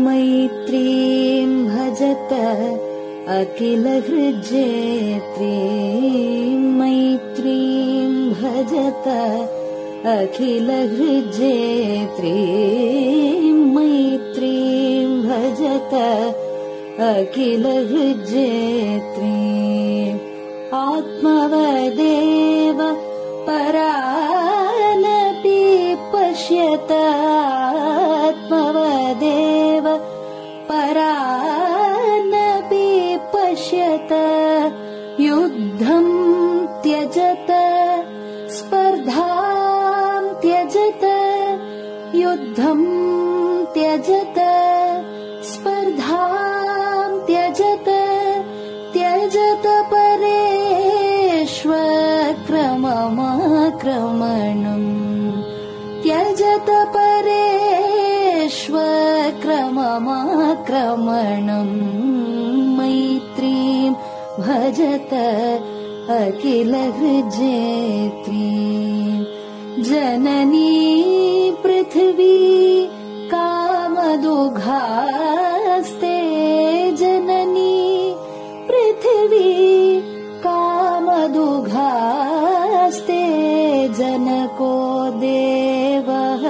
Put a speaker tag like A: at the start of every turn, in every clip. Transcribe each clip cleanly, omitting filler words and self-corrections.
A: मैत्रीं भजत अखिलहृज्जेत्रीं मैत्रीं भजत अखिलहृज्जेत्रीं मैत्रीं भजत अखिलहृज्जेत्रीम् आत्मवदेव परानपि पश्यत आत्मवदेव परानपि पश्यत युद्धं त्यजत स्पर्धां त्यजत युद्धं त्यजत स्पर्धां त्यजत त्यजत परेष्वक्रममाक्रमणम् त्यजत परेष्वक्रममाक्रमणम् मैत्रीं भजत अखिलहृज्जेत्रीं जननी पृथिवी कामदुघास्ते जननी पृथिवी कामदुघास्ते जनको देवः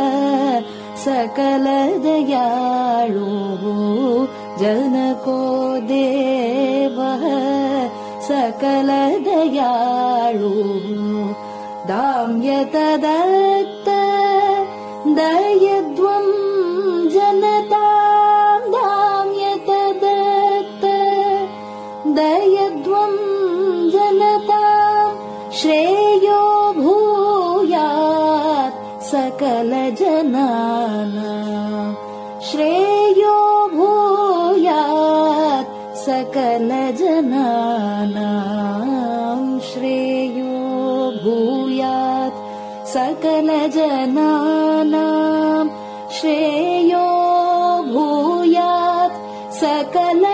A: सकलदयाळुः जनको देवः सकलदयाळुः दाम्यतदत्त दयध्वं जनतां दाम्यतदत्त दयध्वं जनतां श्रेयो भूयात् सकलजनानां श्रेयो भूयात् सकलजनानां श्रेयो भूयात् सकलजनानां श्रेयो भूयात् सकलजनानां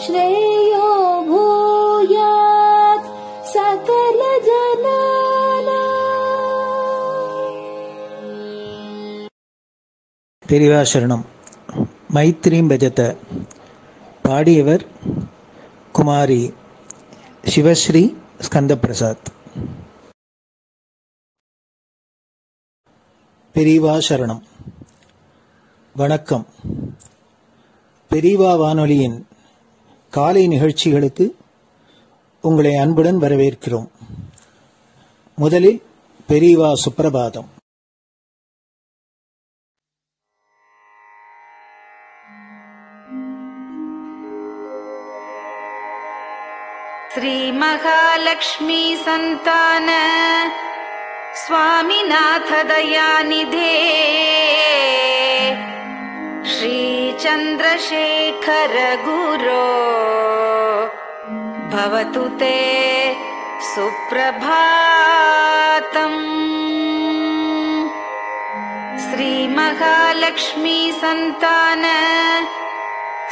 A: श्रेयो भूयात् सकलजनानां.
B: பெரியவா சரணம். மைத்ரீம் பஜத பாடியவர் குமாரி சிவஸ்ரீ ஸ்கந்தபிரசாத். பெரியவா சரணம். வணக்கம். பெரியவா வானொலியின் காலை நிகழ்ச்சிகளுக்கு உங்களை அன்புடன் வரவேற்கிறோம். முதலில் பெரியவா சுப்பிரபாதம்.
C: श्री महालक्ष्मी संतान स्वामीनाथ दयानिधे श्री चंद्रशेखर गुरो भवतु ते सुप्रभातम्. श्री महालक्ष्मी संतान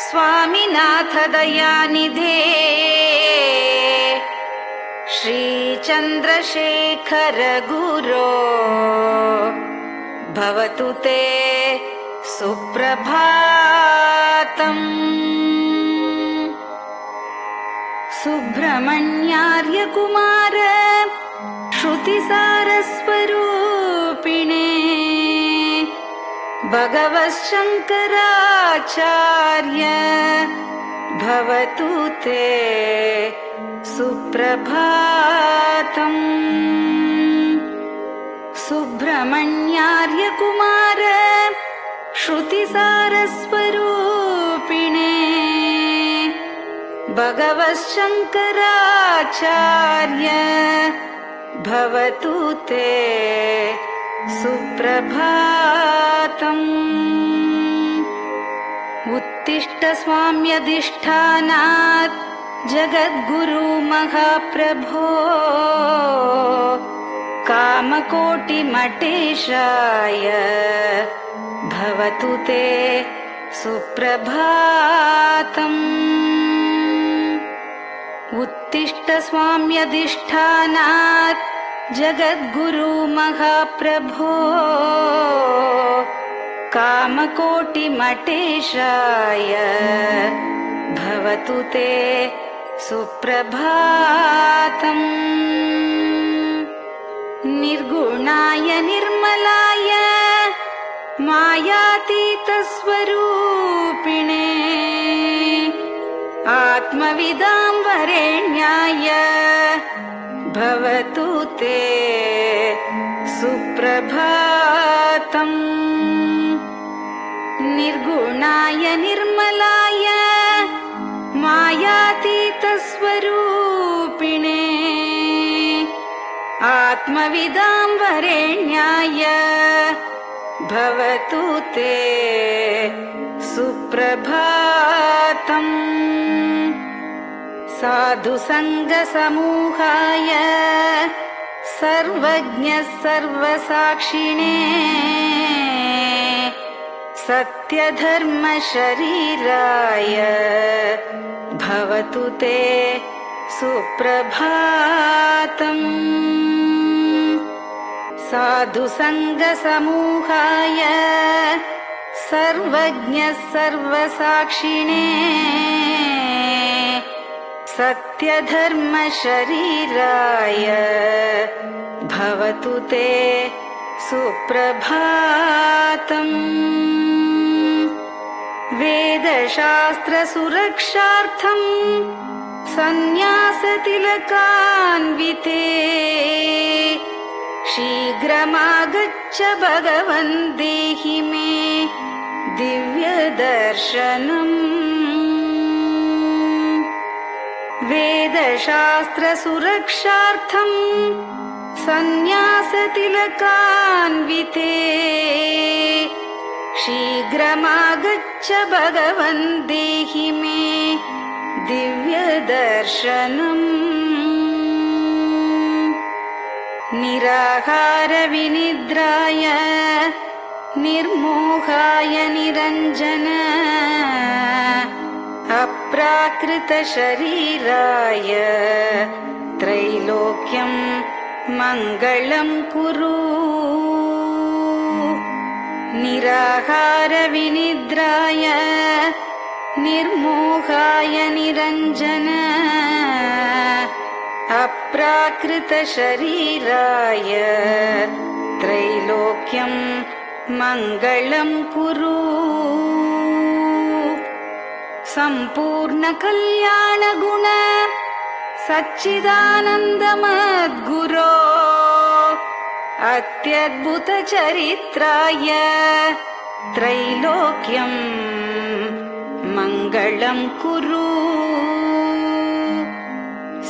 C: स्वामीनाथ दयानिधे श्री चंद्रशेखर गुरो भवतु ते सुप्रभातम्. सुब्रह्मण्यार्य कुमार श्रुतिसारस्वरूपिणे भगवच्छंकराचार्य भवतु ते सुप्रभातम्. सुब्रह्मण्यार्य कुमार श्रुतिसारस्वरूपिणे भगवच्छंकराचार्य भवतु ते सुप्रभातम्. उत्तिष्ठ स्वाम्यधिष्ठानात् जगद्गुरु महाप्रभो कामकोटिमटेशाय भवतु ते सुप्रभातम्. उत्तिष्ठ स्वाम्यधिष्ठानात् जगद्गुरु महाप्रभो कामकोटिमटेशाय भवतु ते सुप्रभातम्। निर्गुणाय निर्मलाय मायातीतस्वरूपिणे आत्मविदां वरेण्याय भवतु ते सुप्रभातम्। निर्गुणाय निर्मलाय मायातीतस्वरूपिणे आत्मविदां वरेण्याय भवतु ते सुप्रभातम्। साधुसङ्गसमूहाय सर्वज्ञ सर्वसाक्षिणे सत्यधर्मशरीराय भवतु ते सुप्रभातम्। साधुसङ्गसमूहाय सर्वज्ञ सर्वसाक्षिणे सत्यधर्मशरीराय भवतु ते सुप्रभातम्। वेदशास्त्रसुरक्षार्थम् सन्न्यासतिलकान्विते शीघ्रमागच्छ भगवन् देहि मे दिव्यदर्शनम्। वेदशास्त्रसुरक्षार्थम् सन्न्यासतिलकान्विते शीघ्रमागच्छ भगवन् देहि मे दिव्यदर्शनम्। निराहारविनिद्राय निर्मोहाय निरञ्जन अप्राकृतशरीराय त्रैलोक्यं मङ्गलं कुरु। निराहारविनिद्राय निर्मोहाय निरञ्जन अप्राकृतशरीराय त्रैलोक्यं मङ्गलं कुरु। सम्पूर्णकल्याणगुण सच्चिदानन्दमद्गुरो अत्यद्भुतचरित्राय त्रैलोक्यं मङ्गलं कुरु।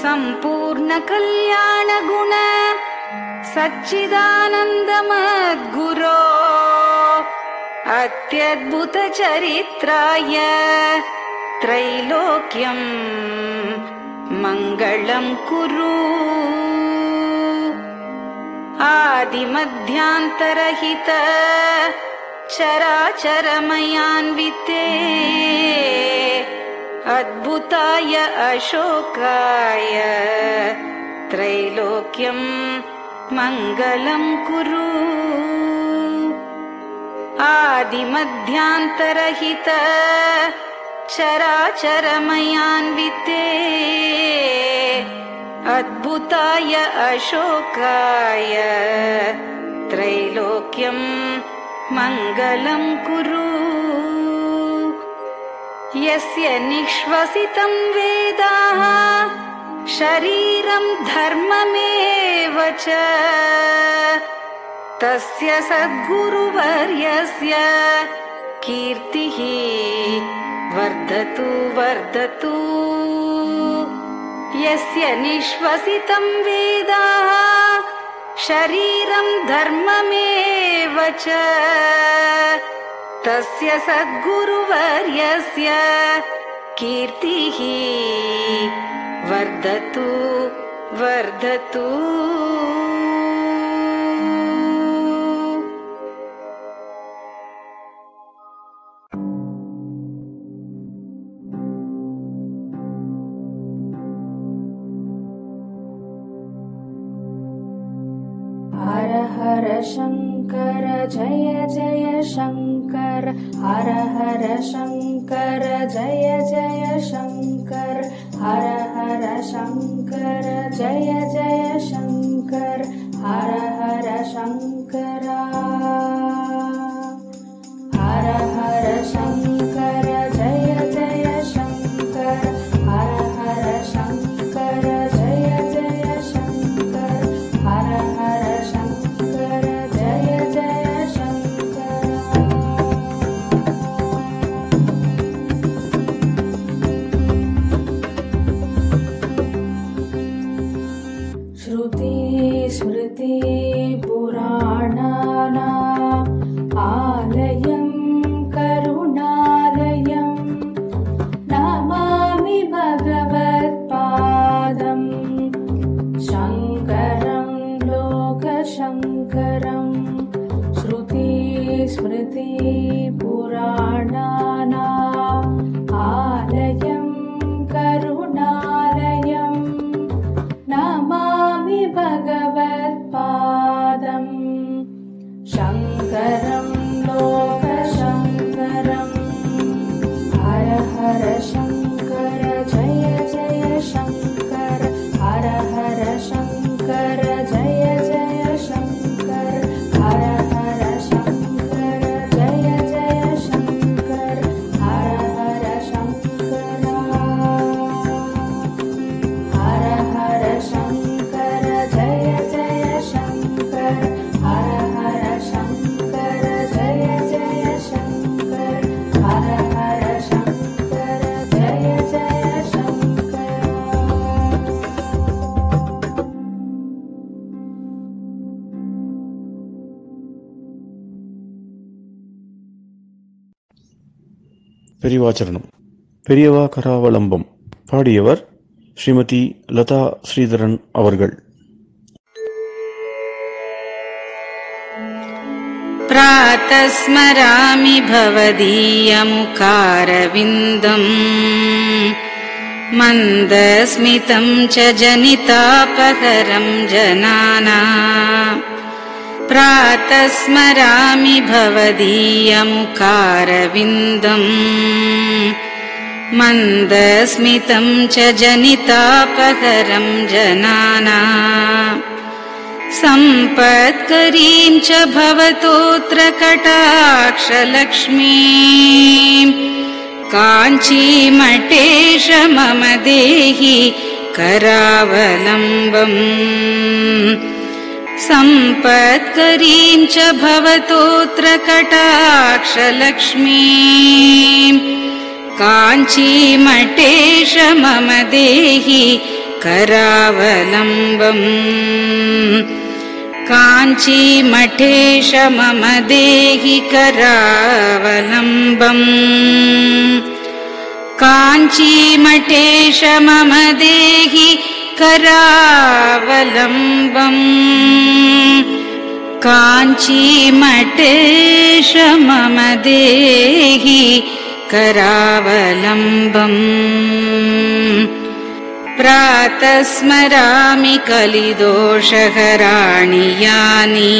C: सम्पूर्णकल्याणगुण सच्चिदानन्दमद्गुरो अत्यद्भुतचरित्राय त्रैलोक्यं मङ्गलं कुरु। आदिमध्यान्तरहित चराचरमयान्विते अद्भुताय अशोकाय त्रैलोक्यं मङ्गलं कुरु। आदिमध्यान्तरहित चराचरमयान्विते अद्भुताय अशोकाय त्रैलोक्यं मङ्गलं कुरु। यस्य निःश्वसितं वेदाः शरीरं धर्ममेव च तस्य सद्गुरुवर्यस्य कीर्तिः वर्धतु वर्धतु। यस्य निःश्वसितं वेदाः शरीरं धर्ममेव च तस्य सद्गुरुवर्यस्य कीर्तिः वर्धतु वर्धतु।
A: हर हर शङ्कर जय जय शङ्कर हर हर शङ्कर जय जय शङ्कर हर हर शङ्कर जय जय शङ्कर हर हर शङ्कर हर हर शङ्कर जय जय शङ्कर हर हर शङ्कर जय जय शङ्कर हर हर शङ्कर जय जय शङ्कर श्रुति स्मृति पुराणानाम् आलयं करुणालयं नमामि भगवत्पादं शङ्करं लोकशङ्करं श्रुति स्मृति पुराणानाम् आलयं करुणालयं नमामि भगवत्पादं शङ्करं लोकशङ्करम् हर हर शङ्कर जय जय शङ्कर हर हर शङ्कर जय जय शङ्कर हर हर शङ्कर जय जय शङ्कर हर हर शङ्कर हर हर शङ्कर जय जय शङ्कर हर हर शङ्कर जय जय शङ्कर हर हर शङ्कर जय जय शङ्कर
D: பெரியவாச்சரணம். பெரியவா கராவலம்பம். பாடியவர் ஸ்ரீமதி லதா ஸ்ரீதரன் அவர்கள்.
C: प्रातः स्मरामि भवदीयमुखारविन्दम् मन्दस्मितं च जनितापहरं जनानाम् प्रातः स्मरामि भवदीयमुखारविन्दम् मन्दस्मितं च जनितापहरं जनानाम् सम्पत्करीं च भवतोऽत्र कटाक्षलक्ष्मीं काञ्चीमठेश मम देहि करावलम्बम् सम्पत्करीं च भवतोऽत्र कटाक्षलक्ष्मीं काञ्चीमठेश मम देहि करावलम्बम् काञ्चीमठेश मम देहि करावलम्बम् काञ्चीमठेश मम देहि करावलम्बम् काञ्चीमठेश मम देहि करावलम्बम् प्रातः स्मरामि कलिदोषहराणि यानि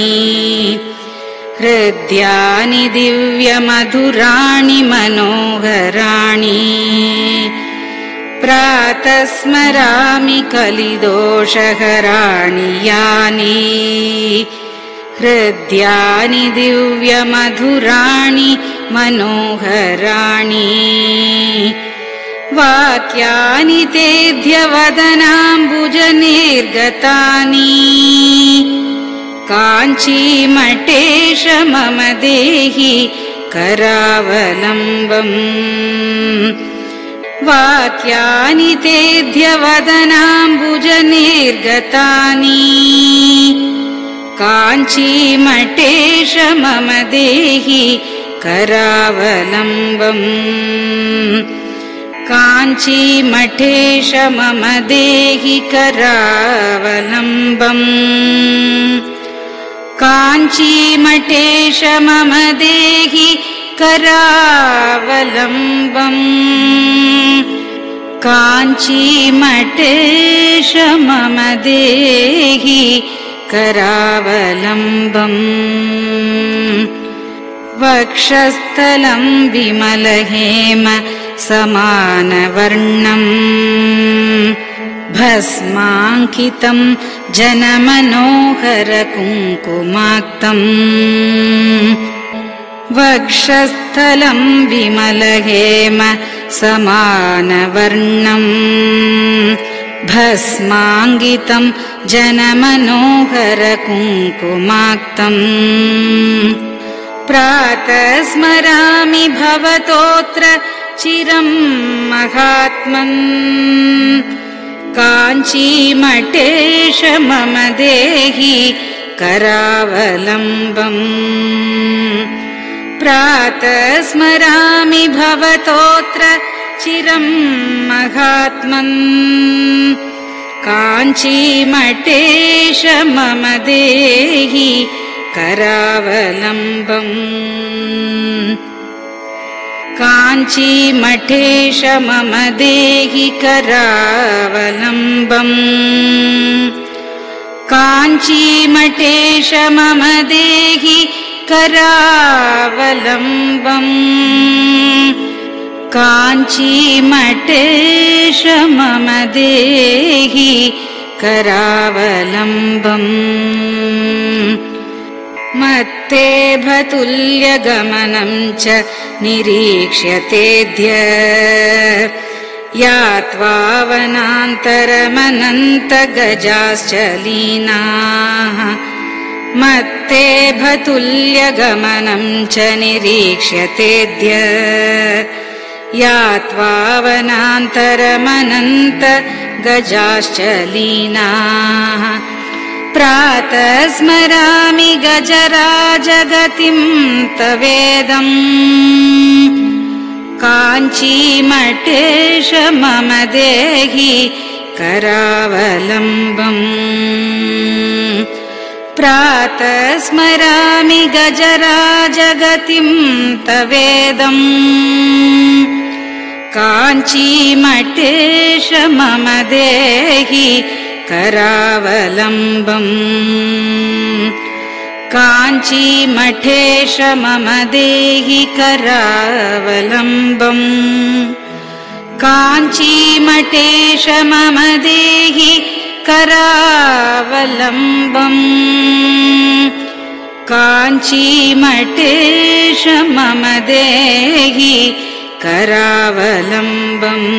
C: हृद्यानि दिव्यमधुराणि मनोहराणि प्रातः स्मरामि कलिदोषहराणि यानि हृद्यानि दिव्यमधुराणि मनोहराणि वाक्यानि तेऽध्यवदनाम्बुजनिर्गतानि काञ्चीमठेश मम देहि करावलम्बम् वाक्यानि तेऽध्यवदनाम्बुजनिर्गतानि काञ्चीमठेश मम देहि करावलम्बम् काञ्चीमठेश मम देहि करावलम्बम् काञ्चीमठेश मम देहि करावलम्बम् काञ्चीमठेश मम देहि करावलम्बम् वक्षस्थलं विमलहेम समानवर्णम् भस्माङ्कितं जनमनोहर कुङ्कुमाक्तम् वक्षस्थलं विमलहेम समानवर्णम् भस्माङ्कितं जनमनोहर कुङ्कुमाक्तम् प्रातः स्मरामि भवतोऽत्र चिरं महात्मन् काञ्चीमठेश मम देहि करावलम्बम् प्रातः स्मरामि भवतोऽत्र चिरं महात्मन् काञ्चीमठेश मम देहि करावलम्बम् काञ्चीमठेश मम देहि करावलम्बम् काञ्चीमठेश मम देहि करावलम्बम् काञ्चीमठेश मम देहि करावलम्बम् मत्तेभतुल्यगमनं च निरीक्ष्यतेऽद्य यात्वा वनान्तरमनन्तगजाश्च लीनाः मत्तेभतुल्यगमनं च निरीक्ष्यतेऽद्य यात्वा वनान्तरमनन्तगजाश्च लीनाः प्रातः स्मरामि गजराजगतिं तवेदम् काञ्चीमठेश मम देहि करावलम्बम् प्रातः स्मरामि गजराजगतिं तवेदम् काञ्चीमठेश मम देहि करावलम्बम् काञ्चीमठेश मम देहि करावलम्बम् काञ्चीमठेश मम देहि करावलम्बम् काञ्चीमठेश मम देहि करावलम्बम्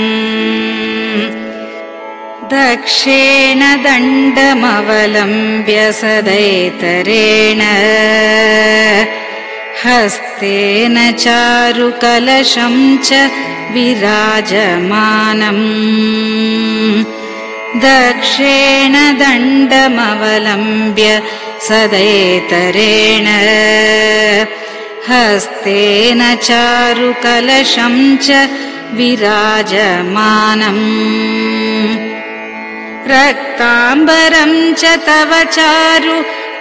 C: दक्षेण दण्डमवलम्ब्य सदैतरेण हस्तेन चारुकलशं च विराजमानम् दक्षेण दण्डमवलम्ब्य सदैतरेण हस्तेन चारुकलशं च विराजमानम् रक्ताम्बरं च तव चारु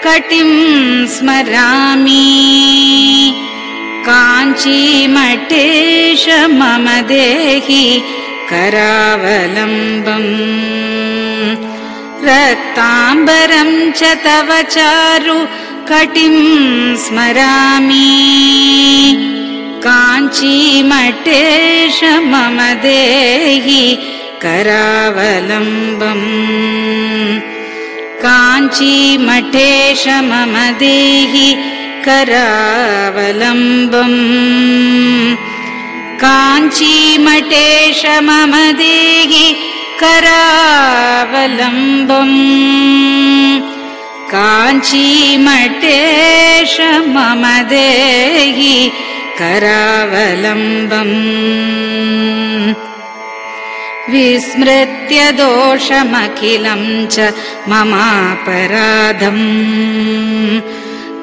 C: कटिं स्मरामि काञ्चीमठेश मम देहि करावलम्बम् रक्ताम्बरं च तव चारु कटिं स्मरामि काञ्चीमठेश मम देहि करावलम्बम् काञ्चीमठेश मम देहि करावलम्बम् काञ्चीमठेश मम देहि करावलम्बम् काञ्चीमठेश मम देहि करावलम्बम् विस्मृत्य दोषमखिलं च ममापराधम्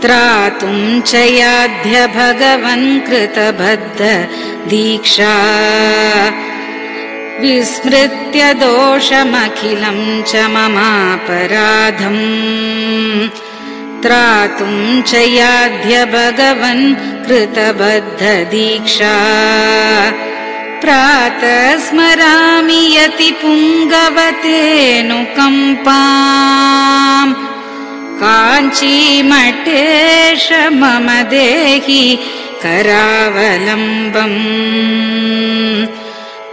C: त्रातुं च याध्य भगवन् कृतबद्ध दीक्षा विस्मृत्य दोषमखिलं च ममापराधम् त्रातुं च याध्य भगवन् कृतबद्ध दीक्षा प्रातः स्मरामि यति पुङ्गवतेऽनुकम्पाम् काञ्चीमठेश मम देहि करावलम्बम्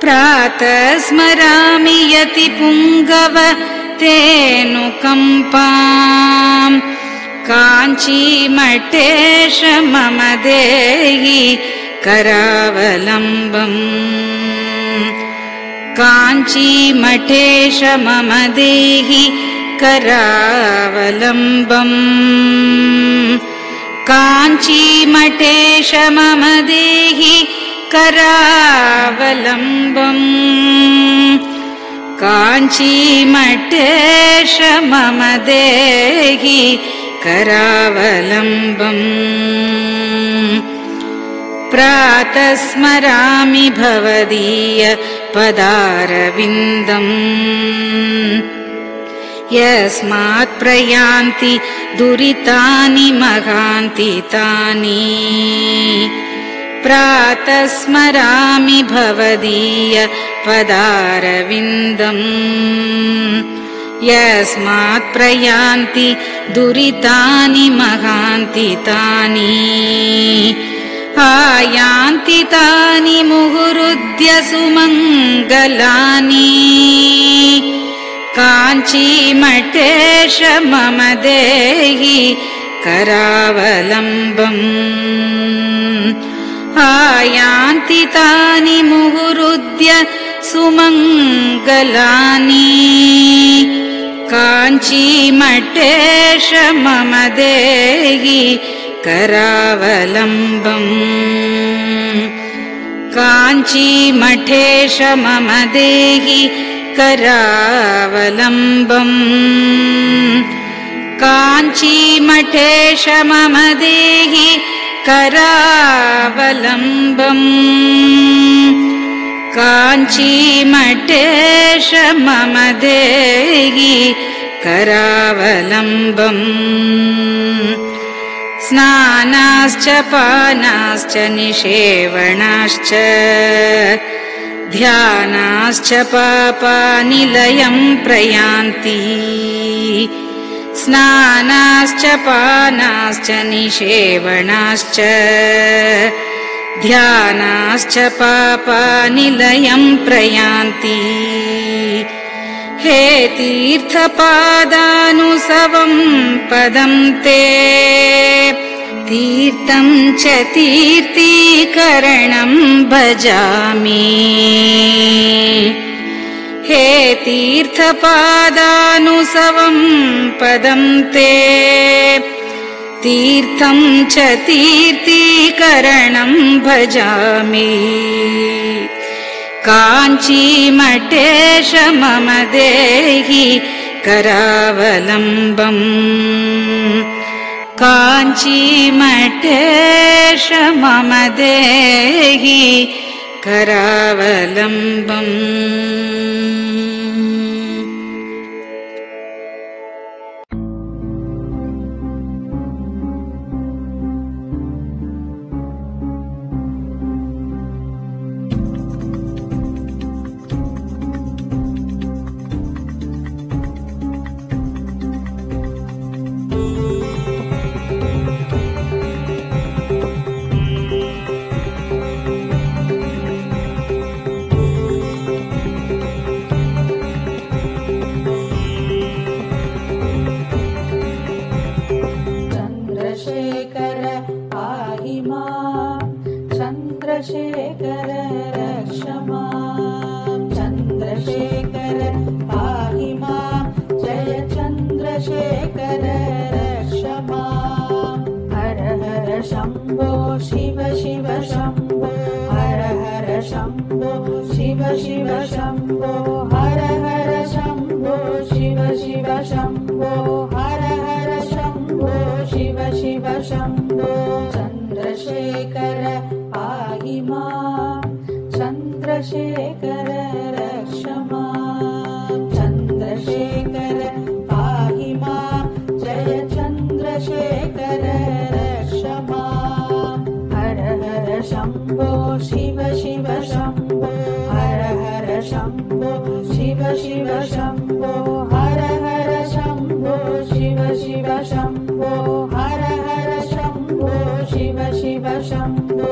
C: प्रातः स्मरामि यति पुङ्गव तेऽनुकम्पाम् काञ्चीमठेश मम देहि करावलम्बम् काञ्चीमठेश मम देहि करावलम्बम् काञ्चीमठेश मम देहि करावलम्बम् काञ्चीमठेश मम देहि करावलम्बम् प्रातः स्मरामि भवदीय पदारविन्दम् यस्मात् प्रयान्ति दुरितानि महान्ति तानि प्रातः स्मरामि भवदीय पदारविन्दम् यस्मात् प्रयान्ति दुरितानि महान्ति तानि आयान्ति तानि मुहुरुद्य सुमङ्गलानि काञ्चीमठेश मम देहि करावलम्बम् आयान्ति तानि मुहुरुद्य सुमङ्गलानि काञ्चीमठेश मम देहि करावलम्बम् काञ्चीमठेश मम देहि करावलम्बम् काञ्चीमठेश मम देहि करावलम्बम् काञ्चीमठेश मम देहि करावलम्बम् स्नानाश्च पानाश्च निषेवणाश्च ध्यानाश्च पापानि लयं प्रयान्ति स्नानाश्च पानाश्च निषेवणाश्च ध्यानाश्च पापानि लयं प्रयान्ति हे तीर्थपादानुसवं पदं ते तीर्थं च तीर्थीकरणं भजामि हे तीर्थपादानुसवं पदं ते तीर्थं च तीर्थीकरणं भजामि काञ्चीमठेश मम देहि करावलम्बम् काञ्चीमठेश मम देहि करावलम्बम्
A: चन्द्रशेखर रक्ष मां चन्द्रशेखर पाहि मां जय चन्द्रशेखर रक्ष मां हर हर शम्भो शिव शिव शम्भो हर हर शम्भो शिव शिव शम्भो हर हर शम्भो शिव शिव शम्भो हर हर शम्भो शिव शिव शम्भो चन्द्रशेखर पाहि मां चन्द्रशेखर रक्ष मां चन्द्रशेखर पाहि मां जय चन्द्रशेखर रक्ष मां हर हर शम्भो शिव शिव शम्भो हर हर शम्भो शिव शिव शम्भो हर हर शम्भो शम्भो हर हर शम्भो शिव शिव शम्भो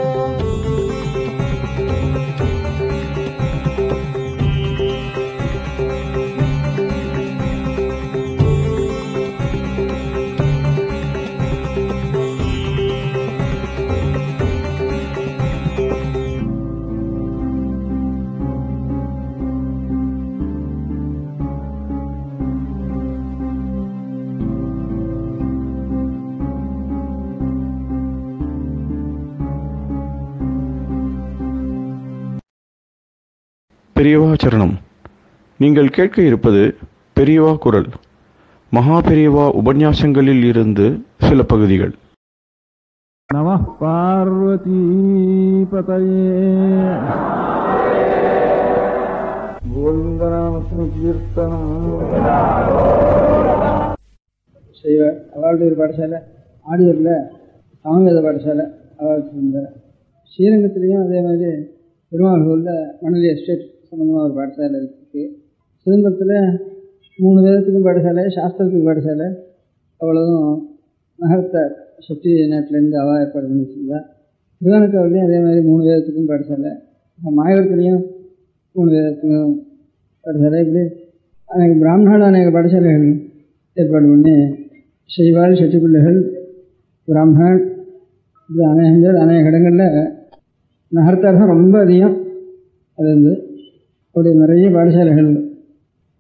D: பெரியவா சரணம். நீங்கள் கேட்க இருப்பது பெரியவா குரல். மகா பெரியவா உபன்யாசங்களில் இருந்து சில பகுதிகள்.
E: நமः பார்வதி பதயே. கோவிந்தநாம
F: செய்வ அவளுடைய ஒரு பாடசாலை, ஆடியூரில் சமவேத பாடசாலை அவளுக்கு இருந்தார். ஸ்ரீரங்கத்துலேயும் அதே மாதிரி பெருமாள் கோவிலில் மணலி எஸ்டேட் சம்மந்தமாக ஒரு பாடசாலை இருக்குது. சிதம்பரத்தில் 3 வேதத்துக்கும் பாடசாலை, சாஸ்திரத்துக்கு பாடசாலை, அவ்வளோதும் நகரத்தார் செட்டி நாட்டிலேருந்து அவள் ஏற்பாடு பண்ணி வச்சுருந்தா. திருவானக்காவிலையும் அதே மாதிரி 3 வேதத்துக்கும் பாடசாலை, மாயவரத்துலேயும் 3 வேதத்துக்கும் பாடசாலை, இப்படி அநேக பிராமணர்கள் அநேக பாடசாலைகள் ஏற்பாடு பண்ணி செய்வாள். செட்டி பிள்ளைகள், பிராமணன், இது அநேகம் பேர் அநேக இடங்களில் நகரத்தார் தான் ரொம்ப அதிகம். அது வந்து அப்படி நிறைய பாடசாலைகள்,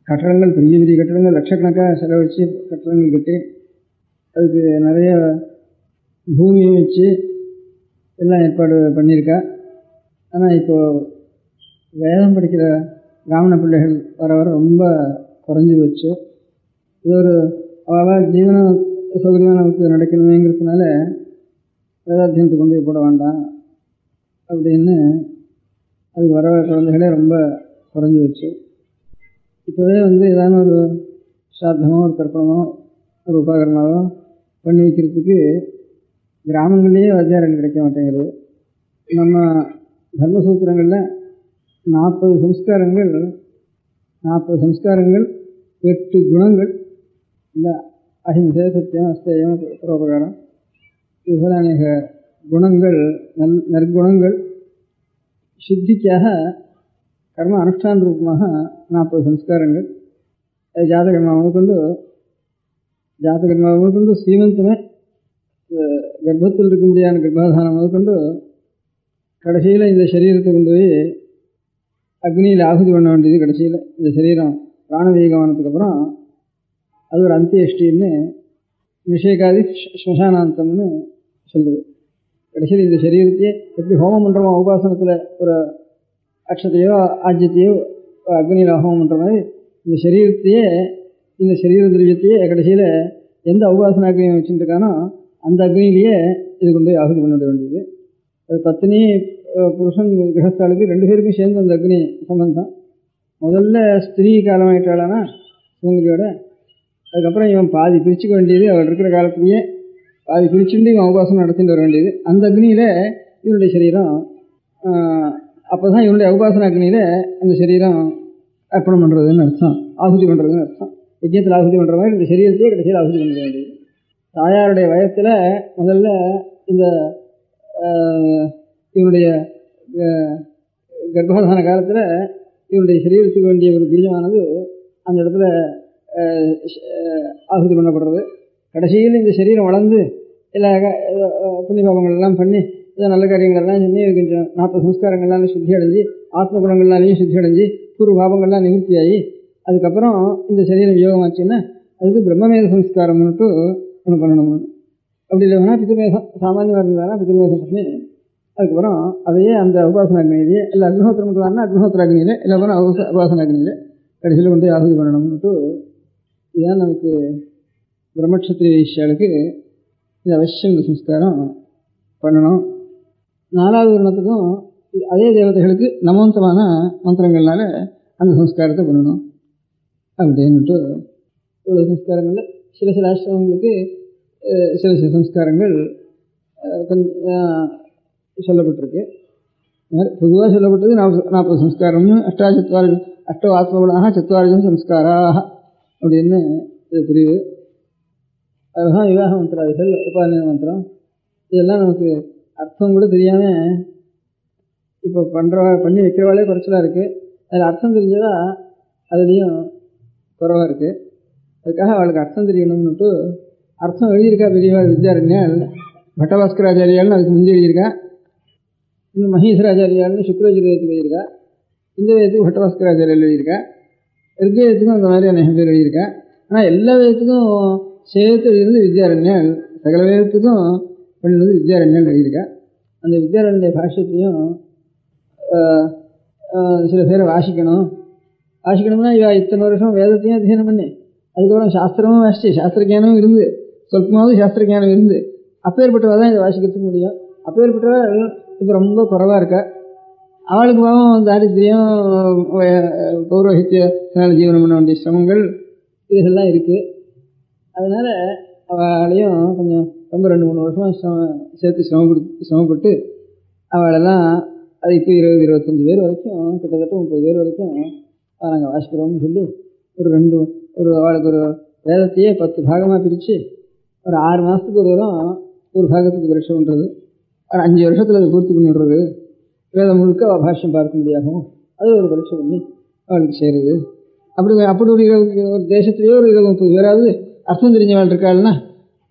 F: கட்டடங்கள், பெரிய பெரிய கட்டடங்கள், லட்சக்கணக்காக செலவழித்து கட்டடங்கள் கட்டி அதுக்கு நிறைய பூமியை வச்சு எல்லாம் ஏற்பாடு பண்ணியிருக்கா. ஆனால் இப்போது வேதம் படிக்கிற பிராமண பிள்ளைகள் வர வர ரொம்ப குறைஞ்சி போச்சு. இது ஒரு அவள் ஜீவன சௌகரியமாக நமக்கு நடக்கணுமேங்கிறதுனால வேதாத்தியனத்தை கொண்டு போய் போட வேண்டாம் அப்படின்னு அதுக்கு வர குழந்தைகளே ரொம்ப குறைஞ்சி வச்சு. இப்போவே வந்து ஏதான ஒரு சாத்தமோ ஒரு தர்ப்பணமோ ஒரு உபகரணமோ பண்ணி வைக்கிறதுக்கு கிராமங்கள்லேயே வாத்தியார்கள் கிடைக்க மாட்டேங்கிறது. நம்ம தர்மசூத்திரங்களில் 40 சம்ஸ்காரங்கள் 8 குணங்கள், இல்லை அஹிம்சை, சத்தியம், அஸ்தேயம், பரோபகாரம், இதுபோல அநேக குணங்கள், நற்குணங்கள் சித்திக்காக கர்ம அனுஷ்டான ரூபமாக 40 சம்ஸ்காரங்கள். ஜாதகர்மா முதற்கொண்டு சீமந்தமே, கர்ப்பத்தில் இருக்க முடியாத கர்ப்பாதானம் முதற்கொண்டு கடைசியில் இந்த சரீரத்தை கொண்டு போய் அக்னியில் ஆகுதி பண்ண வேண்டியது. கடைசியில் இந்த சரீரம் பிராணவீகமானதுக்கப்புறம் அது ஒரு அந்தியஷ்டின்னு நிஷேகாதி ஸ்மசானாந்தம்னு சொல்லுது. கடைசியில் இந்த சரீரத்தையே எப்படி ஹோமம் பண்ணுறோமோ, உபாசனத்தில் ஒரு அக்ஷத்தையோ ஆஜ்யத்தையோ அக்னியில் ஹோமம் பண்ணுற மாதிரி இந்த சரீரத்தையே, இந்த சரீர திரவியத்தையே கடைசியில் எந்த உபாசன அக்னியை வச்சுட்டுருக்கானோ அந்த அக்னியிலேயே இது கொண்டு போய் ஆகுதி பண்ண வேண்டியது. அது பத்தினி புருஷன் கிரகஸ்தாளுக்கு 2 பேருக்கும் சேர்ந்து அந்த அக்னி சம்பந்தம். முதல்ல ஸ்திரீ காலமாயிட்டாளானா சுமங்கலியோட, அதுக்கப்புறம் இவன் பாதி பிரிச்சுக்க வேண்டியது. அவள் இருக்கிற காலத்துலேயே பாதி பிரிச்சுட்டு இவன் உபாசனம் நடத்திட்டு வர வேண்டியது. அந்த அக்னியில் இவனுடைய சரீரம், அப்போ தான் இவனுடைய உபாசன அக்னியில் அந்த சரீரம் அர்ப்பணம் பண்ணுறதுன்னு அர்த்தம், ஆகுதி பண்ணுறதுன்னு அர்த்தம். யஜ்யத்தில் ஆகுதி பண்ணுற மாதிரி இந்த சரீரத்தையே கடைசியில் ஆகுதி பண்ண வேண்டியது. தாயாருடைய வயத்தில் முதல்ல இந்த இவனுடைய கர்ப்பாதான காலத்தில் இவனுடைய சரீரத்துக்கு வேண்டிய ஒரு பீஜமானது அந்த இடத்துல ஆகுதி பண்ணப்படுறது. கடைசியில் இந்த சரீரம் வளர்ந்து எல்லா புண்ணியபாபங்கள்லாம் பண்ணி ஏதோ நல்ல காரியங்கள்லாம் பண்ணி கொஞ்சம் 40 சம்ஸ்காரங்கள்லாம் சுத்தி அடைஞ்சு, ஆத்ம குணங்கள்னாலையும் சுத்தி அடைஞ்சு, பூர்வ பாபங்கள்லாம் நிவர்த்தியாகி அதுக்கப்புறம் இந்த சரீரம் யோகமாச்சுன்னா அதுக்கு பிரம்மமேத சம்ஸ்காரம்னுட்டு ஒன்று பண்ணணும். அப்படி இல்லைன்னா பிதமேதம் சாமானியமாக இருந்தாங்கன்னா பிதமேதம் பண்ணி அதுக்கப்புறம் அதையே அந்த உபாசன அக்னியிலேயே, இல்லை அக்னிஹோத்திரம் மட்டும் வரனா அக்னிஹோத்திர அக்னியில், இல்லை அப்புறம் உபாசன அக்னியில் கடைசியில் கொண்டு ஆகுதி பண்ணணும்னுட்டு. இதுதான் நமக்கு பிரம்மக்ஷத்திரிய வைஷ்யாளுக்கு இது அவசியம் இந்த சம்ஸ்காரம் பண்ணணும். 4வது வருணத்துக்கும் அதே தேவதைகளுக்கு நமோந்தமான மந்திரங்கள்னால அந்த சம்ஸ்காரத்தை பண்ணணும் அப்படின்ட்டு. இவ்வளோ சம்ஸ்காரங்களில் சில ஆசிரமங்களுக்கு சில சம்ஸ்காரங்கள் கொஞ்சம் சொல்லப்பட்டிருக்கு. பொதுவாக சொல்லப்பட்டது 40 சம்ஸ்காரம்னு. அஷ்டோ ஆத்மகுணாக 4 சம்ஸ்காராக அப்படின்னு இது புரியுது. அதுதான் விவாக மந்திராதிகள், உபாநயன மந்திரம். இதெல்லாம் நமக்கு அர்த்தம் கூட தெரியாமல் இப்போ பண்ணி வைக்கிறவாளே குறைச்சலாக இருக்குது. அதில் அர்த்தம் தெரிஞ்சதா அதுலேயும் குறைவாக இருக்குது. அதுக்காக அவளுக்கு அர்த்தம் தெரியணும்னுட்டு அர்த்தம் எழுதியிருக்கா பெரியவாள் வித்யாரண்யால். பட்டபாஸ்கராச்சாரியால்னு அதுக்கு முந்தி எழுதியிருக்கா. இன்னும் மகேஸ்வராச்சாரியால்னு சுக்ரஜுர்வேதத்துக்கு எழுதியிருக்கா. இந்த வேதத்துக்கு பட்டபாஸ்கராச்சாரியால் எழுதியிருக்கா. ரிக்வேதத்துக்கும் அந்த மாதிரி அநேகம் பேர் எழுதியிருக்கா. ஆனால் எல்லா வேதத்துக்கும் சேர்த்து எழுதினது வித்யாரண்யால். சகல வேதத்துக்கும் பண்ணினது வித்யாரண்யால் எழுதியிருக்கா. அந்த வித்யாரண்ய பாஷ்யத்தையும் சில பேரை வாசிக்கணும்னா இவ இத்தனை வருஷம் வேதத்தையும் அத்தியனம் பண்ணி அதுக்கப்புறம் சாஸ்திரமும் வாசிச்சு சாஸ்திர ஜானமும் இருந்து சொல்பமாவது சாஸ்திர ஜானம் இருந்து அப்பேற்பட்டவா தான் இதை வாசிக்கிறதுக்கு முடியும். அப்பேற்பட்டவா இப்போ ரொம்ப குறைவாக இருக்கா. அவளுக்கு பாவம் தாரித்திரியம், பௌரோஹித்யத்தினால ஜீவனம் பண்ண வேண்டிய சிரமங்கள் இதெல்லாம் இருக்குது. அதனால் அவளையும் கொஞ்சம் ரொம்ப 2-3 வருஷமாக சேர்த்து சிரமப்பட்டு அவளெல்லாம் அது இப்போ 20-25 பேர் வரைக்கும், கிட்டத்தட்ட 30 பேர் வரைக்கும் நாங்கள் வாசிக்கிறோம்னு சொல்லி அவளுக்கு ஒரு வேதத்தையே 10 பாகமாக பிரித்து ஒரு 6 மாதத்துக்கு ஒரு தரம் ஒரு பாகத்துக்கு பரீட்சை பண்ணுறது, ஒரு 5 வருஷத்தில் அதை பூர்த்தி பண்ணி விடுறது, வேதம் முழுக்க அவள் பாஷ்யம் பார்க்க முடியாகும், அது ஒரு பரீட்சை பண்ணி அவளுக்கு சேருது. அப்படி ஒரு தேசத்துலேயே ஒரு 20-30 பேராவது அர்த்தம் தெரிஞ்சவாள் இருக்காள்னா,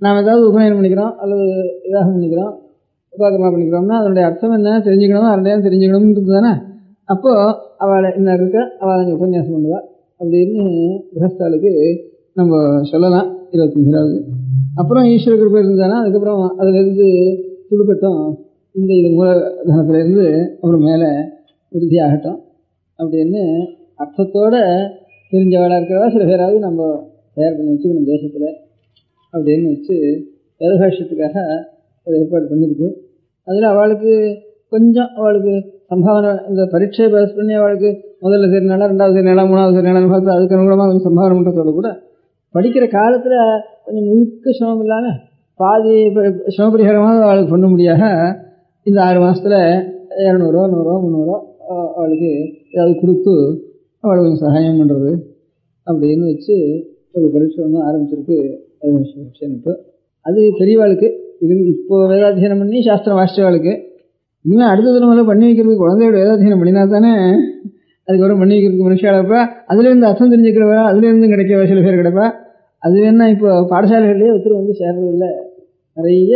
F: நாம் ஏதாவது உபநயனம் பண்ணிக்கிறோம் அல்லது விவாகம் பண்ணிக்கிறோம், உபாகரமாக பண்ணிக்கிறோம்னா அதனுடைய அர்த்தம் என்ன தெரிஞ்சுக்கணும், அரையாவது தெரிஞ்சுக்கணும்ன்றது தானே. அப்போது அவளை இன்னும் இருக்க அவள் அங்கே உபன்யாசம் பண்ணுவாள் அப்படின்னு கிரகஸ்தாளுக்கு நம்ம சொல்லலாம். 25வது அப்புறம் ஈஸ்வர கிருப்பை இருந்தானா அதுக்கப்புறம் அதுலேருந்து துடுக்கட்டும், இது மூலதனத்துலேருந்து அப்புறம் மேலே உறுதி ஆகட்டும் அப்படின்னு அர்த்தத்தோடு தெரிஞ்சவளாக இருக்கிறவா சில பேராவது நம்ம தயார் பண்ணி வச்சுக்கணும் தேசத்தில் அப்படின்னு வச்சு வேதபாஷ்யத்துக்காக ஒரு ஏற்பாடு பண்ணியிருக்கு. அதில் அவளுக்கு கொஞ்சம் சம்பாவனை, இந்த பரீட்சை பாஸ் பண்ணி அவளுக்கு முதல்ல தெரினாலா 2வது தெரினாலா 3வது தெரினாலும் பார்த்து அதுக்கு அனுகூலமாக கொஞ்சம் சம்பாவனை பண்ணுறதோடு கூட படிக்கிற காலத்தில் கொஞ்சம் முழுக்க சிரமம் இல்லாமல் பாதி சிரமபரிகாரமாக அவளுக்கு பண்ண முடியாத இந்த 6 மாதத்தில் 200 100 300 அவளுக்கு ஏதாவது கொடுத்து அவளை கொஞ்சம் சகாயம் பண்ணுறது அப்படின்னு வச்சு ஒரு பரீட்சை ஒன்றும் ஆரம்பிச்சிருக்கு. அது பெரியவாளுக்கு இப்போ வேதாத்தியனம் பண்ணி சாஸ்திரம் வாசிச்சவாளுக்கு. இனிமேல் அடுத்த தலைமுறை பண்ணி வைக்கிறதுக்கு குழந்தையோட வேதாத்தியனம் பண்ணினா தானே அதுக்கப்புறம் பண்ணி வைக்கிறதுக்கு மனுஷாளப்பா அதுலேருந்து அர்த்தம் தெரிஞ்சுக்கிறவா, அதுலேருந்து கிடைக்கவா சில பேர் கிடைப்பா. அது வேணா இப்போ பாடசாலைகள்லேயே ஒருத்தர் வந்து சேர்றதில்லை. நிறைய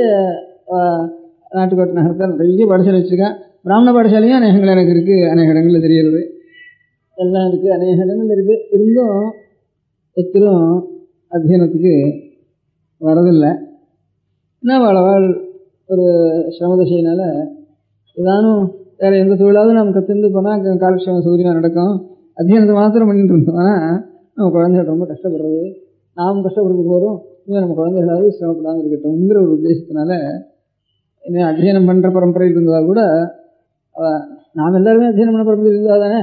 F: நாட்டுக்கோட்டை நகரத்தில் நிறைய பாடசாலை வச்சுருக்கேன். பிராமண பாடசாலையும் அநேகங்கள் எனக்கு இருக்குது, அநேக இடங்களில் தெரிகிறது எல்லாம் இருக்குது, அநேக இடங்கள் இருக்குது. இருந்தும் ஒருத்தரும் அத்தியனத்துக்கு வரதில்லை. என்ன வாழ் ஒரு சிரமதசையினால் ஏதானும் வேறு எந்த தொழிலாவது நம்ம கற்றுந்து போனால் காலக்ஷேமம் சௌகரியமாக நடக்கும். அத்தியனத்தை மாத்திரம் பண்ணிட்டு இருந்தோம்னா நம்ம குழந்தைகள் ரொம்ப கஷ்டப்படுறது, நாம் கஷ்டப்படுறதுக்கு போகிறோம், இன்னும் நம்ம குழந்தைகளாவது சிரமப்படாமல் இருக்கட்டும்ங்கிற ஒரு உத்தேசத்தினால இன்னும் அத்தியனம் பண்ணுற பரம்பரையில் இருந்ததாக கூட நாம் எல்லாருமே அத்தியனம் பண்ண பரம்பரையில் இருந்தால் தானே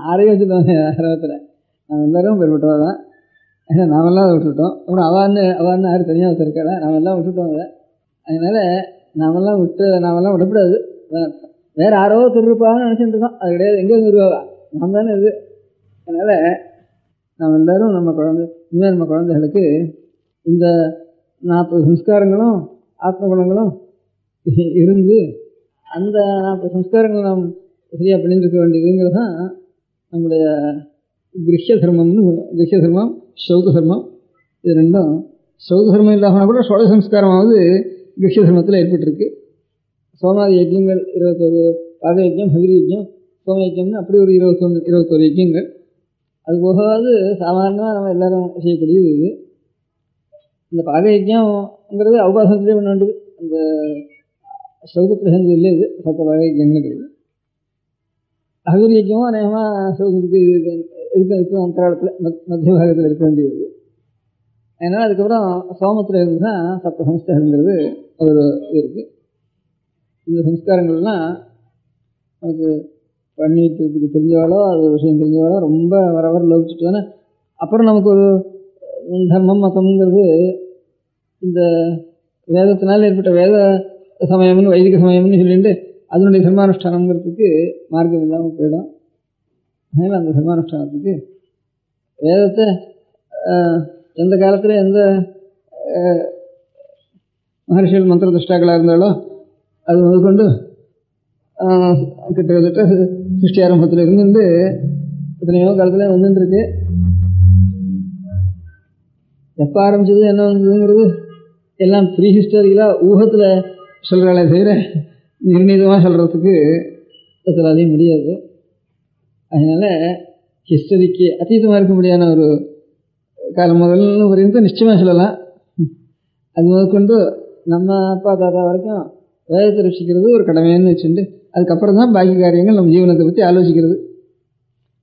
F: ஆரோக்கியம் வச்சுருவாங்க ஆரம்பத்தில். நாம் எல்லோரும் பெருப்பட்டவா தான். ஏன்னா நாமெல்லாம் அதை விட்டுவிட்டோம். அப்புறம் அவான்னு யாரும் தனியாக வச்சுருக்காடா, நாமெல்லாம் விட்டுட்டோம் அதை. அதனால் நாமெல்லாம் விடக்கூடாது. வேறு யாரோ திருப்பான்னு நினச்சிட்டு இருக்கோம், அது கிடையாது. எங்கேருந்து உருவாவா நாம் தானே இது. அதனால் நாம் எல்லோரும் நம்ம குழந்தைகளுக்கு இந்த 40 சம்ஸ்காரங்களும் ஆத்ம குணங்களும் இருந்து அந்த 40 சம்ஸ்காரங்களும் நாம் சரியாக பண்ணிட்டு இருக்க வேண்டியதுங்கிறது தான் நம்முடைய கிரஹ்ய தர்மம், சௌத தர்மம். இது ரெண்டும் சௌத தர்மம் இல்லாமல் கூட சோழ சம்ஸ்காரமாவது கிரஹ்ய தர்மத்தில் ஏற்பட்டிருக்கு. சோமாதி யஜ்யங்கள் 21, பாக யஜ்யம், ஹவிரி யஜ்யம், சோம யஜ்யம்னு அப்படி ஒரு 21 யஜ்யங்கள். அது போகாது சாதாரணமாக நம்ம எல்லோரும் செய்யக்கூடியது இது. இந்த பாக யஜ்யம்ங்கிறது அவபாசத்திலே பண்ண வேண்டியது, அந்த சௌதத்தில் சேர்ந்தது இல்லை. இது சத்த பாக யஜ்யங்கிறது. ஹவிரி யஜ்யமும் அநேகமாக சௌதத்துக்கு இதுக்கு அந்தராளத்தில் மத்திய பாகத்தில் இருக்க வேண்டியது. அதனால் அதுக்கப்புறம் சோமத்தில் இருந்து தான் சப்த சம்ஸ்காரங்கிறது ஒரு இது இருக்குது. இந்த சம்ஸ்காரங்கள்லாம் நமக்கு பண்ணி வைக்கிறதுக்கு தெரிஞ்சவாளோ அது விஷயம் தெரிஞ்சவாளோ ரொம்ப வர லோபிச்சுட்டு தானே. அப்புறம் நமக்கு ஒரு தர்மம் மதம்ங்கிறது இந்த வேதத்தினால் ஏற்பட்ட வேத சமயம்னு வைதிக சமயம்னு சொல்லிட்டு அதனுடைய தர்மானுஷ்டானங்கிறதுக்கு மார்க்கம் இல்லாமல் போயிடும். அதனால் அந்த தர்மானுஷ்டானத்துக்கு வேதத்தை எந்த காலத்தில் எந்த மகர்ஷிகள் மந்திர துஷ்டாக்களாக இருந்தாலோ அது முதற்கொண்டு கிட்டத்தட்ட சிருஷ்டி ஆரம்பத்தில் இருந்து எத்தனையோ காலத்தில் வந்துட்டுருக்கு. எப்போ ஆரம்பிச்சது என்ன வந்ததுங்கிறது எல்லாம் ப்ரீ ஹிஸ்டாரிக்கலாக ஊகத்தில் சொல்கிறாளே தவிர நிர்ணீதமாக சொல்கிறதுக்கு அதையும் முடியாது. அதனால் ஹிஸ்டரிக்கு அத்தீதமாக இருக்க முடியாத ஒரு காலம் முதல்னு வரைக்கும் நிச்சயமாக சொல்லலாம். அது முதற்கொண்டு நம்ம அப்பா தாத்தா வரைக்கும் வேதத்தை ரசிக்கிறது ஒரு கடமைன்னு வச்சுட்டு அதுக்கப்புறம் தான் பாக்கி காரியங்கள் நம்ம ஜீவனத்தை பற்றி ஆலோசிக்கிறது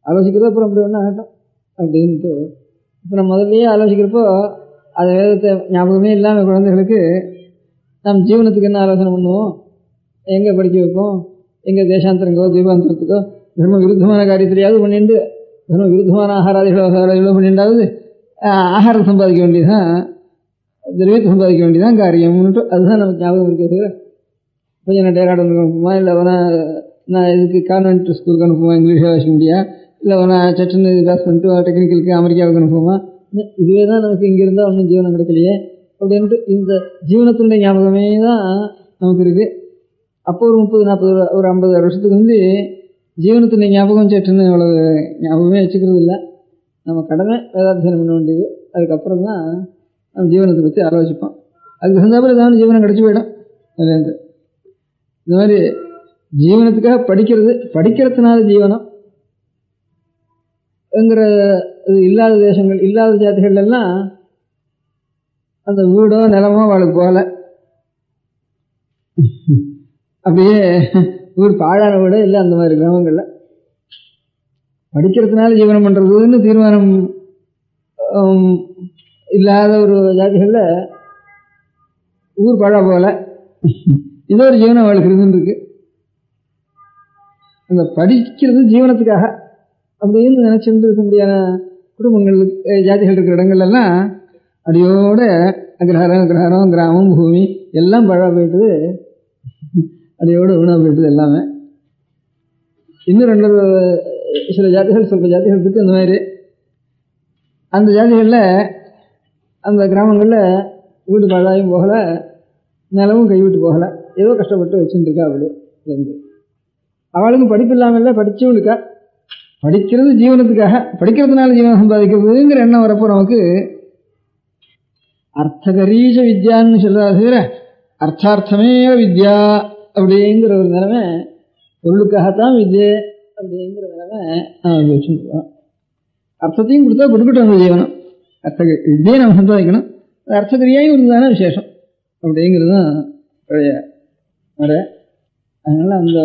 F: அப்புறம் அப்படி ஒன்றும் ஆகட்டும் அப்படின்ட்டு இப்போ நம்ம முதல்லையே ஆலோசிக்கிறப்போ அது வேதத்தை ஞாபகமே இல்லாமல் குழந்தைகளுக்கு நம்ம ஜீவனத்துக்கு என்ன ஆலோசனை பண்ணுவோம், எங்கே படிக்க வைப்போம், எங்கே தேசாந்தரங்கோ தீபாந்தரத்துக்கோ தர்ம விருத்தமான காரியத்திலேயாவது பண்ணிட்டு தர்ம விருத்தமான ஆகாராதிகளோ பண்ணிட்டாவது ஆகாரம் சம்பாதிக்க வேண்டியதுதான், திரவியத்தை சம்பாதிக்க வேண்டியதான் காரியம்னுட்டு அதுதான் நமக்கு ஞாபகம் இருக்கிறது. கொஞ்சம் நான் டேராட் வந்து அனுப்புமா, இல்லை வேணா நான் இதுக்கு கான்வென்ட் ஸ்கூலுக்கு அனுப்புமா, இங்கிலீஷாக வாசிக்க முடியா, இல்லை வேணா சட்டுன்னு பாஸ் பண்ணிட்டு டெக்னிக்கலுக்கு அமெரிக்காவுக்கு அனுப்புமா, இதுவே தான் நமக்கு இங்கே இருந்தால் ஒன்றும் ஜீவனம் கிடைக்கலையே அப்படின்ட்டு இந்த ஜீவனத்தினுடைய ஞாபகமே தான் நமக்கு இருக்குது. அப்போ ஒரு 30-40 ஒரு 50 வருஷத்துக்கு வந்து ஜீவனத்தினுடைய ஞாபகம் சட்டுன்னு அவ்வளோ ஞாபகமே வச்சுக்கிறது இல்லை. நம்ம கடமை வேதாத்தியனம் பண்ண வேண்டியது. அதுக்கப்புறம் தான் நம்ம ஜீவனத்தை பற்றி ஆலோசிப்போம். அதுக்கு தகுந்தாப்புல ஏதாவது ஜீவனம் கிடச்சி போயிடும். அதுலேருந்து இந்த மாதிரி ஜீவனத்துக்காக படிக்கிறதுனால ஜீவனம் ங்கிற இது இல்லாத தேசங்கள் இல்லாத ஜாதிகள் எல்லாம் அந்த வீடோ நிலமோ அவளுக்கு போகல, அப்படியே வீடு பாழான வீடோ இல்லை. அந்த மாதிரி கிராமங்களில் படிக்கிறதுனால ஜீவனம் பண்ணுறதுன்னு தீர்மானம் இல்லாத ஒரு ஜாதிகளில் ஊர் பாழா போகல, ஏதோ ஒரு ஜீவனம் அவளுக்கு இருந்துருக்கு. அந்த படிக்கிறது ஜீவனத்துக்காக அப்படின்னு நினைச்சிட்டு இருக்க முடியாத குடும்பங்கள் ஜாதிகள் இருக்கிற இடங்கள்லாம் அடியோட அக்ரஹாரம் கிராமம் பூமி எல்லாம் பழா போயிட்டுது, அடியோட உணவு போயிட்டுது எல்லாமே. இன்னும் சில ஜாதிகள் சொல்கிற ஜாதிகள் இருக்குது. அந்த மாதிரி அந்த ஜாதிகளில் அந்த கிராமங்களில் வீடு பழாயும் போகலை, நிலமும் கைவிட்டு போகலை, ஏதோ கஷ்டப்பட்டு வச்சுட்டு இருக்கா. அப்படி இருந்து அவளுக்கும் படிப்பு இல்லாமல் இல்லை, படிச்சும் இருக்கா. படிக்கிறது ஜீவனத்துக்காக, படிக்கிறதுனால ஜீவனம் சம்பாதிக்கிறதுங்கிற எண்ணம் வரப்போ நமக்கு அர்த்தகரீஜ வித்யான்னு சொல்கிற அர்த்தார்த்தமே வித்யா அப்படிங்கிற ஒரு நிலைமை, பொருளுக்காகத்தான் வித்யை அப்படிங்கிற நிலைமை நம்ம வச்சுருக்கோம். அர்த்தத்தையும் கொடுத்தா கொடுக்கட்டும் அந்த ஜீவனம், வித்தியை நம்ம சம்பாதிக்கணும், அர்த்தகிரியாயும் இருந்ததான விசேஷம் அப்படிங்கிறது தான் பழைய முறை. அதனால் அந்த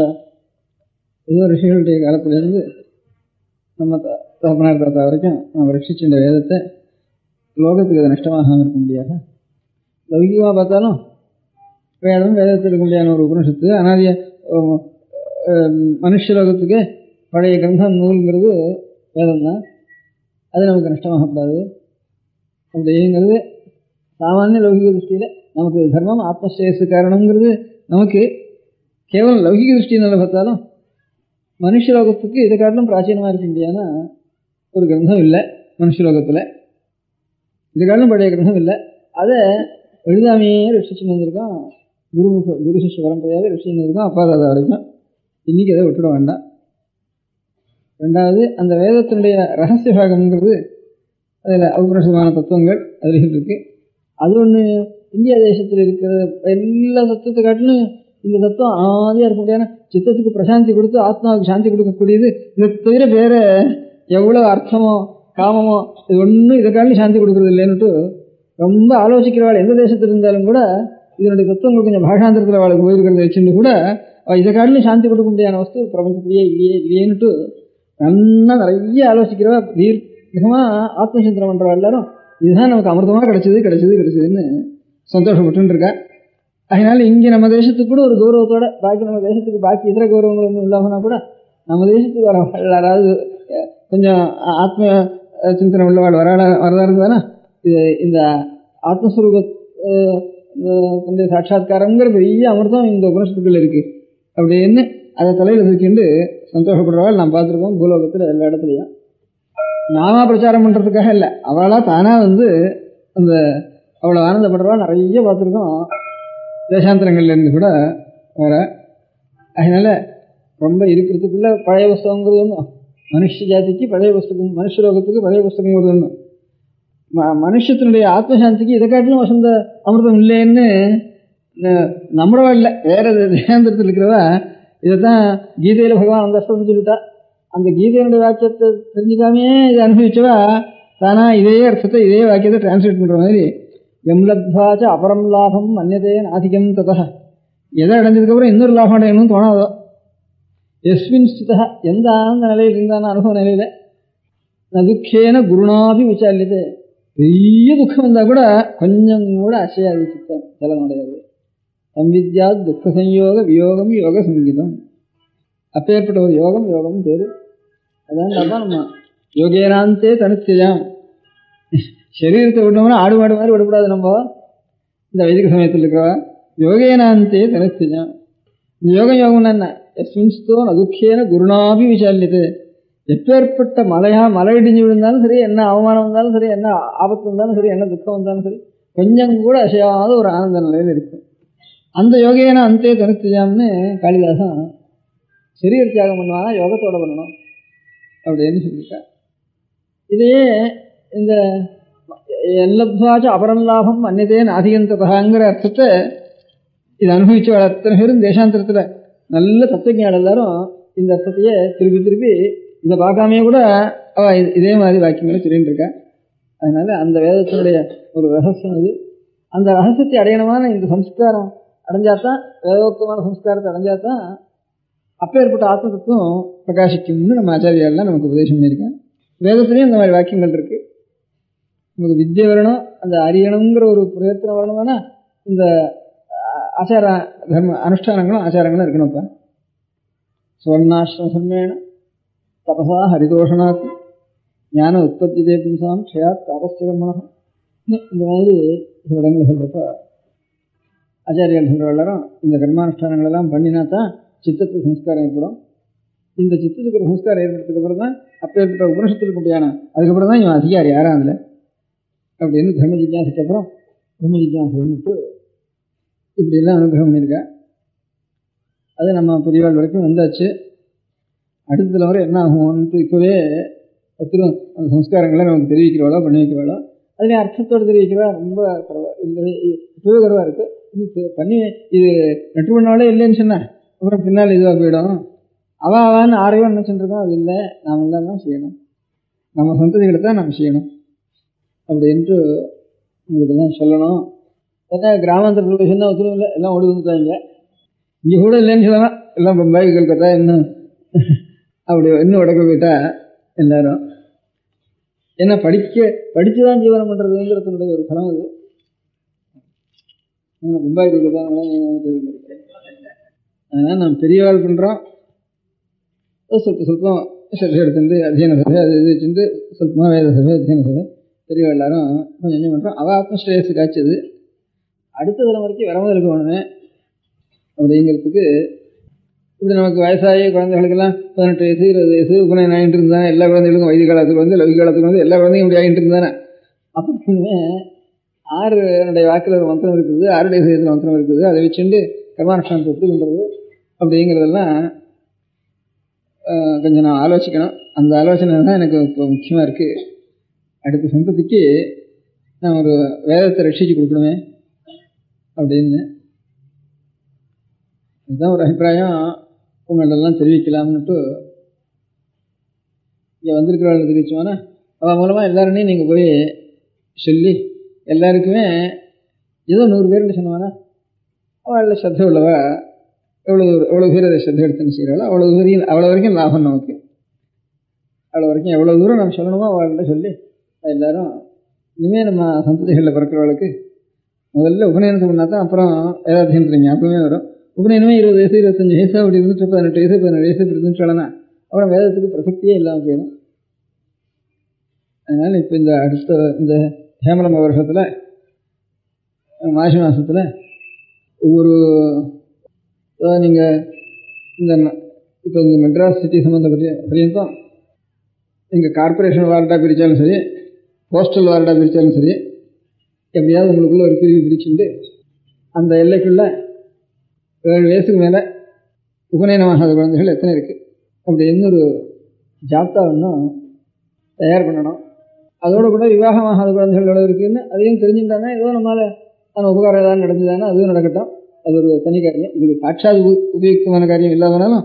F: ஏதோ ரிஷிகளுடைய காலத்திலேருந்து நம்ம தகப்பனார் தாத்தா வரைக்கும் நம்ம ரட்சிச்சுட்ட வேதத்தை லோகத்துக்கு அது நஷ்டமாகாமல் இருக்க முடியாது. லௌகிகமாக பார்த்தாலும் வேதத்தில் இருக்க முடியாத ஒரு உபனிஷத்து அனாதிய மனுஷலோகத்துக்கு பழைய கிரந்தம் நூல்ங்கிறது வேதம் தான். அது நமக்கு நஷ்டமாகக்கூடாது அப்படிங்கிறது சாமானிய லௌகிக திருஷ்டியில் நமக்கு தர்மம் ஆத்மஸ்ரேயஸு காரணங்கிறது நமக்கு கேவலம் லௌகிக திருஷ்டினால் பார்த்தாலும் மனுஷலோகத்துக்கு இதை காட்டிலும் பிராச்சீனமாக இருக்க முடியாதுன்னா ஒரு கிரந்தம் இல்லை மனுஷலோகத்தில். இது காட்டிலும் பழைய கிரந்தம் இல்லை. அதை எழுதாமையே ரட்சிச்சுன்னு வந்திருக்கோம். குரு சிஷ்ய பரம்பரையாக ரட்சிச்சுன்னு வந்திருக்கோம் அப்பா தாத்தா வரைக்கும். இன்றைக்கி அதை விட்டுட வேண்டாம். ரெண்டாவது, அந்த வேதத்தினுடைய ரகசிய பாகம்ங்கிறது அதில் அவுபனிஷதமான தத்துவங்கள் அதில் இருக்குது. அது ஒன்று இந்தியா தேசத்தில் இருக்கிற எல்லா தத்துவத்தை காட்டிலும் இந்த தத்துவம் ஆதியாக இருக்க முடியாது. சித்தத்துக்கு பிரசாந்தி கொடுத்து ஆத்மாவுக்கு சாந்தி கொடுக்கக்கூடியது. இதை தவிர வேறு எவ்வளோ அர்த்தமோ காமமோ இது ஒன்றும் இதை காட்டிலும் சாந்தி கொடுக்குறது இல்லைன்னுட்டு ரொம்ப ஆலோசிக்கிறவாள் எந்த தேசத்தில் இருந்தாலும் கூட இதனுடைய தத்துவங்கள் கொஞ்சம் பாஷாந்திரத்தில் அவளுக்கு போயிருக்கிறத வச்சுட்டு கூட இதை காட்டிலும் சாந்தி கொடுக்க முடியாத வஸ்து பிரபஞ்சத்திலேயே இல்லையேன்னுட்டு நல்லா நிறைய ஆலோசிக்கிறவா தீர்க்கமாக ஆத்மசிந்தனம் பண்ணுறவா எல்லாரும் இதுதான் நமக்கு அமிர்தமாக கிடைச்சதுன்னு சந்தோஷப்பட்டு இருக்கா. அதனால இங்கே நம்ம தேசத்துக்கு கூட ஒரு கௌரவத்தோட பாக்கி நம்ம தேசத்துக்கு பாக்கி இதர கௌரவங்கள் ஒன்றும் இல்லாமனா கூட நம்ம தேசத்துக்கு வர யாராவது கொஞ்சம் ஆத்ம சிந்தனை உள்ளவாள் வரதா இருந்ததுன்னா இது இந்த ஆத்மஸ்வரூப சாட்சாத்காரங்கிற பெரிய அமிர்தம் இந்த உபனிஷத்துக்குள்ள இருக்கு அப்படின்னு அதை தலையில் தூக்கிண்டு சந்தோஷப்படுறவாள் நாம் பார்த்துருக்கோம் பூலோகத்தில் எல்லா இடத்துலையும். நாம பிரச்சாரம் பண்ணுறதுக்காக இல்லை, அவளாக தானாக வந்து அந்த அவ்வளோ ஆனந்தப்படுறவா நிறைய பார்த்துருக்கோம், தேசாந்திரங்கள்லேருந்து கூட வர. அதனால் ரொம்ப இருக்கிறதுக்குள்ள பழைய புஸ்தகங்கிறது ஒன்றும், மனுஷ ஜாதிக்கு பழைய புஸ்தகம், மனுஷலோகத்துக்கு பழைய புஸ்தகங்கிறது ஒன்றும், மனுஷத்தினுடைய ஆத்மசாந்திக்கு இதை காட்டிலும் வசந்த அமிர்தம் இல்லைன்னு நம்மளவா இல்லை, வேறு தேசாந்திரத்தில் இருக்கிறவா இதைத்தான் கீதையில் பகவான் அந்த அர்த்தம் சொல்லிட்டா. அந்த கீதையினுடைய வாக்கியத்தை தெரிஞ்சுக்காமே இதை அனுபவிச்சவா தானா இதே அர்த்தத்தை இதே வாக்கியத்தை டிரான்ஸ்லேட் பண்ணுற மாதிரி எம்லத்வாச்ச அபரம் லாபம் மன்யதே நாதிகம் ததா, எதை அடைஞ்சதுக்கப்புறம் இன்னொரு லாபம் அடையணும்னு தோணாதோ. எஸ்மின் ஸ்திதா, எந்த ஆனந்த நிலையில் இருந்தான அனுபவ நிலையில் நதுக்கேன குருணாபி விசாலியது, பெரிய துக்கம் வந்தால் கூட கொஞ்சம் கூட அசையாது, சித்தம் ஜலமடையாது. சம்வித்யா துக்க சம்யோக வியோகம் யோக சங்கீதம், அப்பேற்பட்ட ஒரு யோகம் யோகம் பேர். அதான் நம்ம யோகேனாந்தே தனித்தியாம், சரீரத்தை விட்டோம்னா ஆடு மாடு மாதிரி விடக்கூடாது. நம்ம இந்த வைதிக சமயத்தில் இருக்கிறவா யோகேனாந்தே தனித்தியாம். இந்த யோகம் யோகம்னா என்ன? எஸ்மின்ஸ்தோ நதுக்கேன குருணாபி விசாலியது, எப்பேற்பட்ட மலை இடிஞ்சு விழுந்தாலும் சரி, என்ன அவமானம் வந்தாலும் சரி, என்ன ஆபத்து வந்தாலும் சரி, என்ன துக்கம் வந்தாலும் சரி, கொஞ்சம் கூட அசையாத ஒரு ஆனந்த நிலையில் இருக்கும். அந்த யோகேன அந்தே தனித்தியாம்னு காளிதாசன் சரீர தியாகம் பண்ணுவாங்க, யோகத்தோடு பண்ணணும் அப்படின்னு சொல்லியிருக்கா. இதையே இந்த எல்லத்வாச்ச அபரல்லாபம் அந்நியதே நாதிகந்ததாங்கிற அர்த்தத்தை இதை அனுபவிச்சு அத்தனை பேரும் தேசாந்திரத்தில் நல்ல தத்துவஞானம் எல்லாரும் இந்த அர்த்தத்தையே திருப்பி திருப்பி இதை பார்க்காமே கூட இதே மாதிரி வாக்கியங்களை சொல்லிட்டு இருக்கா. அதனால அந்த வேதத்தினுடைய ஒரு ரகசியம் அது. அந்த ரகசியத்தை அடையணுமான இந்த சம்ஸ்காரம் அடைஞ்சாதான், வேதோக்தமான சம்ஸ்காரத்தை அடைஞ்சாதான் அப்பேற்பட்ட ஆத்ம தத்துவம் பிரகாசிக்கும்னு நம்ம ஆச்சாரியாலாம் நமக்கு உபதேசம் பண்ணியிருக்கேன். வேதத்துலேயும் அந்த மாதிரி வாக்கியங்கள் இருக்குது. நமக்கு வித்யை வரணும், அந்த அறியணுங்கிற ஒரு பிரயத்தனம் வரணும்னா இந்த ஆச்சார தர்ம அனுஷ்டானங்களும் ஆச்சாரங்களும் இருக்கணும்ப்பா. சுவர்ணாசிரம சம்மேன தபசா ஹரிதோஷனாக்கு ஞான உற்பத்தி தேபும்சாம் க்ஷயாத் தாபஸ்யகர்மணம், இந்த மாதிரி இடங்கள் சொல்கிறப்ப ஆச்சாரியால் சொல்கிற எல்லாரும் இந்த கர்மானுஷ்டானங்களெல்லாம் பண்ணினா தான் சித்தத்துக்கு சம்ஸ்காரம் ஏற்படும். இந்த சித்தத்துக்கு ஒரு சம்ஸ்காரம் ஏற்படுறதுக்கு அப்புறம் தான் அப்பேற்பட்ட உபனிஷத்துக்கு முடியான, அதுக்கப்புறம் தான் இவன் அதிகாரி யாரும் அதில் அப்படின்னு தர்ம ஜிஜ்ஞாசுக்கு அப்புறம் பிரம்ம ஜிஜ்ஞாசுன்னுட்டு இப்படியெல்லாம் அனுகிரகம் பண்ணியிருக்கா. அது நம்ம பெரியவாள் வரைக்கும் வந்தாச்சு. அடுத்த தலைமுறை என்ன ஆகும்ன்ட்டு இப்போவே ஒருத்தரும் அந்த சம்ஸ்காரங்களை நமக்கு தெரிவிக்கிறவாளோ பண்ணி வைக்கிறவாளோ, அதுலேயும் அர்த்தத்தோடு தெரிவிக்கிறவா ரொம்ப குறவா இல்லை, இப்போவே குறவாக இருக்குது. இது பண்ணி இது நெட்டு பண்ணாலே இல்லைன்னு சொன்னேன், அப்புறம் பின்னால் இதுவாக போயிடும். அவான்னு ஆரையோ நினச்சிட்டுருக்கோம், அது இல்லை, நாம் எல்லாம் தான் செய்யணும், நம்ம சந்ததிகளை தான் நம்ம செய்யணும் அப்படின்ட்டு உங்களுக்கெல்லாம் சொல்லணும். ஏன்னா கிராமாந்தரத்தில் சொன்னால் ஒத்துரும் இல்லை, எல்லாம் ஓடி வந்துட்டாங்க. இங்கே கூட இல்லைன்னு சொல்லலாம், எல்லாம் பம்பாய் கல்கத்தா இன்னும் அப்படி இன்னும் உடக்க போயிட்டா எல்லாரும். ஏன்னா படித்து தான் ஜீவனம் பண்ணுறதுங்கிறதுனுடைய ஒரு பலம் அது. பம்பாய் கல்கத்தா அதனால் நம்ம பெரியவாள் பண்ணுறோம், சொல்பம் சர்ச்சை எடுத்துட்டு அத்தியன சபை அது இது வச்சுட்டு சொல்பமாக வேத சபை அத்தியன சபை பெரியவா எல்லாரும் கொஞ்சம் கொஞ்சம் பண்ணுறோம். அவள் ஆத்மஸ்ரேயஸு காய்ச்சது அடுத்த தலைமுறைக்கு வரவும் இருக்க வேணுமே அப்படிங்கிறதுக்கு. இப்படி நமக்கு வயசாகி குழந்தைகளுக்கெல்லாம் 18 வயசு 20 வயசு உபநயனம் ஆகிட்டு இருந்தானே, எல்லா குழந்தைகளுக்கும் வைதிக காலத்துக்கு வந்து லௌகிக காலத்துக்கு வந்து எல்லா குழந்தையும் இப்படி ஆகிட்டு இருந்தானே. அப்படின்னு 6 வாக்கில் ஒரு மந்திரம் இருக்குது, 6 சேதத்தில் மந்திரம் இருக்குது, அதை வச்சுட்டு கர்மானுஷ்டானத்தை எப்படி பண்ணுறது அப்படிங்கிறதெல்லாம் கொஞ்சம் நான் ஆலோசிக்கணும். அந்த ஆலோசனை தான் எனக்கு இப்போ முக்கியமாக இருக்குது. அடுத்த சந்ததிக்கு நான் ஒரு வேதத்தை ரட்சித்து கொடுக்கணுமே அப்படின்னு இதுதான் ஒரு அபிப்பிராயம். உங்களெல்லாம் தெரிவிக்கலாம்னுட்டு இங்கே வந்திருக்கிறவர்கள் தெரிவிச்சோன்னா அவள் மூலமாக எல்லாருமே நீங்கள் போய் சொல்லி எல்லாருக்குமே ஏதோ 100 பேர்னு சொன்னவானா அவளில் ஸ்ரத்தை உள்ளவா எவ்வளோ பேர் அதை ஸ்ரத்தை எடுத்துன்னு செய்கிறாளோ அவ்வளோ வரைக்கும் லாபம் நமக்கு. அவ்வளோ வரைக்கும் எவ்வளோ தூரம் நம்ம சொல்லணுமோ அவள்கிட்ட சொல்லி எல்லோரும் இனிமேல் நம்ம சந்ததிகளில் பிறக்கிறவளுக்கு முதல்ல உபநயனத்தை பண்ணால் தான் அப்புறம் வேதாத்தியனத்தில் ஞாபகமே வரும். உபநயனமே 20 வயசு 25 வயசு அப்படி இருந்துட்டு 18 வயசு 17 வயசு இப்படி இருந்துட்டு சொல்லலாம், அப்புறம் வேதத்துக்கு பிரசக்தியே இல்லாமல் போயிடும். அதனால் இப்போ இந்த அடுத்த இந்த ஹேமலம்ப வருஷத்தில் மாசி மாதத்தில் ஒவ்வொரு நீங்கள் இந்த இப்போ இந்த மெட்ராஸ் சிட்டி சம்மந்தப்பட்ட பரியந்தம் நீங்கள் கார்பரேஷன் வார்டாக பிரித்தாலும் சரி, போஸ்டல் வார்டாக பிரித்தாலும் சரி, எப்படியாவது உங்களுக்குள்ள ஒரு பிரிவு பிரிச்சுட்டு அந்த எல்லைக்குள்ள 7 வயசுக்கு மேலே உபநயனமாகாத குழந்தைகள் எத்தனை இருக்குது அப்படின்னு ஒரு ஜாப்தா ஒன்றும் தயார் பண்ணணும். அதோடு கூட விவாகமாகாத குழந்தைகள் எவ்வளோ இருக்குதுன்னு அதையும் தெரிஞ்சுட்டாங்கன்னா ஏதோ நம்மளால் உபகாரம் ஏதாவது நடந்துதானே அதுவும் நடக்கட்டும். அது ஒரு தனி காரியம். இதுக்கு சாட்சாத் உபயுக்தமான காரியம் இல்லாதனாலும்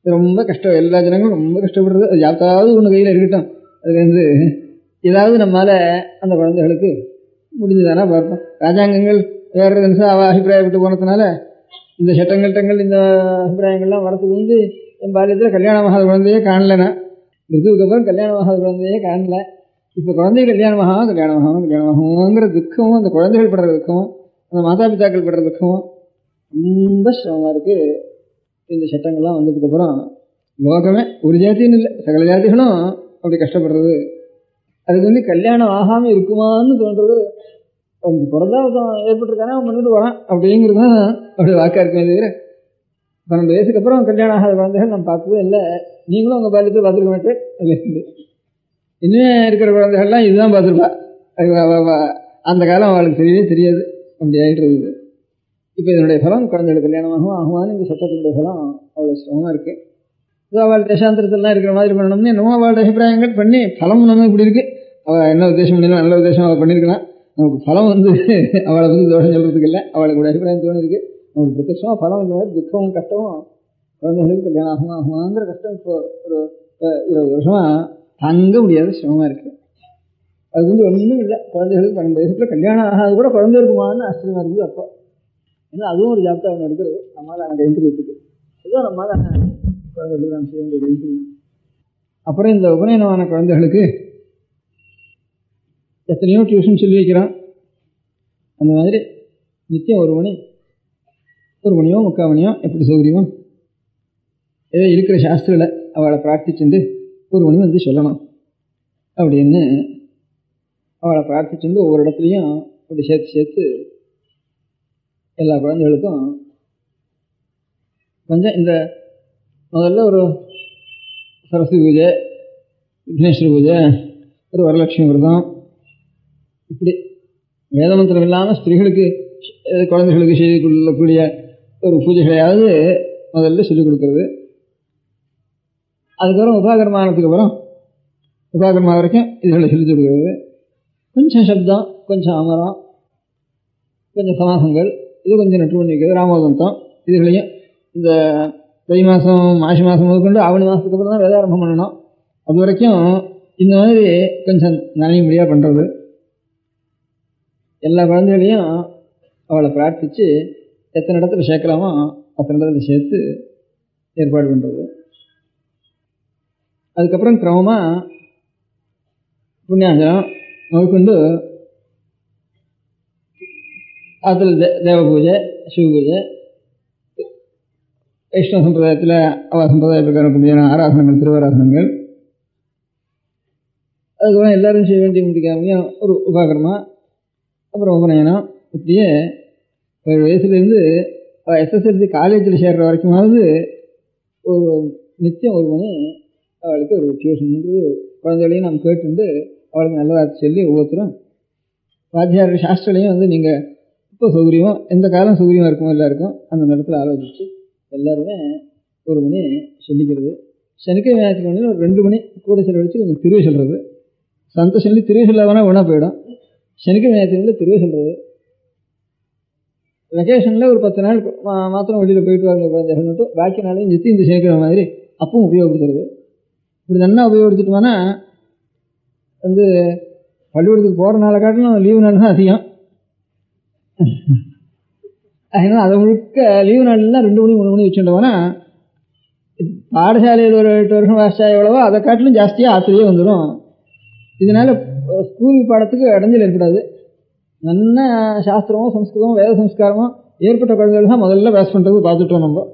F: ரொம்ப கஷ்டம். எல்லா ஜனங்களும் ரொம்ப கஷ்டப்படுறது. அது யாருக்காவது ஒன்று கையில் இருக்கட்டும். அதுலேருந்து ஏதாவது நம்மளால் அந்த குழந்தைகளுக்கு முடிஞ்சுதானா பார்ப்போம். ராஜாங்கங்கள் வேறு நிமிஷம் அவள் அபிப்பிராயப்பட்டு போனதுனால இந்த சட்டங்கள் இந்த அபிப்பிராயங்கள்லாம் வரத்துக்கு வந்து என் பாலியத்தில் கல்யாணமாகாத குழந்தையே காணலைன்னா ரிதுவுக்கு அப்புறம் கல்யாணமாகாத குழந்தையே காணல. இப்போ குழந்தை கல்யாணமாகுங்கிற துக்கமும் அந்த குழந்தைகள் படுற துக்கமும் அந்த மாதா பிதாக்கள் படுற துக்கமும் ரொம்ப சிரமமாக இருக்குது. இந்த சட்டங்கள்லாம் வந்ததுக்கப்புறம் லோகமே ஒரு ஜாத்தின்னு இல்லை, சகல ஜாதிகளும் அப்படி கஷ்டப்படுறது. அதுக்கு வந்து கல்யாணம் ஆகாமல் இருக்குமான்னு தோன்றது. கொஞ்சம் பிறந்தா ஏற்பட்டிருக்கானே அவன் பண்ணிட்டு வரான் அப்படிங்கிறது தான் அப்படி வாக்காக இருக்குமே தவிர 12 வயசுக்கு அப்புறம் கல்யாணம் ஆகாத குழந்தைகள் நம்ம பார்த்ததே இல்லை. நீங்களும் உங்கள் பாலியத்தை பார்த்துருக்க மாட்டேன். அதுலேருந்து இன்னும் இருக்கிற குழந்தைகள்லாம் இதுதான் பார்த்துருப்பா. அந்த காலம் அவளுக்கு தெரியவே தெரியாது. அப்படி ஆகிடுறது. இப்போ இதனுடைய பலம் குழந்தைகளுக்கு கல்யாணமாகவும் ஆகுமான்னு இந்த சட்டத்தினுடைய பலம் அவ்வளோ சிரமமாக இருக்குது. இது அவள் தேசாந்திரத்திலாம் இருக்கிற மாதிரி பண்ணணும்னு என்னமோ அவளோட அபிப்பிராயங்கள் பண்ணி பலம் நம்ம இப்படி இருக்குது. அவள் என்ன உத்தேசம் பண்ணிடலாம், நல்ல உத்தேசம் அவள் பண்ணியிருக்கலாம். நமக்கு பலம் வந்து அவளை பற்றி தோஷம் சொல்கிறதுக்கு இல்லை, அவளுக்கு ஒரு அபிப்பிராயம் தோணிருக்கு. நமக்கு பிரத்யட்சமாக பலம் இந்த மாதிரி துக்கமும் கஷ்டமும் குழந்தைகளுக்கு கல்யாணம் ஆகுமாங்கிற கஷ்டம் இப்போ ஒரு 20 வருஷமாக தாங்க முடியாத சிரமமாக இருக்குது. அது வந்து ஒன்றும் இல்லை. குழந்தைகளுக்கு 12 வயசுக்குள்ள கல்யாணம் ஆகாது கூட குழந்தை இருக்குமான்னு ஆச்சரியமாக இருக்குது. அப்போ ஏன்னா அதுவும் ஒரு ஜாப்தா ஒன்று எடுக்கிறது. நம்மளால் அந்த கைந்திரியத்துக்கு இதுவும் நம்மளால் குழந்தைகளுக்கு நாம் செய்ய வேண்டிய கைந்திரியம். அப்புறம் இந்த உபநயனமான குழந்தைகளுக்கு எத்தனையோ டியூஷன் சொல்லி வைக்கிறான். அந்த மாதிரி நித்தியம் 1 மணியோ 3/4 மணியோ எப்படி சௌகரியமோ ஏதோ இருக்கிற சாஸ்திரங்களை அவளை பிரார்த்திச்சுண்டு 1 மணி வந்து சொல்லணும் அப்படின்னு அவளை பிரார்த்திச்சுண்டு ஒவ்வொரு இடத்துலையும் அப்படி சேர்த்து எல்லா குழந்தைகளுக்கும் கொஞ்சம் இந்த முதல்ல ஒரு சரஸ்வதி பூஜை, விக்னேஸ்வர பூஜை, ஒரு வரலட்சுமி விரதம், இப்படி வேதமந்திரம் இல்லாமல் ஸ்திரீகளுக்கு குழந்தைகளுக்கு செய்து கொள்ளக்கூடிய ஒரு பூஜைகளையாவது முதல்ல சொல்லிக் கொடுக்கறது. அதுக்கப்புறம் உபாகர்மானத்துக்கு அப்புறம் உபாகர்மா வரைக்கும் இதுகளை சொல்லிக் கொடுக்கறது. கொஞ்சம் சப்தம், கொஞ்சம் அமரம், கொஞ்சம் சமாசங்கள், இது கொஞ்சம் நெட்டு பண்ணி வைக்கிறது. ராமோதந்தம் இதுகளையும் இந்த தை மாதம் மாசி மாதம் முதற்கொண்டு ஆவணி மாதத்துக்கு அப்புறம் தான் வேதாரம்பம் பண்ணணும். அது வரைக்கும் இந்த மாதிரி கொஞ்சம் நனையும்படியாக பண்ணுறது. எல்லா குழந்தைகளையும் அவளை பிரார்த்தித்து எத்தனை இடத்துல சேர்க்கலாமோ அத்தனை இடத்துல சேர்த்து ஏற்பாடு பண்ணுறது. அதுக்கப்புறம் கிரமமாக புண்ணியாஞ்சனம் முதற்கொண்டு அதில் தேவ பூஜை, சிவ பூஜை, வைஷ்ணவ சம்பிரதாயத்தில் அவ சம்பிரதாய பிரகாரம் ஆராதனங்கள், திருவாராதனங்கள், அதுக்கப்புறம் எல்லோரும் செய்ய வேண்டிய முடிக்காமையும் ஒரு உபாகரமா, அப்புறம் உபநயனம். இப்படியே 7 வயசுலேருந்து எஸ்எஸ்எல்சி காலேஜில் சேர்கிற வரைக்குமாவது ஒரு நித்தியம் 1 மணி அவளுக்கு ஒரு டியூஷன் குழந்தைகளையும் நம்ம கேட்டுண்டு அவளுக்கு நல்லதாக சொல்லி ஒவ்வொருத்தரும் வாத்தியார் சாஸ்திரலையும் வந்து நீங்கள் இப்போ சௌகரியமோ எந்த காலம் சௌகரியமாக இருக்குமோ எல்லாருக்கும் அந்த இடத்துல ஆலோசித்து எல்லாருமே 1 மணி சொல்லிக்கிறது. சனிக்கிழமை ஞாயிற்றுக்கிழமையில் ஒரு 2 மணி கூட செலவழித்து கொஞ்சம் திருவி சொல்கிறது. சந்த சொல்லி திருவி சொல்லாதனா ஒன்றா போயிடும். சனிக்கிழமை ஞாயிற்றுக்கிழமையில் திருவி சொல்கிறது. வெக்கேஷனில் ஒரு 10 நாள் மாத்திரம் வெளியில் போயிட்டு வாங்க குழந்தைகள் மட்டும், பாக்கி நாளையும் ஜித்தி இந்த சனிக்கிழமை மாதிரி அப்பவும் உபயோகப்படுத்துறது. இப்படி நல்லா உபயோகப்படுத்திட்டோம்னா வந்து பள்ளிக்கூடத்துக்கு போகிற நாளை காட்டிலும் லீவு நாள் தான் அதிகம். அதனால் அதை முழுக்க லீவு நாள்லாம் 2 மணி 3 மணி வச்சுட்டோம்னா பாடசாலையில் ஒரு 8 வருஷம் வாசிச்சா எவ்வளவோ அதை காட்டிலும் ஜாஸ்தியாக ஆத்திரையே வந்துடும். இதனால் ஸ்கூல் பாடத்துக்கு இடைஞ்சல் ஏற்படாது. நல்ல சாஸ்திரமோ சம்ஸ்கிருதமோ வேத சம்ஸ்காரமோ ஏற்பட்ட குழந்தைகள் தான் முதல்ல பாஸ் பண்ணுறது பார்த்துட்டோம். நம்ம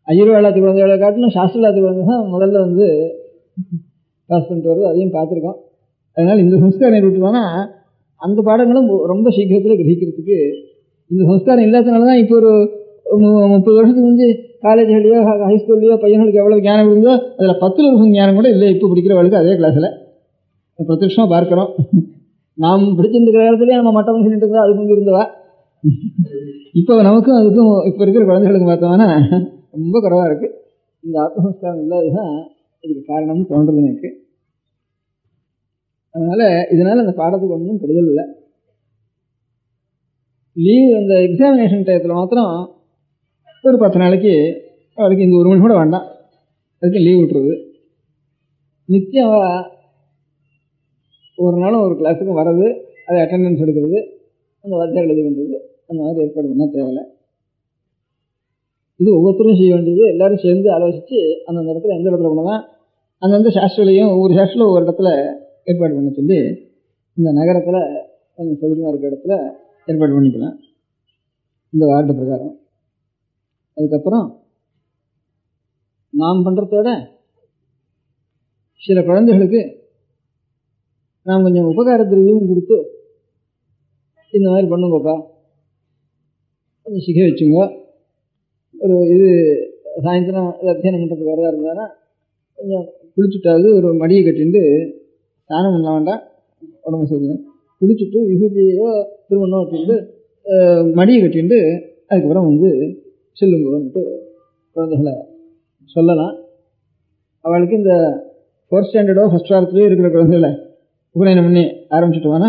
F: ஐயர்வாளாத்து குழந்தைகளை காட்டிலும் சாஸ்திரவாத்து குழந்தை தான் முதல்ல வந்து பாஸ் பண்ணிட்டு வருது, அதையும் பார்த்துருக்கோம். அதனால் இந்த சம்ஸ்காரம் ஏற்பட்டுனா அந்த பாடங்களும் ரொம்ப சீக்கிரத்தில் கிரகிக்கிறதுக்கு இந்த சம்ஸ்காரம் இல்லாதனால தான் இப்போ ஒரு 30 வருஷத்துக்கு முந்தி காலேஜ்லையோ ஹைஸ்கூல்லையோ பையன்களுக்கு எவ்வளோ ஞானம் இருந்தோ அதில் 10% ஞானம் கூட இல்லை இப்போ பிடிக்கிறவளுக்கு அதே கிளாஸில் பிரத்யட்சமாக பார்க்குறோம். நாம் பிடிச்சிருக்கிற காலத்துலேயே நம்ம மட்டம்னு சொல்லிட்டு இருந்தா அதுக்கு வந்து இருந்தவா. இப்போ நமக்கும் அதுக்கும் இப்போ இருக்கிற குழந்தைகளுக்கு பார்த்தோம்னா ரொம்ப குறைவாக இருக்குது. இந்த ஆத்மசம்ஸ்காரம் இல்லாததுதான் இதுக்கு காரணம்னு தோன்றது எனக்கு. அதனால் இதனால் அந்த பாடத்துக்கு ஒன்றும் கெடுதல் இல்லை. லீவ் அந்த எக்ஸாமினேஷன் டயத்தில் மாத்திரம் ஒரு 10 நாளைக்கு அவளுக்கு இந்த 1 மணி கூட வேண்டாம், அதுக்கு லீவ் விட்டுருது. நித்தியம் ஒரு நாளும் ஒரு கிளாஸுக்கும் வர்றது, அதை அட்டெண்டன்ஸ் எடுக்கிறது, அந்த வாத்தியார் எழுதி பண்ணுறது, அந்த மாதிரி ஏற்பாடு பண்ணால் தேவையில்லை. இது ஒவ்வொருத்தரும் செய்ய வேண்டியது. எல்லோரும் சேர்ந்து ஆலோசித்து அந்தந்த இடத்துல எந்த இடத்துல பண்ணலாம், அந்தந்த சாஸ்திரலையும் ஒவ்வொரு சாஸ்திரம் ஒவ்வொரு இடத்துல ஏற்பாடு பண்ண சொல்லி இந்த நகரத்தில் கொஞ்சம் சௌகரியமாக இருக்கிற இடத்துல ஏற்பாடு பண்ணிக்கலாம் இந்த வார்டு பிரகாரம். அதுக்கப்புறம் நாம் பண்ணுறதோட சில குழந்தைகளுக்கு நாம் கொஞ்சம் உபகார திரவியம் கொடுத்து இந்த மாதிரி பண்ணுங்கப்பா, கொஞ்சம் சிக்க வச்சுங்க, ஒரு இது சாயந்தரம் அத்தியானம் பண்ணுறதுக்கு வரதா இருந்தாங்கன்னா கொஞ்சம் குளிச்சுட்டாவது ஒரு மடியை கட்டிட்டு ஸ்நானம் பண்ண வேண்டாம், உடம்பு சொல்லுங்க, குளிச்சுட்டு விபூதியோ திருமணம் வச்சுட்டு மடியை கட்டிட்டு அதுக்கப்புறம் வந்து சொல்லுங்கன்ட்டு குழந்தைகளை சொல்லலாம். அவளுக்கு இந்த 4th ஸ்டாண்டர்டோ 1st வாரத்துலேயோ இருக்கிற குழந்தைகளை உபநயனம் பண்ணி ஆரம்பிச்சுட்டுவானா,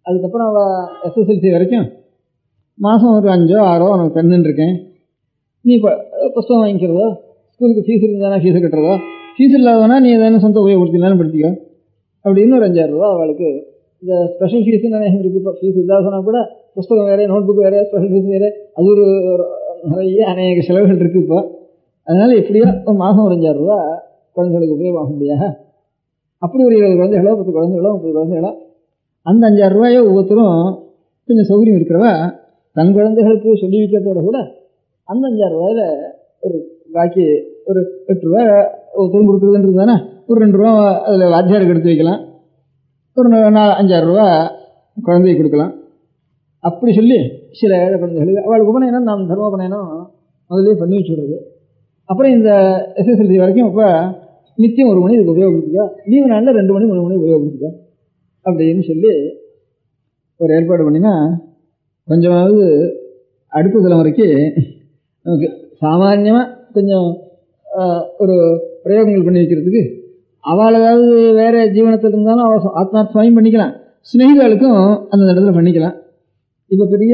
F: அதுக்கப்புறம் அவள் SSLC வரைக்கும் மாதம் ஒரு 5 or 6 உனக்கு தந்துட்டுருக்கேன், நீ இப்போ புஸ்தகம் வாங்கிக்கிறதோ, ஸ்கூலுக்கு ஃபீஸ் இருந்தானா ஃபீஸை கட்டுறதோ, ஃபீஸ் இல்லாதவனா நீ எதாவது சொந்த உபயோகப்படுத்தினாலும் படுத்திக்கோ அப்படின்னு ஒரு 5000 ரூபா அவளுக்கு. இந்த ஸ்பெஷல் ஃபீஸுன்னு நினைக்க இருக்குது. இப்போ ஃபீஸ் இல்லாதனா கூட புஸ்தகம் வேறு, நோட் புக் வேறு, ஸ்பெஷல் ஃபீஸ் வேறு, அது ஒரு நிறைய அநேக செலவுகள் இருக்குது இப்போ. அதனால் எப்படியோ ஒரு மாதம் ஒரு 5000 ரூபா குழந்தைகளுக்கு உபயோகமாக முடியாது. அப்படி ஒரு 20 குழந்தைகளோ 10 குழந்தைகளோ 30 குழந்தைகளோ அந்த 5000 ரூபாயோ ஒவ்வொருத்தரும் கொஞ்சம் சௌகரியம் இருக்கிறவா தன் குழந்தைகளுக்கு சொல்லி வைக்கிறதோட கூட அந்த 5000 ரூபாயில் ஒரு பாக்கி ஒரு 8 ரூபா ஒருத்தரும் கொடுக்குறதுன்றது தானே, ஒரு 2 ரூபா அதில் வாத்தியாருக்கு எடுத்து வைக்கலாம், ஒரு 5000 ரூபா குழந்தைக்கு கொடுக்கலாம். அப்படி சொல்லி சில ஏழை குழந்தைகளுக்கு அவளுக்கு உபநயனம் நாம் தர்மோபநயனம் முதலே பண்ணி வச்சுடுறது. அப்புறம் இந்த SSLC வரைக்கும் இப்போ நித்தியம் 1 மணி இதுக்கு உபயோகப்படுத்திக்கோ, லீவு நாளில் 2 மணி 3 மணி உபயோகப்படுத்திக்கோ அப்படின்னு சொல்லி ஒரு ஏற்பாடு பண்ணினா கொஞ்சமாவது அடுத்த தலைமுறைக்கு நமக்கு சாமான்யமாக கொஞ்சம் ஒரு பிரயோகங்கள் பண்ணி வைக்கிறதுக்கு. அவள் ஏதாவது வேறு ஜீவனத்தில் இருந்தாலும் அவள் ஆத்மார்த்தமாயும் பண்ணிக்கலாம், ஸ்நேகிதாளுக்கும் அந்த இடத்துல பண்ணிக்கலாம். இப்போ பெரிய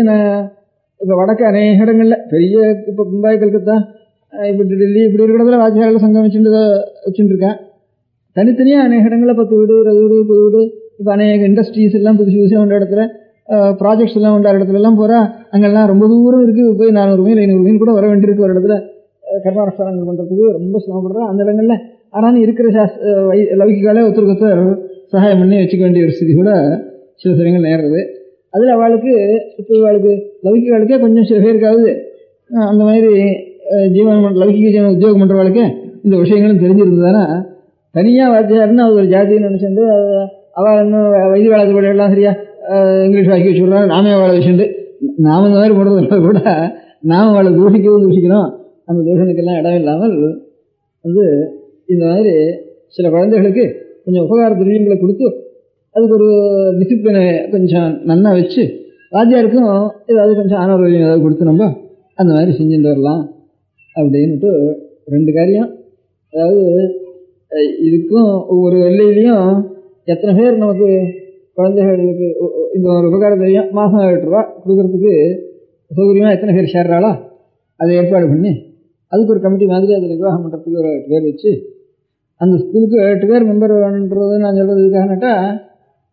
F: இப்போ வடக்கு அநேக இடங்களில் பெரிய இப்போ மும்பாய், கல்கத்தா, இப்போ டெல்லி இப்படி இருக்கிற இடத்துல வாத்தியார்கள் சங்கம் வச்சுட்டுருக்கேன். தனித்தனியாக அநேக இடங்களில் 10 வீடு 20 வீடு 30 வீடு, இப்போ அநேக இண்டஸ்ட்ரீஸ் எல்லாம் புதுசு புதுசாக உண்ட இடத்துல ப்ராஜெக்ட்ஸ் எல்லாம் உண்டார இடத்துலலாம் போகிறா. அங்கெல்லாம் ரொம்ப தூரம் இருக்குது, போய் 400 மைல் 500 மைல் கூட வர வேண்டியிருக்கு ஒரு இடத்துல கர்மானுஷ்டானங்கள் பண்ணுறதுக்கு ரொம்ப சிரமப்படுறா அந்த இடங்களில். ஆனாலும் இருக்கிற லௌகிகாலே ஒருத்தருக்கு சகாயம் பண்ணி வச்சுக்க வேண்டிய ஒரு ஸ்திதி கூட சில சமயங்கள் நேர்றது. அதில் அவளுக்கு இப்போ அவளுக்கு லௌகிகாளுக்கே கொஞ்சம் சில பேருக்காவது அந்த மாதிரி ஜீவனம் லௌகிக ஜீவன உத்தியோகம் பண்ணுறவளுக்கு இந்த விஷயங்களும் தெரிஞ்சிருந்ததுன்னா தனியாக வாத்தியாருன்னு அது ஒரு ஜாதின்னு நினச்சிட்டு அவள் இன்னும் வைத்திய காலத்து எல்லாம் சரியா இங்கிலீஷ் வாக்கி வச்சுடுறாங்க, நாமே அவளை வச்சுட்டு நாம் இந்த மாதிரி போடுறதுல கூட நாம் அவளை தூஷிக்கணும். அந்த தூஷணுக்கெல்லாம் இடம் இல்லாமல் வந்து இந்த மாதிரி சில குழந்தைகளுக்கு கொஞ்சம் உபகார திரவியங்களை கொடுத்து அதுக்கு ஒரு டிசிப்ளினை கொஞ்சம் நன்னா வச்சு வாத்தியாருக்கும் ஏதாவது கொஞ்சம் ஆனவர்களையும் ஏதாவது கொடுத்து நம்ம அந்த மாதிரி செஞ்சுட்டு வரலாம் அப்படின்ட்டு 2 காரியம். அதாவது இதுக்கும் ஒவ்வொரு எல்லையிலையும் எத்தனை பேர் நமக்கு குழந்தைகளுக்கு இந்த ஒரு உபகாரம் தெரியும் மாதம் 8 ரூபா கொடுக்கறதுக்கு சௌகரியமாக எத்தனை பேர் சேர்றாளோ அதை ஏற்பாடு பண்ணி அதுக்கு ஒரு கமிட்டி மாதிரி அதை நிர்வாகம் பண்ணுறதுக்கு ஒரு 8 பேர் வச்சு அந்த ஸ்கூலுக்கு 8 பேர் மெம்பர் வேணுன்றது நான் சொல்கிறது இதுக்காகனாட்டா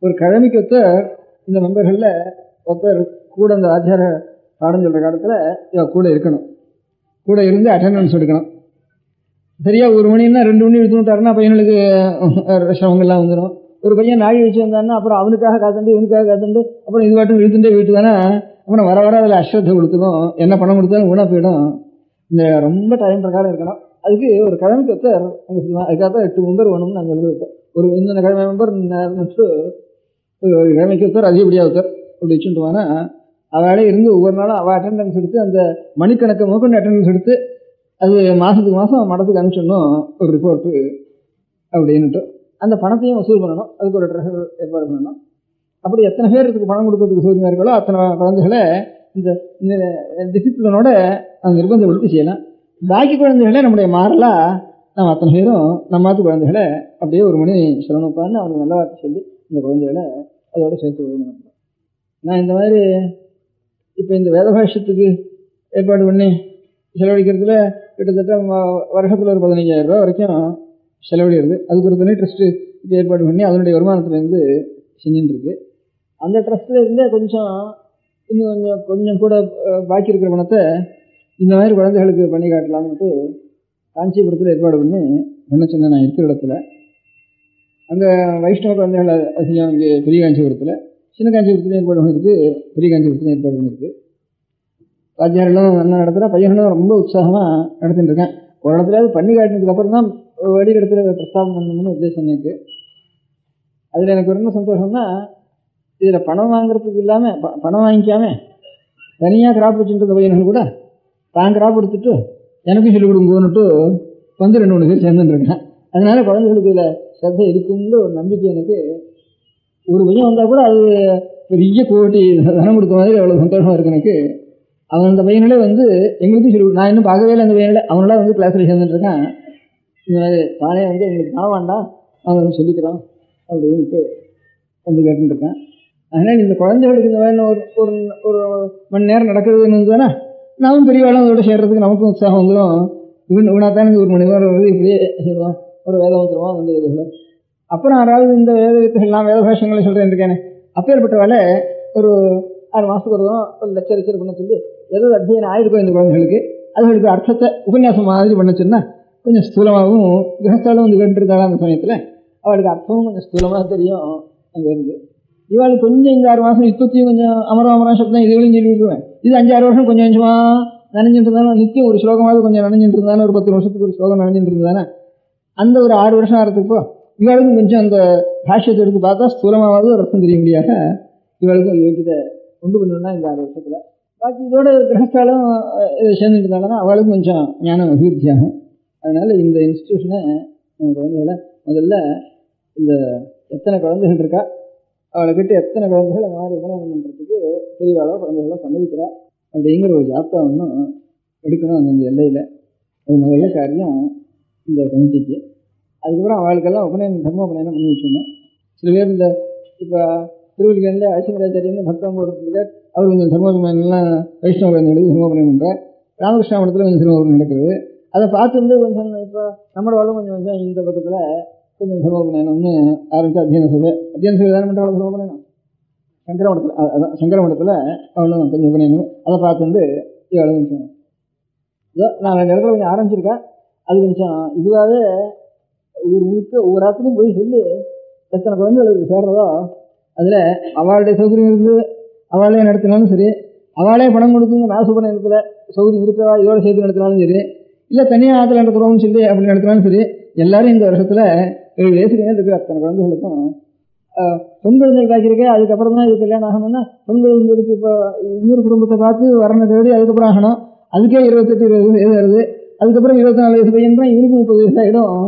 F: ஒரு கிழமைக்கு ஒருத்தர் இந்த மெம்பர்களில் ஒருத்தர் கூட அந்த ஆச்சார பாடம் சொல்கிற காலத்தில் இவ கூட இருக்கணும், கூட இருந்து அட்டெண்டன்ஸ் எடுக்கணும். சரியாக 1 மணின்னா 2 மணி எடுத்துட்டாருன்னா பையனுக்கு சிரமங்கள்லாம் வந்துடும். ஒரு பையன் நாழி வச்சு வந்தான்னா அப்புறம் அவனுக்காக காத்துண்டு இவனுக்காக காத்துண்டு அப்புறம் இது பாட்டும் இழுத்துட்டே வீட்டு தானே அப்புறம் வர வர அதில் அஸ்ரத்தை கொடுத்துக்கும், என்ன பணம் கொடுத்தாலும் கூட போயிடும். இந்த ரொம்ப டைம் பிரகாரம் இருக்கணும். அதுக்கு ஒரு கிழமைக்கு ஒருத்தர் அதுக்காக தான் 8 மெம்பர் வேணும்னு நாங்கள் எழுதிருக்கோம். ஒரு இந்த கிழமை மெம்பர் நினச்சிட்டு ஒரு கிழமைக்கு ஒருத்தர் அதிகப்படியாக ஒருத்தர் அப்படி வச்சுட்டுவானா அவளே இருந்து ஒவ்வொரு நாளும் அவள் அட்டெண்டன்ஸ் எடுத்து அந்த மணிக்கணக்கை முதற்கொண்டு அட்டெண்டன்ஸ் எடுத்து அது மாதத்துக்கு மாதம் மடத்துக்கு அனுப்பிச்சிடணும் ஒரு ரிப்போர்ட்டு அப்படின்ட்டு. அந்த பணத்தையும் வசூல் பண்ணணும், அதுக்கு ஒரு ட்ரெஷர் ஏற்பாடு பண்ணணும். அப்படி எத்தனை பேர் இதுக்கு பணம் கொடுக்கறதுக்கு சௌகரியமாக இருக்கோ அத்தனை குழந்தைகளை இந்த டிசிப்ளினோட அந்த நிர்பந்தப்படுத்தி செய்யலாம். பாக்கி குழந்தைகளே நம்முடைய மாறலாக நம்ம அத்தனை பேரும் நம்மாத்து குழந்தைகளை அப்படியே ஒரு மணி சொல்லணுப்பான்னு அவனுக்கு நல்ல வார்த்தை சொல்லி இந்த குழந்தைகளை அதோட சேர்த்து விடணும். நான் இந்த மாதிரி இப்போ இந்த வேதபாஷ்யத்துக்கு ஏற்பாடு பண்ணி செலவழிக்கிறதுல கிட்டத்தட்ட வருஷத்தில் ஒரு 15,000 ரூபா வரைக்கும் செலவழிகிறது. அதுக்கு ஒரு தனி ட்ரஸ்ட்டு இப்போ ஏற்பாடு பண்ணி அதனுடைய வருமானத்துலேருந்து செஞ்சுட்டு இருக்கு. அந்த ட்ரஸ்ட்டில் இருந்தே இன்னும் கொஞ்சம் கூட பாக்கி இருக்கிற பணத்தை இந்த மாதிரி குழந்தைகளுக்கு பண்ணி காட்டலாம்னுட்டு காஞ்சிபுரத்தில் ஏற்பாடு பண்ண சொன்னேன். நான் இருக்கிற இடத்துல அங்கே வைஷ்ணவ குழந்தைகள் அதிகம் இங்கே பெரிய காஞ்சிபுரத்தில், சின்ன காஞ்சிபுரத்துலையும் ஏற்பாடு பண்ணியிருக்கு, பெரிய காஞ்சிபுரத்துலையும் ஏற்பாடு பண்ணியிருக்கு. வாத்தியார்களும் நல்லா நடத்துகிற, பையன்களும் ரொம்ப உற்சாகமாக நடத்திட்டு இருக்கேன். ஒரு இடத்துலையாவது பண்ணி காட்டினதுக்கு அப்புறம் தான் வெளி இடத்துல பிரஸ்தாபம் பண்ணணும்னு உத்தேசம் எனக்கு. அதில் எனக்கு என்ன சந்தோஷம்னா, இதில் பணம் வாங்குறதுக்கு இல்லாமல் பணம் வாங்கிக்காமல் தனியாக கிராப் வச்சுட்டு பையன்கள் கூட தான் கிராப் எடுத்துட்டு எனக்கும் சொல்லிக் கொடுங்கன்னுட்டு 2-3 பேர் சேர்ந்துட்டுருக்கேன். அதனால குழந்தைகளுக்கு இதில் ஸ்ரத்தை இருக்கும்னு ஒரு நம்பிக்கை எனக்கு. ஒரு பையன் வந்தால் கூட அது பெரிய கோட்டி தனம் கொடுத்த மாதிரி அவ்வளோ சந்தோஷமாக இருக்கு எனக்கு. அவன் அந்த பையனே எங்களுக்கும் சொல்லி, நான் இன்னும் பார்க்கவே இல்லை அந்த பையனில், அவனெல்லாம் கிளாஸில் சேர்ந்துட்டுருக்கேன். இந்த மாதிரி தானே எங்களுக்கு பணம் வேண்டாம், அவன் சொல்லிக்கிறான் அப்படின்னு கேட்டுருக்கேன். அதனால் இந்த குழந்தைகளுக்கு இந்த மாதிரி ஒரு மணி நேரம் நடக்கிறதுன்னு இருந்ததுன்னா நாமும் பெரியவாளும் அதோட சேர்றதுக்கு நமக்கும் உற்சாகம் வந்துடும். இவனாத்தானே ஒரு மணி நேரம் வருது, இப்படியே செய்வோம், ஒரு வேதம் வந்துடுவோம் இதுகளை. அப்புறம் யாராவது இந்த வேத வித்தைகள்லாம் வேத பாஷங்களை சொல்கிறேன் இருக்கேனே, அப்பேற்பட்ட வேலை ஒரு 6 மாதத்துக்கு வருவோம் ஒரு லெக்சர் பண்ண சொல்லி ஏதாவது அத்தியாயம் ஆயிருக்கும் இந்த குழந்தைகளுக்கு. அதுகளுக்கு அர்த்தத்தை உபன்யாசம் மாதிரி பண்ண சொன்னால் கொஞ்சம் ஸ்தூலமாகவும் கிரகஸ்தாலும் கேட்டுருக்காங்க. அந்த சமயத்தில் அவளுக்கு அர்த்தமும் கொஞ்சம் ஸ்தூலமாக தெரியும். அங்கே இருந்து இவாளுக்கு கொஞ்சம் இந்த 6 மாதம் இப்போத்தையும் கொஞ்சம் அமரம் சப்தம் இதுகளையும் சொல்லி விடுவேன். இது 5-6 வருஷம் கொஞ்சம் கொஞ்சமாக நனைஞ்சிட்டு இருந்தாலும், நித்தியம் ஒரு ஸ்லோகமாவது கொஞ்சம் நனைஞ்சிட்டு இருந்தாலும், ஒரு 10 வருஷத்துக்கு ஒரு ஸ்லோகம் நனைஞ்சிட்டு இருந்தானே, அந்த ஒரு 6 வருஷம் ஆகிறதுக்கோ இவாளுக்கும் கொஞ்சம் அந்த பாஷ்யத்தை எடுத்து பார்த்தா ஸ்தூலமாவது ஒரு அர்த்தம் தெரிய முடியாத இவாளுக்கும் ஒரு யோகியத்தை கொண்டு பண்ணணும்னா இந்த 6 வருஷத்தில். பாக்கி இதோட கிரகஸ்தாலும் சேர்ந்துட்டு இருந்தாலும் அவளுக்கும் கொஞ்சம் ஞானம் அபிவிருத்தி ஆகும். அதனால் இந்த இன்ஸ்டிடியூஷனை நம்ம குழந்தைகளை முதல்ல இந்த எத்தனை குழந்தைகள் இருக்கா அவளை கிட்ட எத்தனை குழந்தைகள் அந்த மாதிரி உபநயனம் பண்ணுறதுக்கு பெரியவாளோ குழந்தைகளோ சம்மதிக்கிறா அப்படிங்கிற ஒரு ஜாப்தா ஒன்றும் எடுக்கணும் அந்த எல்லையில். அது முதல்ல காரியம் இந்த கமிட்டிக்கு. அதுக்கப்புறம் அவளுக்கெல்லாம் உபநயனம் தர்மோபநயனம் பண்ணி வச்சுக்கணும். சில பேர் இந்த இப்போ திருவள்ளிக்கேணில் ஐசிங்கராச்சாரியன்னு பக்தம் போடுறதுக்கு அவர் கொஞ்சம் தர்மோபநயனம்லாம் வைஷ்ணவ குழந்தைகளுக்கு தர்மோபநயம் பண்ணுறார். ராமகிருஷ்ணா மடத்தில் கொஞ்சம் தர்மோபநயம் நடக்கிறது. அதை பார்த்துருந்து கொஞ்சம் இப்போ நம்மளோட வாழ்வும் கொஞ்சம் இந்த பக்கத்தில் கொஞ்சம் தர்மோபநயனம்னு ஆரம்பித்து அத்தியன சேவை தானே பண்ணுறாள் தர்மோபநயனம். சங்கர மடத்தில் அதான் சங்கர மடத்தில் அவளும் கொஞ்சம் உபநயனம் அதை பார்த்துருந்து இவளும் கொஞ்சம் இதோ நான் 2 இடத்துல கொஞ்சம் ஆரம்பிச்சிருக்கேன். அது கொஞ்சம் இதுவாகவே ஊர் முழுக்க ஒவ்வொரு ஆற்றுக்கும் போய் சொல்லி எத்தனை குழந்தைகளுக்கு சேர்றதோ அதில் அவளுடைய சௌகரியம் இருந்து அவளே நடத்தினாலும் சரி, அவளே பணம் கொடுத்து நாசுபநயனத்தில் சௌகரியம் இருக்கிறவா இதோட சேர்த்து நடத்தினாலும் சரி, இல்லை தனியாக ஆற்றுல நடத்துகிறோம்னு சொல்லி அப்படி நடத்தினாலும் சரி, எல்லாரும் இந்த வருஷத்தில் 7 வயசுக்கு மேலே இருக்கிற அத்தனை குழந்தைகளுக்கும் பெண் குழந்தைகள் காய்ச்சிருக்கே. அதுக்கப்புறம் தான் இது கல்யாணம் ஆகணும்னா பெண் குழந்தைகளுக்கு இப்போ இன்னொரு குடும்பத்தை பார்த்து வரணும் தேடி அதுக்கப்புறம் ஆகணும். அதுக்கே 28-20 வயசு வருது. அதுக்கப்புறம் 24 வயசு பையன் தான் இவருக்கும் 30 வயசு ஆகிடும்.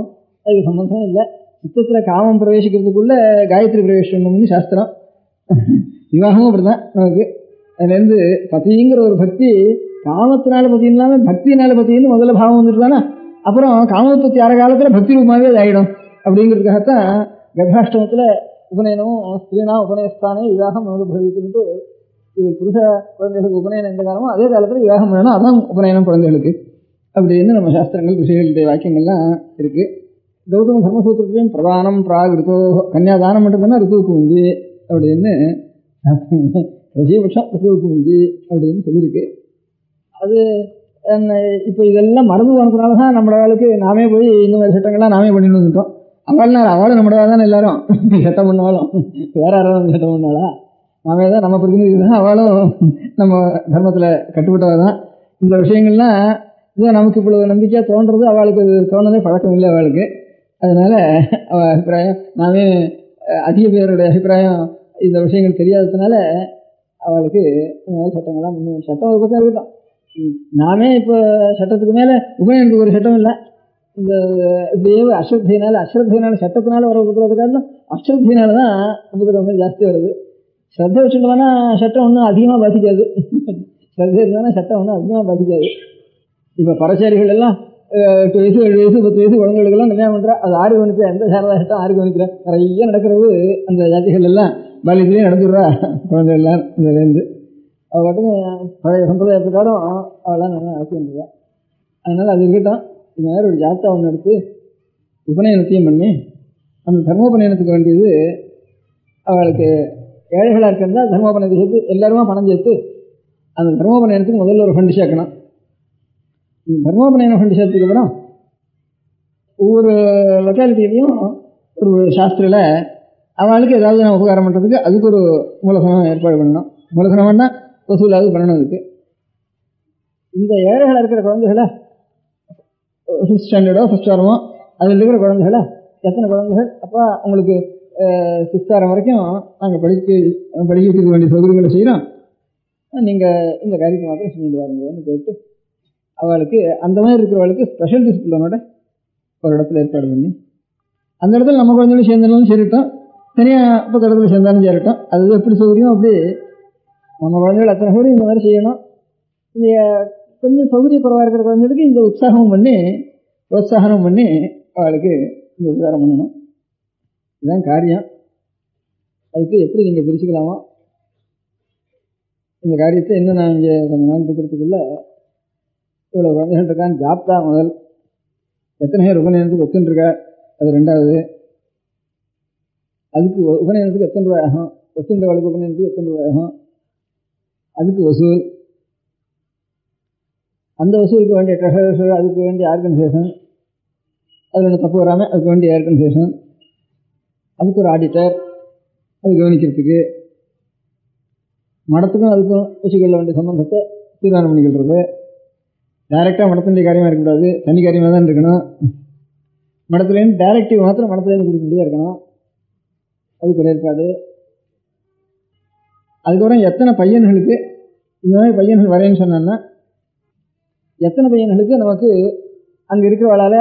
F: அதுக்கு சம்பந்தம் இல்லை. சித்தத்தில் காமம் பிரவேசிக்கிறதுக்குள்ள காயத்ரி பிரவேசம்னு சாஸ்திரம். விவாகமும் அப்படி தான் நமக்கு. அதுலேருந்து பத்திங்கிற ஒரு பக்தி காமத்தினால பத்தியும் இல்லாமல் பக்தினால பத்தின்னு முதல்ல பாவம் வந்துட்டு தானே, அப்புறம் காமோத்பத்தி ஆற காலத்தில் பக்தி ரூபமாகவே அது ஆகிடும். அப்படிங்கிறதுக்காகத்தான் கர்ப்பாஷ்டமத்தில் உபநயனமும் ஸ்திரீனா உபநயஸ்தானே விவாகம் பவித்துட்டு இது புருஷ குழந்தைகளுக்கு உபநயனம் எந்த காலமோ அதே காலத்தில் விவாகம் வேணும், அதான் உபநயனம் குழந்தைகளுக்கு அப்படின்னு நம்ம சாஸ்திரங்கள் ரிஷிகளுடைய வாக்கியங்கள்லாம் இருக்குது. கௌதம தர்மசூத்திரத்திலையும் பிரதானம் பிராகிருத்தோ கன்னியாதானம் மட்டும்தானே ரித்துவுக்கு உந்தி அப்படின்னு ரஜீபக்ஷம் ரித்துவுக்கு உந்தி அப்படின்னு சொல்லியிருக்கு. அது இப்போ இதெல்லாம் மறந்து போனதுனால தான் நம்மளுக்கு நாமே போய் இந்த மாதிரி சட்டங்கள்லாம் நாமே பண்ணிட்டு வந்துட்டோம். அவளும் நம்மளதாக தானே எல்லாரும் சட்டம் பண்ணாலும் வேற யாரும் சட்டம் பண்ணாளா, நாமே தான் நம்ம பிரதிநிதி தான், அவளும் நம்ம தர்மத்தில் கட்டுப்பட்டவ தான். இந்த விஷயங்கள்லாம் இதோ நமக்கு இவ்வளவு நம்பிக்கையாக தோன்றது, அவளுக்கு அது தோணுதே பழக்கம் இல்லை அவளுக்கு. அதனால் அவள் அபிப்பிராயம் நாமே அதிக பேருடைய அபிப்பிராயம் இந்த விஷயங்கள் தெரியாததுனால அவளுக்கு இந்த மாதிரி சட்டங்கள்லாம் சட்டம் ஒரு பக்கம் இருக்கட்டும். நாமே இப்போ சட்டத்துக்கு மேலே உபநயனத்துக்கு ஒரு சட்டம் இல்லை, இந்த இப்படியே அஸ்ரத்தையினால சட்டத்தினால வர உபதிரவத்துக்காட்டிலும் அஸ்ரத்தையினால தான் உபதிரவங்கள் ஜாஸ்தி வருது. ஸ்ரத்தை வச்சுட்டோம்னா சட்டம் ஒன்றும் அதிகமாக பாதிக்காது. ஸ்ரத்தை இருந்தானா சட்டம் ஒன்றும் அதிகமாக பாதிக்காது. இப்போ பரசாரிகள் எல்லாம் 8 வயசு 7 வயசு 10 வயசு குழந்தைகளுக்கெல்லாம் கல்யாணம் பண்ணுறா. அது 6 கவனிக்கிற எந்த சாரதா சட்டம் 6 கவனிக்கிற நிறைய நடக்கிறது. அந்த ஜாதிகள் எல்லாம் பாலியத்திலேயே நடந்துடுறா குழந்தைகள்லாம். இதுலேருந்து அவள் பாட்டுக்கு பழைய சம்பிரதாயத்துக்காரும் அவெல்லாம் நல்லா ஆக்கி வந்துடுறா. அதனால் அது இருக்கட்டும். இது மாதிரி ஒரு ஜாத்தா ஒன்று எடுத்து உபநயனத்தையும் பண்ணி அந்த தர்மோபநயனத்துக்கு வேண்டியது அவளுக்கு ஏழைகளாக இருக்கிறதா தர்மோபநயத்தை சேர்த்து எல்லாருமா பணம் சேர்த்து அந்த தர்மோபநயனத்துக்கு முதல்ல ஒரு ஃபண்டு சேர்க்கணும். இந்த தர்மோபநயன ஃபண்டு சேர்த்ததுக்கப்புறம் ஒவ்வொரு லொக்காலிட்டியிலையும் ஒரு சாஸ்திரியில் அவளுக்கு ஏதாவது நான் உபகாரம் பண்ணுறதுக்கு அதுக்கு ஒரு மூலதனம் ஏற்பாடு பண்ணணும். மூலதனம்னா வசூலாவது பண்ணணும். அதுக்கு இந்த ஏழைகளாக இருக்கிற குழந்தைகளை 5th ஸ்டாண்டர்டோ 1st வாரமோ அதில் இருக்கிற குழந்தைகளை எத்தனை குழந்தைகள் அப்போ உங்களுக்கு 6th வாரம் வரைக்கும் நாங்கள் படிக்கிறதுக்கு வேண்டிய சௌகரியங்களை செய்கிறோம், நீங்கள் இந்த காரியத்தை மாத்திரம் செஞ்சுட்டு வாருங்கன்னு கேட்டு அவளுக்கு அந்த மாதிரி இருக்கிறவளுக்கு ஸ்பெஷல் டிசிப்ளினோட ஒரு இடத்துல ஏற்பாடு பண்ணி அந்த இடத்துல நம்ம குழந்தைகளும் சேர்ந்தாலும் சேரட்டும், தனியாக இப்போ இடத்துல சேர்ந்தாலும் சேரட்டும். அது எப்படி சௌகரியம் அப்படி நம்ம குழந்தைகள் அத்தனை பேரும் இந்த மாதிரி செய்யணும். இந்த கொஞ்சம் சௌகரிய குறைவாக இருக்கிற குழந்தைகளுக்கு இந்த உற்சாகம் பண்ணி புரோத்சாகனம் பண்ணி அவளுக்கு இந்த உபகாரம் பண்ணணும். இதுதான் காரியம். அதுக்கு எப்படி நீங்கள் பிரிச்சுக்கலாமோ இந்த காரியத்தை இன்னும் நான் இங்கே கொஞ்சம் நாள் இருக்கிறதுக்குள்ள இவ்வளோ குழந்தைகள் இருக்கான்னு ஜாப்தா முதல் எத்தனை பேர் உபநயனத்துக்கு ஒத்துருக்கா அது 2வது. அதுக்கு உபநயனத்துக்கு எத்தனை ரூபாய் ஆகும், ஒத்துன்ற வாழ்க்கை உபநயனத்துக்கு எத்தனை ரூபாய் ஆகும், அதுக்கு வசூல், அந்த வசூலுக்கு வேண்டிய ட்ரெஷரர், அதுக்கு வேண்டிய ஆர்கனைசேஷன், அதில் ஒன்று தப்பு வராமல் அதுக்கு வேண்டிய ஆர்கனைசேஷன், அதுக்கு ஒரு ஆடிட்டர் அது கவனிக்கிறதுக்கு, மடத்துக்கும் அதுக்கும் வச்சுக்கொள்ள வேண்டிய சம்பந்தத்தை தீர்மானம் பண்ணிக்கிறது. டைரெக்டாக மடத்தினுடைய காரியமாக இருக்கக்கூடாது, தனி காரியமாக தான் இருக்கணும். மடத்துலேருந்து டைரக்டிவ் மாத்திரம் மடத்துலேருந்து கொடுக்க முடியாது இருக்கணும். அதுக்கு ஒரு ஏற்பாடு. அதுக்கப்புறம் எத்தனை பையன்களுக்கு இந்த மாதிரி பையன்கள் வரையன்னு சொன்னான்னா எத்தனை பையன்களுக்கு நமக்கு அங்கே இருக்கிறவளால்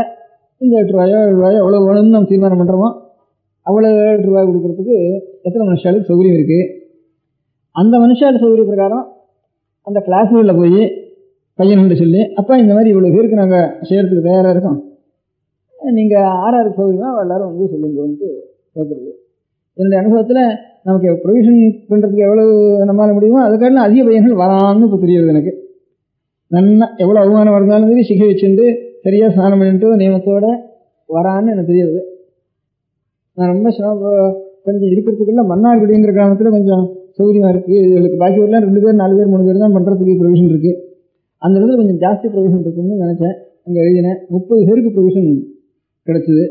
F: இந்த 8 ரூபாயோ 7 ரூபாயோ எவ்வளோ வேணும்னு நம்ம தீர்மானம் பண்ணுறோமோ அவ்வளோ 8 ரூபாய் கொடுக்குறதுக்கு எத்தனை மனுஷாளுக்கு சௌகரியம் இருக்குது. அந்த மனுஷால சௌகரிய பிரகாரம் அந்த கிளாஸ்களில் போய் பையன்கிட்ட சொல்லி அப்போ இந்த மாதிரி இவ்வளோ பேருக்கு நாங்கள் செய்கிறதுக்கு தயாராக இருக்கோம், நீங்கள் ஆறாருக்கு சௌகரியமாக எல்லோரும் வந்து சொல்லுங்கன்ட்டு கேட்குறது. என்னுடைய அனுபவத்தில் நமக்கு ப்ரொவிஷன் பண்ணுறதுக்கு எவ்வளோ நம்மளால் முடியுமோ அதுக்காட்டிலும் அதிக பையன்கள் வரான்னு இப்போ தெரியுது எனக்கு. நல்லா எவ்வளோ அவமானம் இருந்தாலும் சரி சிகை வச்சுட்டு சரியாக ஸ்நானம் பண்ணிட்டு நியமத்தோடு வரான்னு எனக்கு தெரியுது. நான் ரொம்ப கொஞ்சம் இருக்கிறதுக்குள்ள மன்னார்குடிங்கிற கிராமத்தில் கொஞ்சம் சௌகரியமாக இருக்குது. இதுகளுக்கு பாக்கி ஊரில் 2 பேர் 4 பேர் 3 பேர் தான் பண்ணுறதுக்கு ப்ரொவிஷன் இருக்குது. அந்த இடத்துல கொஞ்சம் ஜாஸ்தி ப்ரொவிஷன் இருக்குன்னு நினச்சேன். அங்கே எழுதினேன் 30 பேருக்கு ப்ரொவிஷன் கிடச்சிது.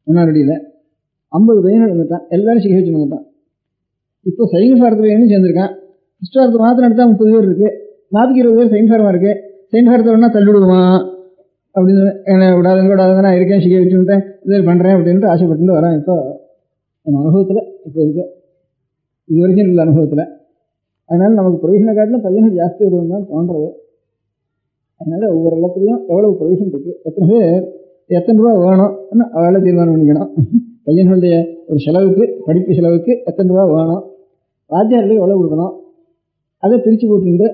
F: மன்னார்குடியில் 50 பையன்கள் வந்துட்டான், எல்லோரும் சிகை வச்சு வந்துட்டான். இப்போ சைன் ஃபாரத்து பையனும் சேர்ந்துருக்கான். ஃபஸ்ட் வாரத்தை மாத்திரம் எடுத்தால் 30 பேர் இருக்குது, 40-20 பேர் சைன் ஃபாரமாக இருக்குது. சைன் ஃபாரத்தை வேணா தள்ளிவிடுவான் அப்படின்னு என்ன விடாதுன்னா இருக்கேன் சிகை வச்சுட்டேன் இது பண்ணுறேன் அப்படின்ட்டு ஆசைப்பட்டு வரேன். இப்போ என் அனுபவத்தில் இப்போ இருக்குது, இது வரைக்கும் இல்லை அனுபவத்தில். அதனால் நமக்கு ப்ரொவிஷனை காட்டிலும் பையன்கள் ஜாஸ்தி வருவதுன்னு தான் தோன்றது. அதனால் ஒவ்வொரு இடத்துலையும் எவ்வளோ ப்ரொவிஷன் இருக்குது, எத்தனை பேர் எத்தனை ரூபா வேணும்னு அவளை தீர்மானம் பண்ணிக்கணும். பையன்களுடைய ஒரு செலவுக்கு படிப்பு செலவுக்கு எத்தனை ரூபா வேணும், வாத்தியார்களுக்கு எவ்வளோ கொடுக்கணும், அதை பிரித்து போட்டுட்டு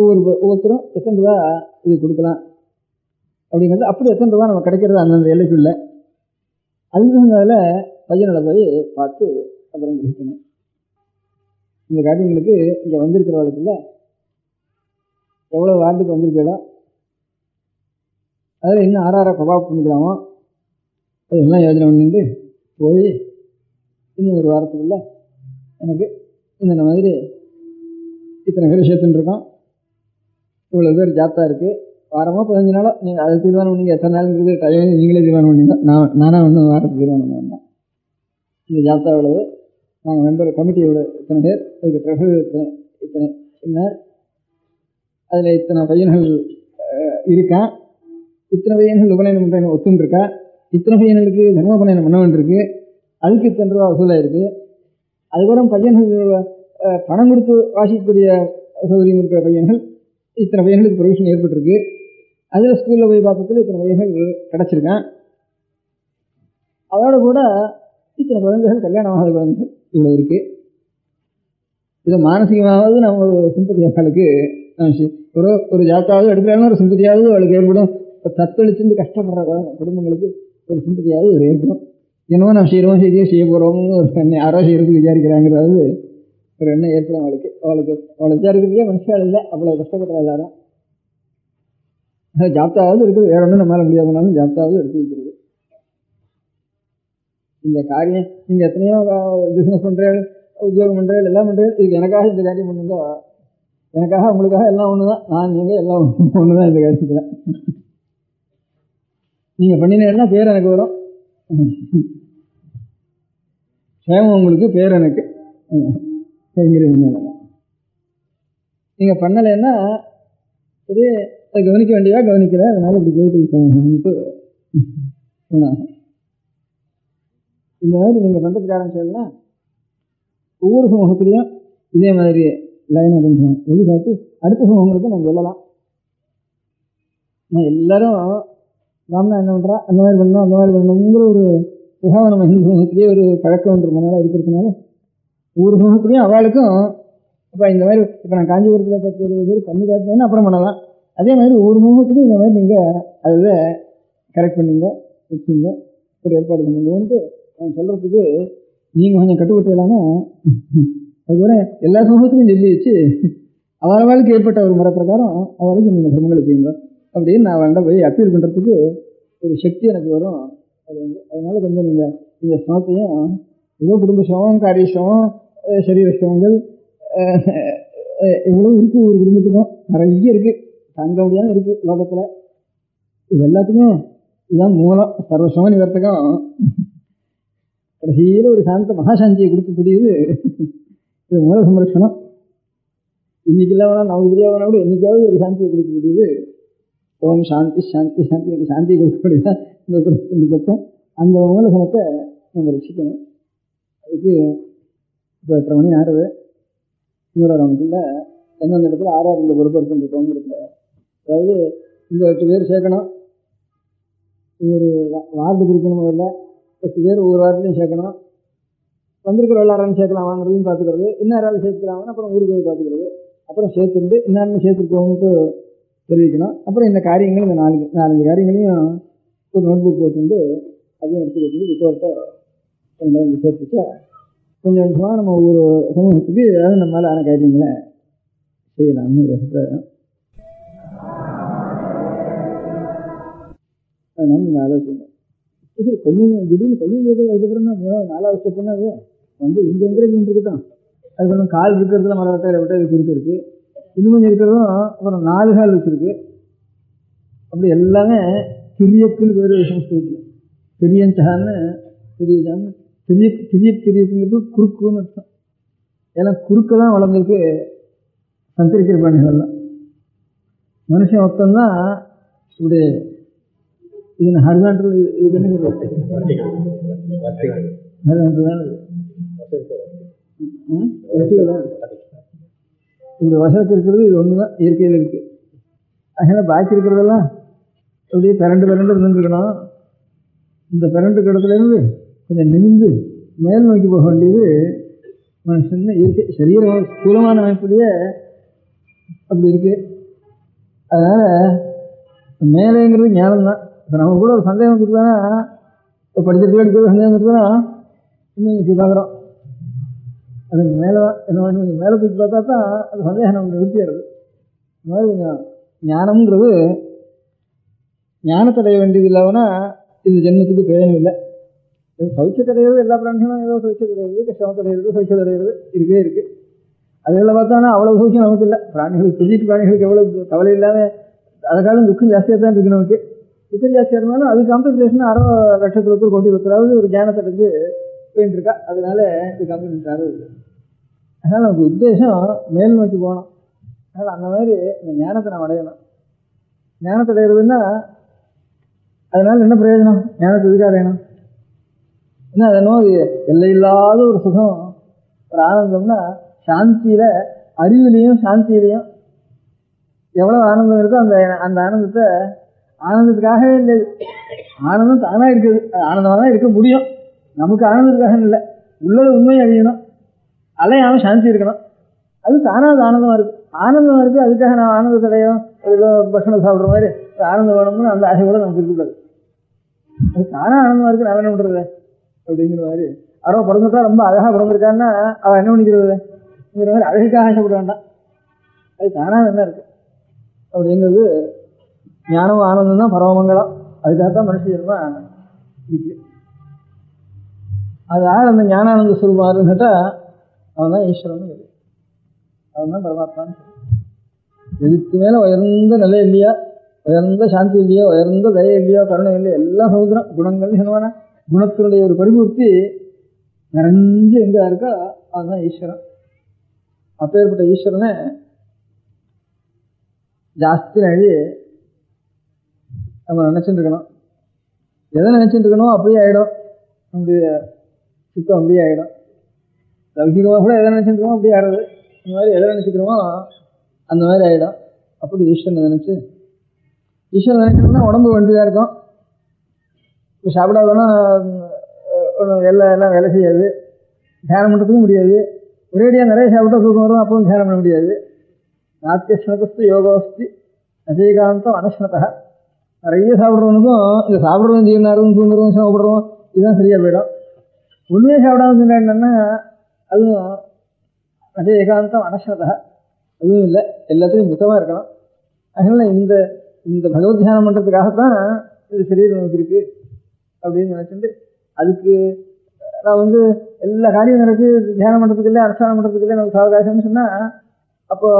F: ஒவ்வொருத்தரும் எத்தனை ரூபா இது கொடுக்கலாம் அப்படிங்கிறது. அப்படி எத்தனை ரூபா நம்ம கிடைக்கிறது அந்தந்த எல்லைக்குள்ள அதுக்கு அதில் பையனோட போய் பார்த்து அப்புறம் கிரகிக்கணும். இந்த காரியங்களுக்கு இங்கே வந்திருக்கிறவர்களுக்குள்ள எவ்வளோ வார்டுக்கு வந்திருக்கோ அதில் இன்னும் ஆறாயிரம் கபாப் பண்ணிக்கலாமோ அதெல்லாம் யோஜனை பண்ணிட்டு போய் இன்னும் ஒரு வாரத்துக்குள்ள எனக்கு இந்த மாதிரி இத்தனை பேர் சேர்த்துட்டுருக்கோம், இவ்வளோ பேர் ஜாப்தா இருக்குது, வாரமோ 15 நாளோ நீங்கள் அதை தீர்மானம் பண்ணிங்க, எத்தனை நாளுங்கிறது டைம் நீங்களே தீர்மானம் பண்ணிங்க. நானாக ஒன்றும் வாரத்துக்கு தீர்மானம் பண்ண வேண்டாம். இந்த ஜாப்தா எவ்வளவு, நாங்கள் மெம்பர் கமிட்டி எவ்வளோ இத்தனை பேர், அதுக்கு ட்ரெஷர் இத்தனை பின்னர் அதில் இத்தனை பையன்கள் இருக்கான், இத்தனை பையன்கள் உபநயனம் பண்ணுறேன்னு ஒத்துன்ட்ருக்கா, இத்தனை பையன்களுக்கு தர்மோபநயனம் பண்ண வேண்டியிருக்கு, அதுக்கு இத்தனை ரூபா வசூலாக இருக்குது. அதுக்கப்புறம் பையன்கள் பணம் கொடுத்து வாசிக்கக்கூடிய சௌகரியம் இருக்கிற பையன்கள் இத்தனை பையன்களுக்கு ப்ரொவிஷன் ஏற்பட்டிருக்கு. அதில் ஸ்கூலில் போய் பார்த்ததுல இத்தனை வகைகள் கிடச்சிருக்கேன். அதோட கூட இத்தனை குழந்தைகள், கல்யாணமாகாத குழந்தைகள் இவ்வளோ இருக்குது. இதை மானசீகமாவது நம்ம ஒரு சிம்பதி அவளுக்கு ஒரு ஜாத்தாவது எடுக்கிறாலும் ஒரு சிம்பதியாவது அவளுக்கு ஏற்படும். இப்போ தத்தளிச்சுட்டு கஷ்டப்படுற குடும்பங்களுக்கு ஒரு சிம்பதியாவது ஒரு ஏற்படும். என்னவோ நம்ம செய்கிறோம் செய்ய போகிறோம்னு ஒரு யாரோ செய்கிறதுக்கு விசாரிக்கிறாங்கிறது ஒரு எண்ணம் ஏற்படும் அவளுக்கு. அவளை விசாரிக்கிறதுக்கே மனுஷால் இல்லை, அவ்வளோ கஷ்டப்படுற எல்லாரும். ஜாப்தாவது இருக்குது, வேற ஒன்றும் நம்மளால முடியாதுனாலும் ஜாப்தாவது எடுத்து வைக்கிறது. இந்த காரியம் நீங்கள் எத்தனையோ பிஸ்னஸ் பண்ணுறேன், உத்தியோகம் பண்ணுறேன், எல்லாம் பண்ணுறேன், இதுக்கு எனக்காக இந்த காரியம் பண்ணுங்க, எனக்காக உங்களுக்காக எல்லாம் ஒன்று தான், நான் நீங்கள் எல்லாம் ஒன்று தான். இந்த காரியத்தில் நீங்கள் பண்ணினேன்னா பேர் எனக்கு வரும், சேமம் உங்களுக்கு, பேர் எனக்கு நீங்கள் பண்ணலைன்னா சரி, அதை கவனிக்க வேண்டியதா கவனிக்கல, அதனால இப்படி போயிட்டு இந்த மாதிரி நீங்கள் பண்ணுறதுக்கு ஆரம்பிச்சதுன்னா ஒவ்வொரு சமூகத்திலையும் இதே மாதிரி லைனை கொஞ்சம் வெளிக்காட்டி அடுத்த சமூகங்களுக்கு நம்ம சொல்லலாம். நான் எல்லாரும் ராம்னா என்ன பண்ணுறா, அந்த மாதிரி பண்ணணும் அந்த மாதிரி பண்ணணுங்கிற ஒரு சுகாவ நம்ம ஹிந்து சமூகத்திலேயே ஒரு பழக்கம்ன்ற மனால இருக்கிறதுனால ஒவ்வொரு சமூகத்திலையும் அவளுக்கும் இப்போ இந்த மாதிரி இப்போ நான் காஞ்சிபுரத்தில் 10-20 பேர் பண்ணி காட்டினேன்னா அப்புறம் பண்ணலாம். அதே மாதிரி ஒவ்வொரு சமூகத்துலையும் இந்த மாதிரி நீங்கள் அதில் கரெக்ட் பண்ணிங்க, வச்சுங்க, ஒரு ஏற்பாடு பண்ணுங்கன்ட்டு நான் சொல்கிறதுக்கு நீங்கள் கொஞ்சம் கட்டுப்பட்டுலான்னா அதுக்கப்புறம் எல்லா சமூகத்திலையும் சொல்லி வச்சு அவளுக்கு ஏற்பட்ட ஒரு முறை பிரகாரம் அவளுக்கு நீங்கள் சிரமங்களை செய்யுங்க அப்படின்னு நான் அவள்கிட்ட போய் அப்பீல் பண்ணுறதுக்கு ஒரு சக்தி எனக்கு வரும். அது அதனால கொஞ்சம் நீங்கள் இந்த சிரமத்தையும் ஏதோ குடும்ப சிரமம், காரிய சிரமம், சரீர சிரமங்கள் இவ்வளோ இருக்குது. ஒரு குடும்பத்துக்கும் நிறைய இருக்குது, தாங்க முடியாமல் இருக்குது லோகத்தில். இது எல்லாத்துக்கும் இதுதான் மூலம். சர்வசிரம நிவர்த்தகம் கடைசியில் ஒரு சாந்த மகாசாந்தியை கொடுக்கக்கூடியது இது மூல சம்ரட்சணம். இன்னைக்கு இல்லாமல் நமக்கு தெரியாதவனா கூட என்னைக்காவது ஒரு சாந்தியை கொடுக்கக்கூடியது ஓம் சாந்தி சாந்தி சாந்தி சாந்தியை கொடுக்கக்கூடியதான் இந்த பக்கம். அந்த மூலசனத்தை நம்ம ரசிக்கணும். அதுக்கு இப்போ 8:30 மணி ஆறுது. இன்னொரு ரவுண்டுக்குள்ள எந்தெந்த இடத்துல ஆறாறு பொறுப்பெடுத்துட்டு இருக்கோங்கிறதுல, அதாவது இந்த 8 பேர் சேர்க்கணும், ஒரு வார்டு பிரிக்கணும். முதல்ல 8 பேர் ஒவ்வொரு வார்டுலையும் சேர்க்கணும். வந்திருக்கிற எல்லாரும் சேர்க்கலாம் வாங்குறதையும் பார்த்துக்கிறது, இன்னும் யாராவது சேர்த்துக்கலாம்னு அப்புறம் ஊருக்கு போய் பார்த்துக்கிறது, அப்புறம் சேர்த்துட்டு இன்னும் சேர்த்துருக்கோம்ட்டு தெரிவிக்கணும். அப்புறம் இந்த காரியங்கள் இந்த 4-5 காரியங்களையும் ஒரு நோட் புக் போட்டு அதையும் எடுத்து கொடுத்து ரிப்போர்ட்டை சேர்த்துச்சா கொஞ்சம் கொஞ்சமாக நம்ம ஒவ்வொரு சமூகத்துக்கு ஏதாவது நம்மளால் ஆன காரியங்களை செய்யலாம்னு ஒரு அபிப்பிராயம். அதனால நீங்கள் ஆலோசிங்க. சரி, கொஞ்சம் திடீர்னு பையன் கேட்குறது அதுக்கப்புறம் தான் 3வது-4வது ஸ்டெப்னா அது வந்து இந்த என்கரேஜ்மெண்ட் இருக்கட்டும். அது கொஞ்சம் கால் இருக்கிறதுல மரவட்டை விட்டு குறுக்கு இருக்குது, இன்னும் கொஞ்சம் இருக்கிறதும் அப்புறம் 4 கால் வச்சுருக்கு. அப்படி எல்லாமே திரியக்குன்னு பேர் சம்ஸ்கிருதத்தில். திரியஞ்சான்னு திரியஜான்னு திரியக்குங்கிறது குறுக்குன்னு அர்த்தம். ஏன்னா குறுக்க தான் வளர்ந்துருக்கு சந்திரிக்கிற பிராணிகள்லாம். மனுஷன் மொத்தம்தான் இப்படி இது ஹரிசாண்டல். இதுக்கு என்ன ஹரிசாண்டல் தான் தான் இப்படி வசதி இருக்கிறது இது ஒன்று தான் இயற்கையில் இருக்குது. அதனால் பாக்கி இருக்கிறதெல்லாம் அப்படியே பிறண்டு இருந்துருக்கணும். இந்த பிறண்டு இடத்துலேருந்து கொஞ்சம் நிமிந்து மேல் நோக்கி போக வேண்டியது மனுஷன் இயற்கை. சரீர ஸ்தூலமான அமைப்புலேயே அப்படி இருக்குது. அதனால் மேலேங்கிறது ஞானம் தான். இப்போ நம்ம கூட ஒரு சந்தேகம் வந்துருக்கானா, இப்போ படிக்கிறதுக்கு அடிக்கிறது சந்தேகம் வந்துருக்கானா இன்னும் இப்படி பார்க்குறோம். அதுக்கு மேலே தான் என்ன கொஞ்சம் மேலே தூக்கி பார்த்தா தான் அது சந்தேகம் நமக்கு நிறுத்திடுறது. இந்த மாதிரி கொஞ்சம் ஞானம்ங்கிறது ஞானத்தடைய வேண்டியது இல்லாமனா இது ஜென்மத்துக்கு பிரயோஜனம் இல்லை. சௌக்கியத்தடைகிறது எல்லா பிராணிகளும் ஏதோ சௌக்கியத்தடைகிறது, கஷ்டமத்தடைகிறது, சௌக்கியத்தடைகிறது இருக்கவே இருக்குது. அதுகளில் பார்த்தானா அவ்வளோ சௌக்கியம் நமக்கு இல்லை. பிராணிகளுக்கு பெரிய பிராணிகளுக்கு எவ்வளோ கவலை இல்லாமல் அதுக்காலும் துக்கம் ஜாஸ்தியாக தான் இருக்குது. நமக்கு துக்கம் ஜாஸ்தியாக இருந்தாலும் அது காம்பன்சேஷன் 60 லட்சத்தில் கொண்டு இருக்கிறாவது ஒரு ஞானத்தை அடைஞ்சு போயிட்டு இருக்கா. அதனால இது காம்பன்சேஷன் ஆகுது. அதனால் நமக்கு உத்தேசம் மேல் நோக்கி போகணும். அதனால் அந்த மாதிரி இந்த ஞானத்தை நாம் அடையணும். ஞானத்தை அடைகிறதுன்னா அதனால் என்ன பிரயோஜனம்? ஞானத்தை எதுக்காக அடையணும்? ஏன்னா அதனோ அது எல்லையில்லாத ஒரு சுகம், ஒரு ஆனந்தம்னா சாந்தியில், அறிவிலையும் சாந்தியிலையும் எவ்வளோ ஆனந்தம் இருக்கோ அந்த ஆனந்தத்தை ஆனந்தத்துக்காகவே இல்லை. ஆனந்தம் தானாக இருக்குது, ஆனந்தமாக தான் இருக்க முடியும். நமக்கு ஆனந்தத்துக்காக இல்லை, உள்ளது உண்மை அறியணும், அலையாமல் சாந்தி இருக்கணும். அது தானாக அது ஆனந்தமாக இருக்குது. ஆனந்தமாக இருக்குது, அதுக்காக நான் ஆனந்தத்தை அடையும் ஏதோ பட்சணம் சாப்பிட்ற மாதிரி ஆனந்தம் வேணும்னு அந்த ஆசை கூட நமக்கு இருக்கக்கூடாது. அது தானாக ஆனந்தமாக இருக்குது, நான் என்ன பண்ணுறது அப்படிங்கிற மாதிரி. அவன் பிறந்துட்டா ரொம்ப அழகாக பிறந்திருக்கான்னா அவன் என்ன பண்ணிக்கிறதுங்கிற மாதிரி அழகுக்காக ஆசைப்பட வேண்டாம். அது தானாக என்ன இருக்குது அப்படிங்கிறது ஞானம் ஆனந்தம் தான் பரமமங்கலம். அதுக்காகத்தான் மனுஷ ஜென்மா இருக்கு. அது யார் அந்த ஞானானந்த சுரூபம் கேட்டால் அவன் தான் ஈஸ்வரன், அவன் தான் பரமாத்மான்னு சொல்லி. எதுக்கு மேலே உயர்ந்த நிலை இல்லையா, உயர்ந்த சாந்தி இல்லையோ, உயர்ந்த தயை இல்லையோ, கருணை இல்லையோ, எல்லாம் சமுதிரம் குணங்கள் சொன்னவான குணத்தினுடைய ஒரு பரிபூர்த்தி நிறைஞ்சு எங்கே இருக்கோ அதுதான் ஈஸ்வரன். அப்பேற்பட்ட ஈஸ்வரனை ஜாஸ்தி நழி நம்ம நினச்சிட்டு இருக்கணும். எதை நினச்சிட்டு இருக்கணும் அப்படியே ஆகிடும், நம்முடைய சித்தம் அப்படியே ஆகிடும். லௌகிகமாக கூட எதை நினச்சிட்டு இருக்கோம் அப்படியே ஆடுறது, இந்த மாதிரி எதை நினச்சிக்கிறோமோ அந்த மாதிரி ஆகிடும். அப்படி ஈஸ்வரனை நினச்சி ஈஸ்வரன் நினைச்சிட்டோம்னா உடம்பு வேண்டியதாக இருக்கும். இப்போ சாப்பிடாதோன்னா எல்லாம் வேலை செய்யாது, தியானம் பண்ணுறதுக்கும் முடியாது. ஒரேடியாக நிறைய சாப்பிட்டா தூக்கம் வரும், அப்பவும் தியானம் பண்ண முடியாது. நாத்தியஸ்னதஸ்து யோகோஸ்தி அஜயகாந்தம் அனஸ்னதா. நிறைய சாப்பிட்றவனுக்கும் இந்த சாப்பிட்றவன் ஜீவனாரும் தூங்குறவன் சாப்பிட்றவன் இதுதான் சரியாக போயிடும். உண்மையே சாப்பிடாம சொன்னா அதுவும் அஜயகாந்தம் அனஸ்னதா, அதுவும் இல்லை. எல்லாத்துலையும் மிதமாக இருக்கணும். அதனால இந்த இந்த பகவத் தியானம் பண்ணுறதுக்காகத்தான் இது சரீரம் நமக்கு இருக்குது அப்படின்னு நினச்சிட்டு அதுக்கு நான் எல்லா காரியம் நடக்கு, தியானம் பண்ணுறதுக்கு இல்லை, அனுஷ்டானம் பண்ணுறதுக்கு இல்லை, நமக்கு அவகாசம்னு சொன்னால் அப்போ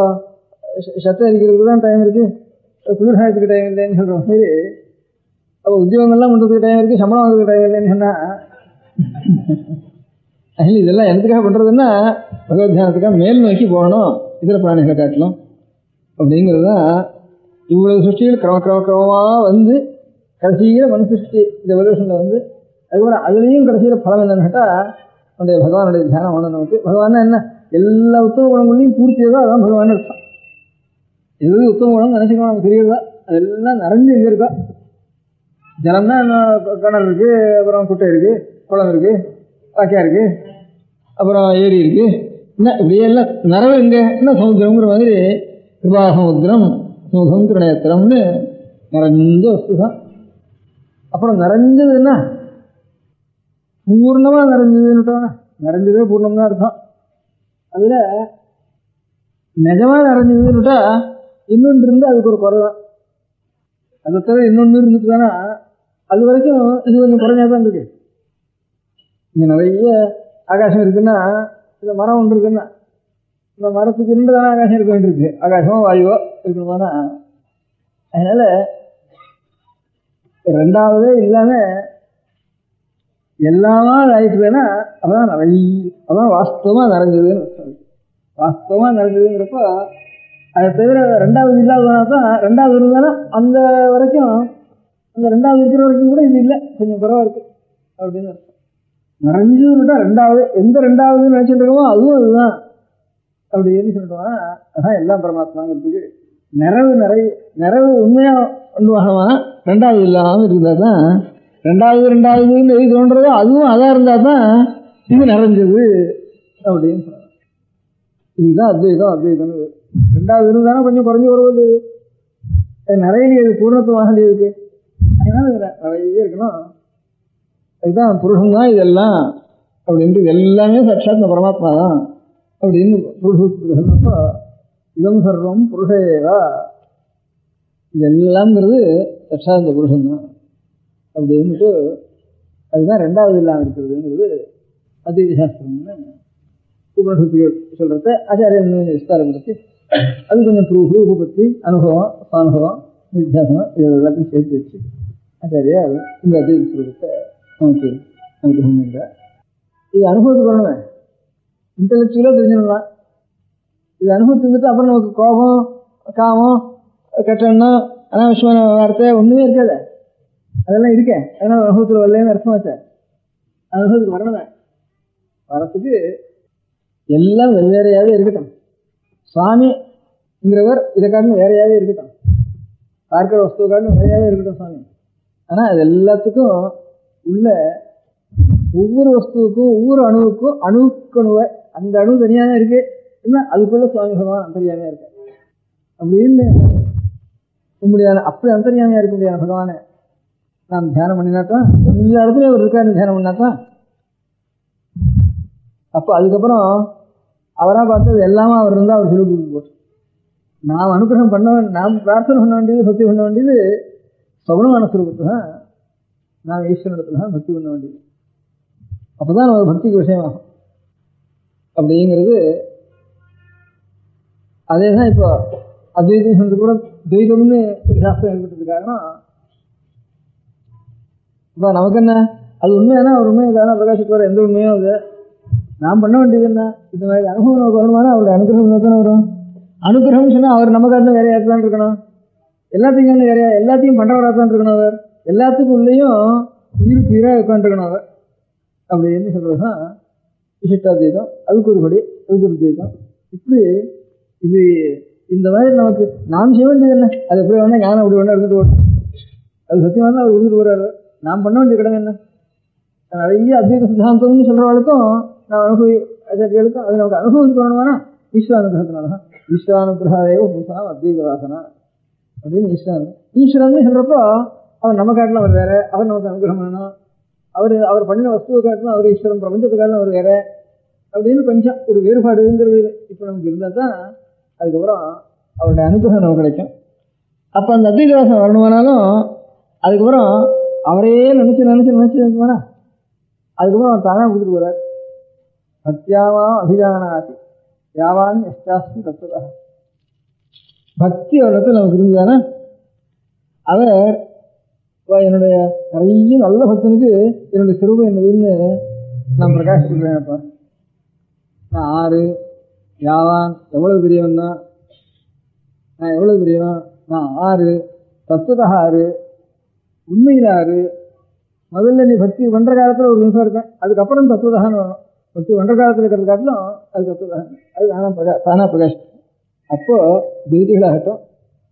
F: சத்தம் அடிக்கிறதுக்கு தான் டைம் இருக்குது, குளிர்காயத்துக்கு டைம் இல்லைன்னு சொல்கிற மாதிரி. அப்போ உத்தியோகங்கள்லாம் பண்ணுறதுக்கு டைம் இருக்குது, சம்பளம் வாங்குறதுக்கு டைம் இல்லைன்னு சொன்னால் அதில் இதெல்லாம் எதுக்காக பண்ணுறதுன்னா பகவத் தியானத்துக்காக மேல் நோக்கி போகணும் இதர பிராணிகளை காட்டலாம் அப்படிங்கிறது தான். இவ்வளவு சிருஷ்டிகள் கிரமமாக கடைசியில் மனு சிருஷ்டி இந்த எவல்யூஷனில் அதுக்கப்புறம் அதுலேயும் கடைசியில் பலம் என்னன்னு கேட்டால் அந்த பகவானுடைய தியானம் வேணும் நமக்கு. பகவான் என்ன எல்லா உத்தம குணங்களையும் பூர்த்தியதோ அதான் பகவான் அர்த்தம். எது உத்தம குணம் நினச்சிக்கணும் நமக்கு தெரியுதா, அதெல்லாம் நிறைஞ்சு எங்கே இருக்கா. ஜலம்னா கிணறு இருக்குது, அப்புறம் குட்டை இருக்குது, குளம் இருக்குது, வாக்கியா இருக்குது, அப்புறம் ஏரி இருக்குது, என்ன இப்படியே எல்லாம் நிறவு எங்கே என்ன சமுத்திரங்கிற மாதிரி கிருபா சமுத்திரம் சுமுகம் கிருணயத்திரம்னு நிறைஞ்ச வஸ்து தான். அப்புறம் நிறைஞ்சது என்ன பூர்ணமாக நிறைஞ்சதுன்னுட்டோம். நிறைஞ்சதே பூர்ணம் தான் அர்த்தம். அதில் நிஜமாக நிறைஞ்சதுன்னுட்டா இன்னொன்று இருந்து அதுக்கு ஒரு குறை தான். அதை தவிர இன்னொன்று இருந்துட்டு தானே அது வரைக்கும் இது கொஞ்சம் குறைஞ்சா தான் இருக்கு. இங்கே நிறைய ஆகாசம் இருக்குன்னா இந்த மரம் ஒன்று இருக்குன்னா இந்த மரத்துக்கு ரெண்டு தானே ஆகாசம் இருக்க வேண்டியிருக்கு, ஆகாசமோ வாயுவோ இருக்கணுமானா. அதனால் ரெண்டாவதே இல்லாமல் எல்லாமா ஆயிட்டுதுன்னா அப்பதான் அதான் வாஸ்தவமாக நிறைஞ்சதுன்னு. வாஸ்தவமாக நிறைஞ்சதுங்கிறப்போ அதை தவிர ரெண்டாவது இல்லாததுனா தான் ரெண்டாவது இருந்தானா அந்த வரைக்கும் அந்த ரெண்டாவது இருக்கிற வரைக்கும் கூட இது இல்லை, கொஞ்சம் குறைவாக இருக்குது அப்படின்னு அர்த்தம். நிறைஞ்சதுன்னுட்டா ரெண்டாவது எந்த ரெண்டாவதுன்னு நினச்சிட்டு இருக்கோமோ அதுவும் அதுதான் அப்படின்னு சொல்லிட்டோம்னா அதான் எல்லாம் பரமாத்மாங்கிறதுக்கு நிறைவு உண்மையாக ஒன்று வாகனமா ரெண்டாவது இல்லாமல் இருந்தால் தான் ரெண்டாவதுன்னு எது தோன்றதோ அதுவும் அதாக இருந்தால் தான் இது நிறைஞ்சது அப்படின்னு சொல்கிறாங்க. இதுதான் அத்வைதம். ரெண்டாவது இருந்தானா கொஞ்சம் குறைஞ்சி வருவது இல்லையே, நிறைய இது பூர்ணத்துவமாக இருக்கு. அதனால நிறைய இருக்கணும். அதுதான் புருஷன் தான் இதெல்லாம் அப்படின்ட்டு இது எல்லாமே சாட்சாத் பரமாத்மா தான் அப்படின்னு புருஷப்போ இதம் சர்வம் புருஷேவா இதெல்லாம்ங்கிறது சாட்சாத் இந்த புருஷன் தான் அப்படின்ட்டு அதுதான் ரெண்டாவது இல்லாமல் இருக்கிறதுங்கிறது அத்வைத சாஸ்திரம்னு உபனிஷத்துகள் சொல்கிறத ஆச்சாரியன் கொஞ்சம் விஸ்தாரப்படுத்தி அது கொஞ்சம் ப்ரூஃபு பற்றி அனுபவம் சானுபவம் நித்தியாசனம் இது எல்லாத்தையும் சேர்த்து வச்சு ஆச்சாரியா இந்த அத்வைத ஸ்வரூபத்தை நமக்கு அனுகிரகம் இல்லை. இது அனுபவத்துக்கு வரணுமே, இன்டலெக்சுவலாக தெரிஞ்சிடலாம். இது அனுபவத்துக்கு வந்துட்டு அப்புறம் நமக்கு கோபம் காமம் கட்டணம் அனாவசியமான வார்த்தை ஒன்றுமே இருக்காது, அதெல்லாம் இருக்கேன். அதனால் அனுபவத்தில் வரலன்னு அர்த்தம் வச்சேன். அனுபவத்துக்கு வரணுமே, வரத்துக்கு எல்லாம் வெவ்வேறையாகவே இருக்கட்டும். சுவாமிங்கிறவர் இதை காட்டிலும் வேறையாகவே இருக்கட்டும். பார்க்கிற வஸ்துக்காரன்னு நிறையாவே இருக்கட்டும் சுவாமி. ஆனால் அது எல்லாத்துக்கும் உள்ள ஒவ்வொரு வஸ்துவுக்கும் ஒவ்வொரு அணுவுக்கும் அணுவுக்கணுவை அந்த அணு தனியாக தான் இருக்கு. என்ன அதுக்குள்ள சுவாமி பகவான் அந்தரியாமையா இருக்க அப்படின்னு முடியாது. அப்படி அந்தரியாமையா இருக்க முடியாது பகவானை நாம் தியானம் பண்ணினாத்தான், எல்லா இடத்துலையும் அவர் இருக்காருன்னு தியானம் பண்ணாதான். அப்போ அதுக்கப்புறம் அவராக பார்த்தது எல்லாமே அவர் இருந்தால் அவர் சொல்லி கொடுத்து போட்டு நாம் அனுகிரகம் பண்ண நாம் பிரார்த்தனை பண்ண வேண்டியது பக்தி பண்ண வேண்டியது சகுணமான சுரூபத்தை தான். நாம் ஈஸ்வரனிடத்துல தான் பக்தி பண்ண வேண்டியது. அப்போ தான் நமக்கு பக்திக்கு விஷயமாகும் அப்படிங்கிறது. அதே தான் இப்போ அத்வைதம் சொன்னது கூட துவைதம்னு ஒரு சாஸ்திரம் ஏற்பட்டது காரணம். இப்போ நமக்கு என்ன அது உண்மையானா அவர் உண்மையை தானே பிரகாசிக்கு எந்த உண்மையும் அது நாம் பண்ண வேண்டியது என்ன? இந்த மாதிரி அனுபவம் நமக்கு வரணுமானா அவருடைய அனுகிரகம் தானே வரும். அனுகிரகம் சொன்னால் அவர் நம்ம காட்டில் வேறையாக தான் இருக்கணும். எல்லாத்தையும் வேறையா எல்லாத்தையும் பண்ணுறவராக தான் இருக்கணும். அவர் எல்லாத்துக்கும் உள்ளேயும் உயிருக்கு உயிராக உட்காந்துருக்கணும் அவர் அப்படின்னு சொல்கிறது தான் விசிஷ்டாத்வைதம். அதுக்கு ஒரு படி, அதுக்கு ஒரு துவைதம். இப்படி இது இந்த மாதிரி நமக்கு நாம் செய்ய வேண்டியது என்ன? அது எப்படி வேணால் ஞானம் அப்படி வேணா இருந்துட்டு ஓடும். அது சத்தியமாக தான் அவர் விழுந்துட்டு போகிறாரு. நாம் பண்ண வேண்டிய கடமை என்ன? நிறைய அத்வைத சித்தாந்தம்னு சொல்கிறவளுக்கும் நான் அனுபவிக்கும் அது நமக்கு அனுபவிச்சு பண்ணணுமானா ஈஸ்வரானுகிரகத்தினால தான். ஈஸ்வரானுகிரகாதேவ புதுசாக அத்வைத வாசனா அப்படின்னு ஈஸ்வரன் சொல்கிறப்போ அவர் நம்ம காட்டில் அவர் வேற, அவர் நமக்கு அனுகிரகம் பண்ணணும். அவர் பண்ணின வஸ்துவை காட்டிலும் அவர் ஈஸ்வரன், பிரபஞ்சத்தை காட்டிலும் அவர் வேற அப்படின்னு கொஞ்சம் ஒரு வேறுபாடுங்கிறது இப்போ நமக்கு இருந்தால் தான் அதுக்கப்புறம் அவருடைய அனுகிரகம் நமக்கு கிடைக்கும். அப்போ அந்த அத்வைத வாசம் வரணுமானாலும் அதுக்கப்புறம் அவரையே நினச்சி அதுக்கப்புறம் அவர் தானாக கொடுத்துட்டு போகிறார். பக்தியாவா அபிஜானாதி யாவான் எஸ்டாஸ்தி தத்துவ. பக்தி அவரிடத்தில் நமக்கு இருந்ததானே அவர் என்னுடைய நிறைய நல்ல பக்தனுக்கு என்னுடைய சிறுபம் என்னதுன்னு நான் பிரகாசிக்கிறேன்ப்பா. நான் ஆறு யாவான் எவ்வளவு பெரியவன் தான், நான் எவ்வளவு பெரியவன், நான் ஆறு தத்துவதா ஆறு உண்மையில் ஆறு. முதல்ல நீ பக்தி பண்ணுற காலத்தில் ஒரு நிமிஷம் இருக்கேன், அதுக்கப்புறம் தத்துவதான்னு வரணும். பக்தி பண்ணுற காலத்தில் இருக்கிறது காட்டிலும் அது தத்துவதான், அது தானாக பிரகாஷ். அப்போது துவைதிகளாகட்டும்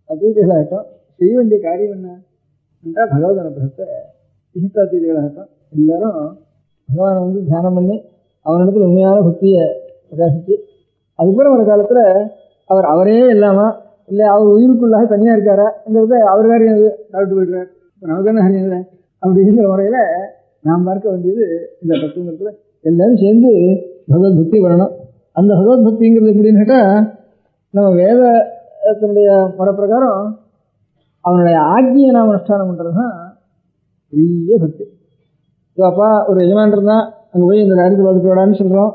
F: அத்வைதிகளாகட்டும் செய்ய வேண்டிய காரியம் என்ன என்றால் பகவத் அனுகிரகத்தை. விசிஷ்டாத்வைதிகளாகட்டும் எல்லாரும் பகவானை தியானம் பண்ணி அவனிடத்தில் உண்மையான பக்தியை பிரகாசித்து அதுக்கப்புறம் ஒரு காலத்தில் அவரே இல்லாமல் இல்லை அவர் உயிருக்குள்ளாக தனியாக இருக்காராங்கிறத அவர் காரியம் அது டாக்டர் போய்ட்டுறார். இப்போ நமக்கு என்ன காரியம் இல்லை அப்படிங்கிற முறையில் நாம் பார்க்க வேண்டியது இந்த தத்துவத்தில் எல்லாரும் சேர்ந்து பகவத் பக்தி வரணும். அந்த பகவத் பக்திங்கிறது எப்படின்னு கேட்டால் நம்ம வேதத்தினுடைய முறை பிரகாரம் அவனுடைய ஆக்னியை நாம் அனுஷ்டானம் பண்ணுறது தான் பெரிய பக்தி. ஸோ அப்பா ஒரு எஜமான் இருந்தால் அங்கே போய் இந்த காரியத்தை பார்த்துட்டு விடான்னு சொல்கிறோம்.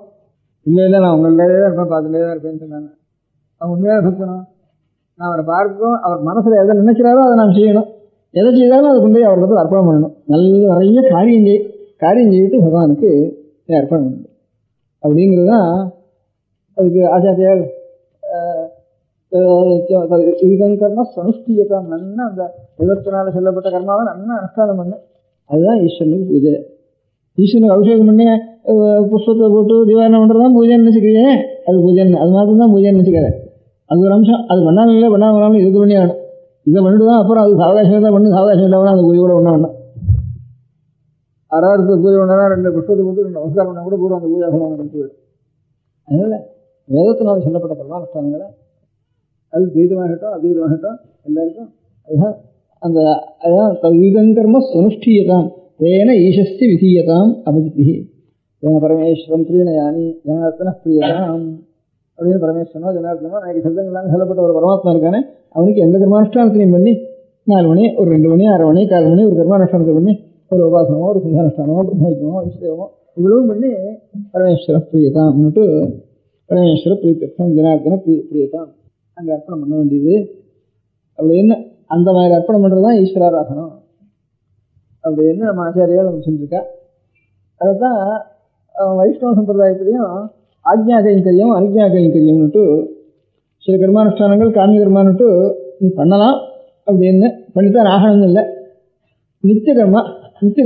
F: இல்லை நான் உங்கள்டே தான் இருப்பேன், பார்த்துட்டே தான் இருப்பேன்னு சொன்னாங்க. அவங்க உண்மையாக பக்தணும். நான் அவரை பார்க்கணும், அவர் மனசில் எதை நினைக்கிறாரோ அதை நாம் செய்யணும். எதை செய்தாலும் அதை கொண்டு போய் அவர்களுக்கு அர்ப்பணம் பண்ணணும். நிறைய காரியம் செய்துட்டு பகவானுக்கு அர்ப்பணம் பண்ணணும் அப்படிங்கிறது தான் அதுக்கு ஆச்சாரியார் இதன் கர்மா சனுஷ்டியத்தான். நன்னா அந்த 24 சொல்லப்பட்ட கர்மாவை நன்னா அனுஷ்டானம் பண்ணு. அதுதான் ஈஸ்வரனுக்கு பூஜை. ஈஸ்வரனுக்கு அபிஷேகம் பண்ணி புஷ்பத்தை போட்டு தீபாரணம் பண்ணுறதான் பூஜைன்னு நினச்சிக்கிறீங்க. அது பூஜைன்னு அது மாதிரி தான் பூஜைன்னு நினச்சிக்காது. அது ஒரு அம்சம். அது பண்ணாலும் இல்லை பண்ணாலும் இதுக்கு பண்ணி ஆகணும். இதை பண்ணிட்டு தான் அப்புறம் அது சாவகாசம் தான் பண்ணு. சாவகாசம் இல்லாமல் அந்த பூஜை கூட பண்ண ஆறாவது பூஜை பண்ணா 2 புஷ்பத்தை போட்டு நமஸ்காரம் பண்ணால் கூட பூரா அந்த பூஜா பலம் நடந்து போயிடும். அதனால் வேதத்தினால் சொல்லப்பட்ட கர்மானுஷ்டானங்களை அது துவைதமாகட்டும் அத்வைதமாகட்டும் எல்லாருக்கும் அதுதான் தத்விதங்கர்ம சுனுஷ்டீயதாம் தேன ஈசஸ்தி விதீயதாம் அபிஜிதி தேன பரமேஸ்வரம் பிரியனயானி ஜனார்த்தன பிரியதாம் அப்படின்னு பரமேஸ்வரனோ ஜனார்த்தனோ எனக்கு சப்தங்கள்லாம் சொல்லப்பட்ட ஒரு பரமாத்மா இருக்கானே அவனுக்கு எந்த கர்மானுஷ்டானத்திலையும் பண்ணி 4 மணி ஒரு 2 மணி 6 மணி 4 மணி ஒரு கர்மானுஷ்டானத்தை பண்ணி ஒரு உபாசனமோ ஒரு சுந்தானுஷ்டானமோ பிரம்மயமோ இஷ்டமோ இவ்வளவும் பண்ணி பரமேஸ்வர பிரியதாம்னுட்டு பரமேஸ்வர பிரியத்தம் ஜனார்த்தன பிரியதாம் அங்கே அர்ப்பணம் பண்ண வேண்டியது. அப்படின்னு அந்த மாதிரி அர்ப்பணம் பண்ணுறது தான் ஈஸ்வராராதனம் அப்படின்னு நம்ம ஆச்சாரியால் நம்ம சொல்லியிருக்கா. அதை தான் வைஷ்ணவ சம்பிரதாயத்திலையும் ஆக்ஞா கைங்கரியம் அனுஜ்ஞா கைங்கரியம்னுட்டு சில கர்மானுஷ்டானங்கள் காமிய கர்மானுட்டு நீ பண்ணலாம் அப்படின்னு பண்ணித்தான் ஆகணும்னு இல்லை. நித்திய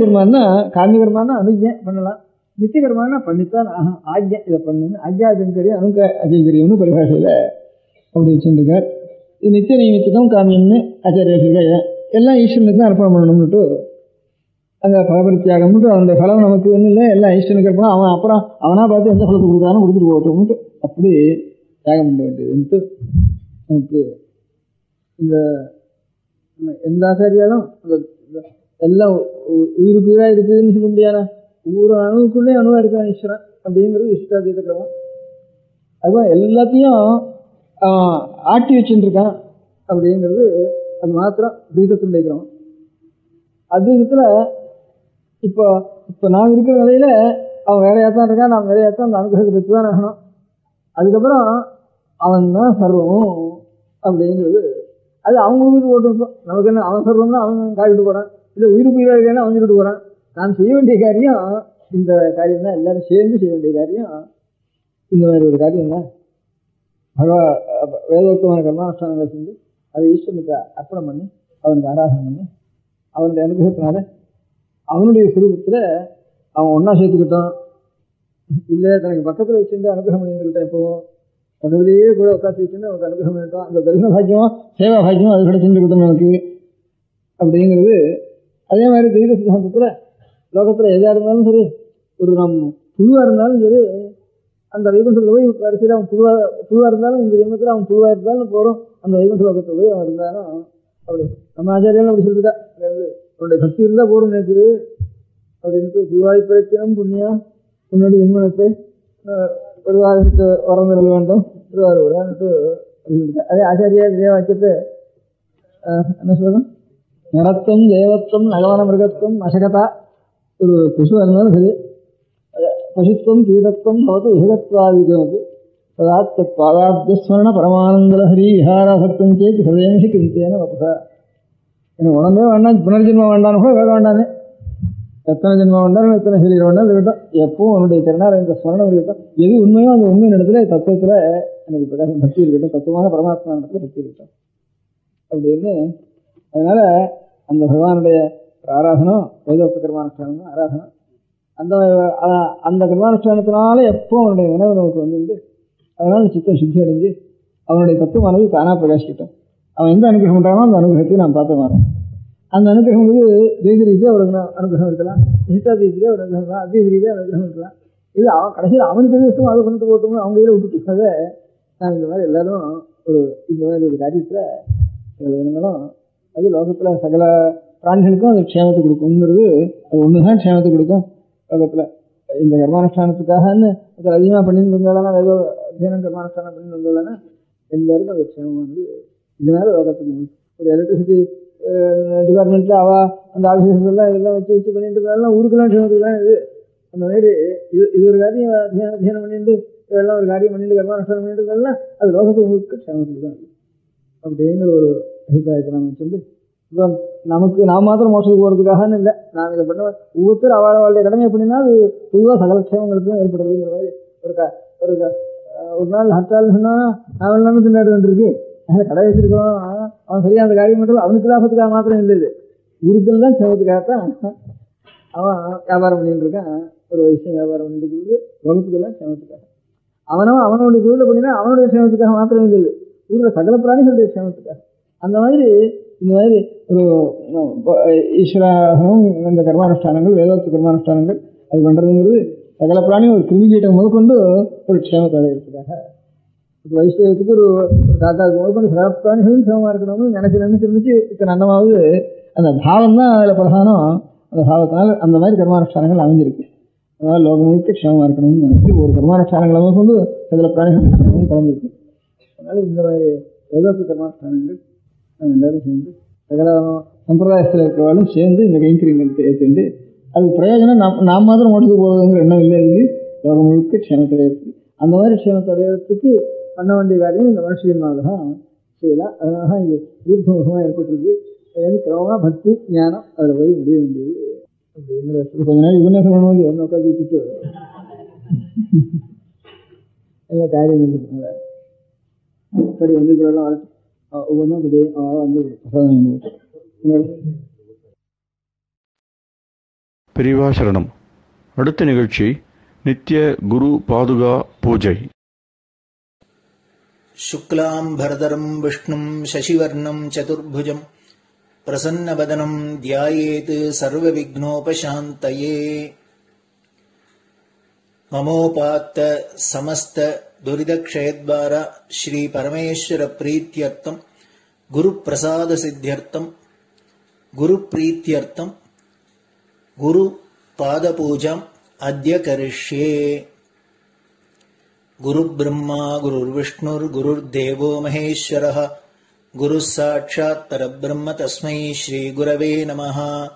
F: கர்மான்னா காமிய கர்மானா அனுஜ்ஞை பண்ணலாம், நித்திய கர்மானா பண்ணித்தான் ஆகும். ஆக்ஞை இதை பண்ணுன்னு ஆக்ஞா கைங்கரியம் அனுஜ்ஞா கைங்கரியம்னு பரிபாஷையில் அப்படி வச்சுருக்கார். இது நித்திய நியமித்துக்கும் காமியம்னு ஆச்சாரிய வச்சிருக்காங்க. எல்லாம் ஈஸ்வரனுக்கு தான் அர்ப்பணம் பண்ணணும்னுட்டு அந்த பலபரித்தியாகம்னுட்டு அந்த பலம் நமக்கு ஒன்றும் இல்லை, எல்லாம் ஈஸ்வரனுக்கு அர்ப்பணம். அவன் அப்புறம் அவனாக பார்த்து எந்த பலத்தை கொடுக்குறானோ கொடுத்துட்டு போகட்டும்னுட்டு அப்படி தியாகம் பண்ண வேண்டியதுன்ட்டு நமக்கு இந்த எந்த ஆச்சாரியாலும் அந்த எல்லாம் உயிருக்கு உயிராக இருக்குதுன்னு சொல்ல முடியாதா? ஒவ்வொரு அணுவுக்குள்ளே அணுவாக இருக்கான் ஈஸ்வரன் அப்படிங்கிறது இஷ்டாதீத கிரமம். அதுதான் எல்லாத்தையும் ஆட்டி வச்சுருக்கான் அப்படிங்கிறது அது மாத்திரம் துவைதத்துடைய கிரமம். அத்வைதத்தில் இப்போ நாம் இருக்கிற நிலையில அவன் வேறையாக தான் இருக்கான், நாம் வேறையாக தான் அந்த அனுகிரகத்தை வச்சு தான் ஆகணும். அதுக்கப்புறம் அவன் தான் சர்வமும் அப்படிங்கிறது அது அவங்க உயிர் போட்டுருப்போம். நமக்கு என்ன அவன் சர்வம்னா அவன் காட்டிட்டு போகிறான், இல்லை உயிருக்கு உயிராக இருக்கான்னு அவன் சொல்லிட்டு போகிறான். நான் செய்ய வேண்டிய காரியம் இந்த காரியம் தான், எல்லாரும் சேர்ந்து செய்ய வேண்டிய காரியம் இந்த மாதிரி ஒரு காரியம் தான். வேதோக்தமான கர்மானுஷ்டானங்களை செஞ்சு அதை ஈஸ்வரனுக்கு அர்ப்பணம் பண்ணி அவனுக்கு ஆராதனை பண்ணி அவனுடைய அனுகிரகத்தினால அவனுடைய சுரூபத்தில் அவன் ஒன்றா சேர்த்துக்கிட்டான். இல்லை தனக்கு பக்கத்தில் வச்சுருந்து அனுகிரகம் பண்ணிட்டுக்கிட்டான். இப்போ பக்கத்திலேயே கூட உட்காந்து வச்சுருந்து அவனுக்கு அனுகிரகம் பண்ணிட்டான். அந்த தரிசன பாக்கியம் சேவா பாக்கியம் அது கிடைச்சிருந்துக்கிட்டோம் நமக்கு அப்படிங்கிறது. அதே மாதிரி தெய்வ சித்தாந்தத்தில் லோகத்தில் எதாக இருந்தாலும் சரி, ஒரு நம் புழுவாக இருந்தாலும் சரி, அந்த வைகுண்டத்தில் போய் கடைசியில் அவன் புழுவாக இருந்தாலும் இந்த ஜென்மத்தில் அவன் புழுவாக இருந்தாலும் போகிறோம், அந்த வைகுண்ட லோகத்தில் போய் அவன் இருந்தாலும் அப்படி நம்ம ஆச்சாரியாலும் அப்படி சொல்லியிருக்கா. அவனுடைய பக்தி இருந்தால் போகிறோம் நினைக்குது அப்படின்ட்டு புழுவாய் பிறக்கணும் புண்ணியம் முன்னாடி ஜென்மனத்தை பெருவாருக்கு உறந்துடல் வேண்டும் திருவாரூரான்ட்டு சொல்லியிருக்கா. அதே ஆச்சாரியா இதே வாக்கியத்தை என்ன சொல்லணும், நடத்தும் தேவத்துவம் நகவன மிருகத்துவம் அசகதா. ஒரு பசுவாக இருந்தாலும் சரி, பசுத்துவம் கீழத்துவம் பவத்து விஹகத்வாதிகமப்பி ததாத் பாதாப்தியஸ்மரண பரமானந்தலஹரி விஹாராசக்தம் சேத் ஹதேமிஷி கிந்தேன வபுசா. எனக்கு உடம்பே வேண்டாம், புனர்ஜென்மம் வேண்டான்னு கூட கேட்க வேண்டானே. எத்தனை ஜென்மம் வேண்டாலும் எத்தனை சரீரம் வேண்டாலும் இருக்கட்டும், எப்பவும் அவனுடைய திறனாக இந்த ஸ்மரணம் இருக்கட்டும். எது உண்மையோ அந்த உண்மையின் இடத்துல தத்துவத்தில் எனக்கு பிரகாசம் பக்தி இருக்கட்டும், தத்துவமான பரமாத்மா இடத்துல பக்தி இருக்கட்டும் அப்படின்னு. அதனால் அந்த பகவானுடைய ஆராதனம் வேதோக்த கர்மானுஷ்டானம் ஆராதனம். அந்த கர்மானுஷ்டானத்தினால எப்போ அவனுடைய நினைவு நமக்கு வந்துட்டு அதனால சித்தம் சுத்தி அடைஞ்சு அவனுடைய தத்துவமானது தானாக பிரகாசிக்கிட்டோம். அவன் எந்த அனுகிரகம் பண்ணுறானோ அந்த அனுகிரகத்தையும் நாம் பார்த்து மாறோம். அந்த அனுகிரகம் வந்து துவைத ரீதியாக ஒரு அனுகிரகம் இருக்கலாம், இஷ்டாதி ரீதியாக ஒரு அனுகிரகம் இருக்கலாம், அத்வைத ரீதியாக அனுகிரகம் இருக்கலாம். இது அவன் கடைசியில் அவனுக்கு எது இஷ்டம் அதை பண்ணிட்டு போட்டோம்னு அவங்க கையில் விட்டுட்டு நான் இந்த மாதிரி எல்லாரும் இந்த மாதிரி ஒரு காரியத்தில் சில தினங்களும் அது லோகத்தில் சகல பிராணிகளுக்கும் அது க்ஷேமத்தை கொடுக்குங்கிறது. அது ஒன்று தான் க்ஷேமத்தை கொடுக்கும் லோகத்தில். இந்த கர்மானுஷ்டானத்துக்காகன்னு அதில் அதிகமாக பண்ணிட்டு வந்தாலும் ஏதோ அத்தியனம் கர்மானுஷ்டானம் பண்ணிட்டு வந்தாலும் எல்லாருக்கும் அது க்ஷேமமானது. இதனால லோகத்துக்கு ஒரு எலக்ட்ரிசிட்டி டிபார்ட்மெண்ட்டில் அந்த ஆஃபீஸர்லாம் இதெல்லாம் வச்சு பண்ணிட்டு இருந்தாலும் ஊருக்கெல்லாம் க்ஷேமத்துக்கு தான் இது. அந்த மாதிரி இது ஒரு காரியம் அத்தியானம் பண்ணிட்டு இதெல்லாம் ஒரு காரியம் பண்ணிட்டு கர்மானுஷ்டானம் பண்ணிட்டு இருந்தாலும் அது லோகத்துக்கு க்ஷேமத்துக்கு தான் அப்படிங்கிற ஒரு அபிப்பிராயத்தை நம்ம சொல்லி இப்போ நமக்கு நாம் மாத்திரம் மோசத்துக்கு போகிறதுக்காகன்னு இல்லை, நான் இதை பண்ணுவேன். ஒவ்வொருத்தர் அவளுடைய கடமை எப்படின்னா அது பொதுவாக சகல க்ஷேமங்களுக்கும் ஏற்படுறதுங்கிற மாதிரி ஒரு நாள் ஹர்த்தால் சொன்னால் நான் எல்லாமே திண்டாட வேண்டியிருக்கு. அதில் கடை வச்சிருக்கிறோம், அவன் சரியாக அந்த காரியம் பண்ணுறது அவனுக்கு லாபத்துக்காக மாத்திரம் இல்லை, இது ஊருக்கள் தான் க்ஷேமத்துக்காகத்தான் அவன் வியாபாரம் பண்ணிட்டு இருக்கான். ஒரு வயசு வியாபாரம் பண்ணிட்டு இருக்கிறது லோகத்துக்கெல்லாம் க்ஷேமத்துக்காக. அவனுடைய தொழிலை பண்ணினா அவனுடைய க்ஷேமத்துக்காக மாத்திரம் இல்லை, இது ஊரில் சகல பிராணிகளுடைய க்ஷேமத்துக்காக. அந்த மாதிரி இந்த மாதிரி ஒரு ஈஸ்வராகமும் இந்த கர்மானுஷ்டானங்கள் வேதோக்த கர்மானுஷ்டானங்கள் அது பண்ணுறதுங்கிறது சகல பிராணியும் ஒரு கிருமிகீட்டம் முதற்கொண்டு ஒரு க்ஷேமத்தை அடைகிறதுக்காக. வைஷ்ணவத்துக்கு ஒரு காக்காவுக்கு முதற்கொண்டு சகல பிராணிகளும் க்ஷேமமாக இருக்கணும்னு நினச்சி இத்தனை அன்னமாவது அந்த பாவம் தான் அதில் பிரதானம். அந்த பாவத்தினால் அந்த மாதிரி கர்மானுஷ்டானங்கள் அமைஞ்சிருக்கு. அதனால் லோகம் முழுக்க க்ஷேமமாக இருக்கணும்னு நினச்சி ஒரு கர்மானுஷ்டானங்களை முதற்கொண்டு சகல பிராணிகள் கலந்துருக்கு. அதனால் இந்த மாதிரி வேதோக்த கர்மானுஷ்டானங்கள் எல்லாரும் சேர்ந்து சகல சம்பிரதாயத்தில் இருக்கிறவாலும் சேர்ந்து இந்த கைங்கரியங்கள் ஏற்றுண்டு அது பிரயோஜனம் நாம் மாத்திரம் ஓட்டுக்கு போகிறதுங்கிற எண்ணம் இல்லை. இது லோகம் முழுக்க க்ஷேமத்தை இருக்குது. அந்த மாதிரி க்ஷேமத்தை அடையிறதுக்கு பண்ண வேண்டிய காரியம் இந்த மனுஷனால தான் செய்யலாம். அதனால தான் இது ஊர்வமுகமாக ஏற்பட்டிருக்கு. அது கிரமமாக பக்தி ஞானம் அதில் போய் முடிய வேண்டியது அப்படிங்கிற கொஞ்ச நாள் உபன்யாசம் பண்ணும்போது ஒன்று உட்காந்து வச்சுட்டு எல்லா காரியம் இருந்ததுனால இப்படி வந்து இதெல்லாம் வரட்டும் ஒவ்வொன்றும் அப்படி வந்து
D: பெரியவா சரணம். அடுத்த நிகழ்ச்சி நித்திய குரு பாதுகா பூஜை.
B: शुक्लाम्बरधरं विष्णुं शशिवर्णं चतुर्भुजं प्रसन्नवदनं ध्यायेत् सर्वविघ्नोपशान्तये। ममोपात्त समस्त दुरितक्षयद्वार श्री परमेश्वर प्रीत्यर्थं गुरुप्रसाद सिद्ध्यर्थं गुरुप्रीत्यर्थं गुरुपादपूजाम् अद्य करिष्ये। गुरुब्रह्मा गुरुर्विष्णुर्गुरुर्देवो महेश्वरः गुरुः साक्षात् परब्रह्म तस्मै श्रीगुरवे नमः।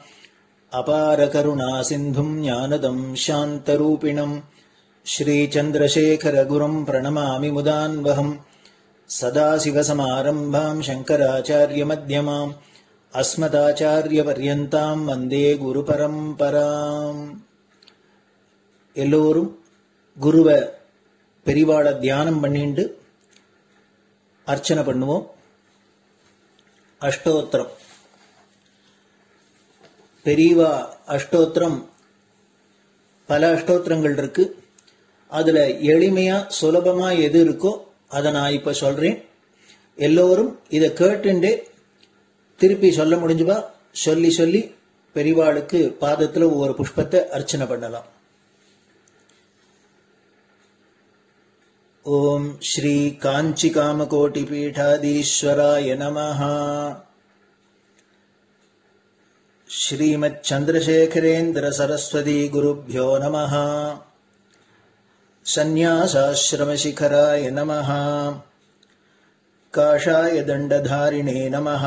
B: अपारकरुणासिन्धुं ज्ञानदं शान्तरूपिणं श्रीचन्द्रशेखरगुरुं प्रणमामि मुदान्वहम्। सदाशिवसमारम्भां शङ्कराचार्यमध्यमाम् अस्मदाचार्यपर्यन्तां वन्दे गुरुपरम्पराम्. எல்லோரும் குருவை பெரிவாளை தியானம் பண்ணிண்டு அர்ச்சனை பண்ணுவோம். அஷ்டோத்திரம். பெரியவா அஷ்டோத்திரம் பல அஷ்டோத்திரங்கள் இருக்கு. அதுல எளிமையா சுலபமா எது இருக்கோ அதை நான் இப்ப சொல்றேன். எல்லோரும் இதை கேட்டுண்டே திருப்பி சொல்ல முடிஞ்சுபா சொல்லி சொல்லி பெரிவாளுக்கு பாதத்துல ஒவ்வொரு புஷ்பத்தை அர்ச்சனை பண்ணலாம். ஓம் ஸ்ரீ காஞ்சி காமகோட்டி பீடாதீஸ்வராய நமஹ. ஸ்ரீமத் சந்திரசேகரேந்திர சரஸ்வதி குருभ्यो நமஹ. சந்நியாசாஸ்ரமசிகராய நமஹ. காஷாய தண்டதாரிணே நமஹ.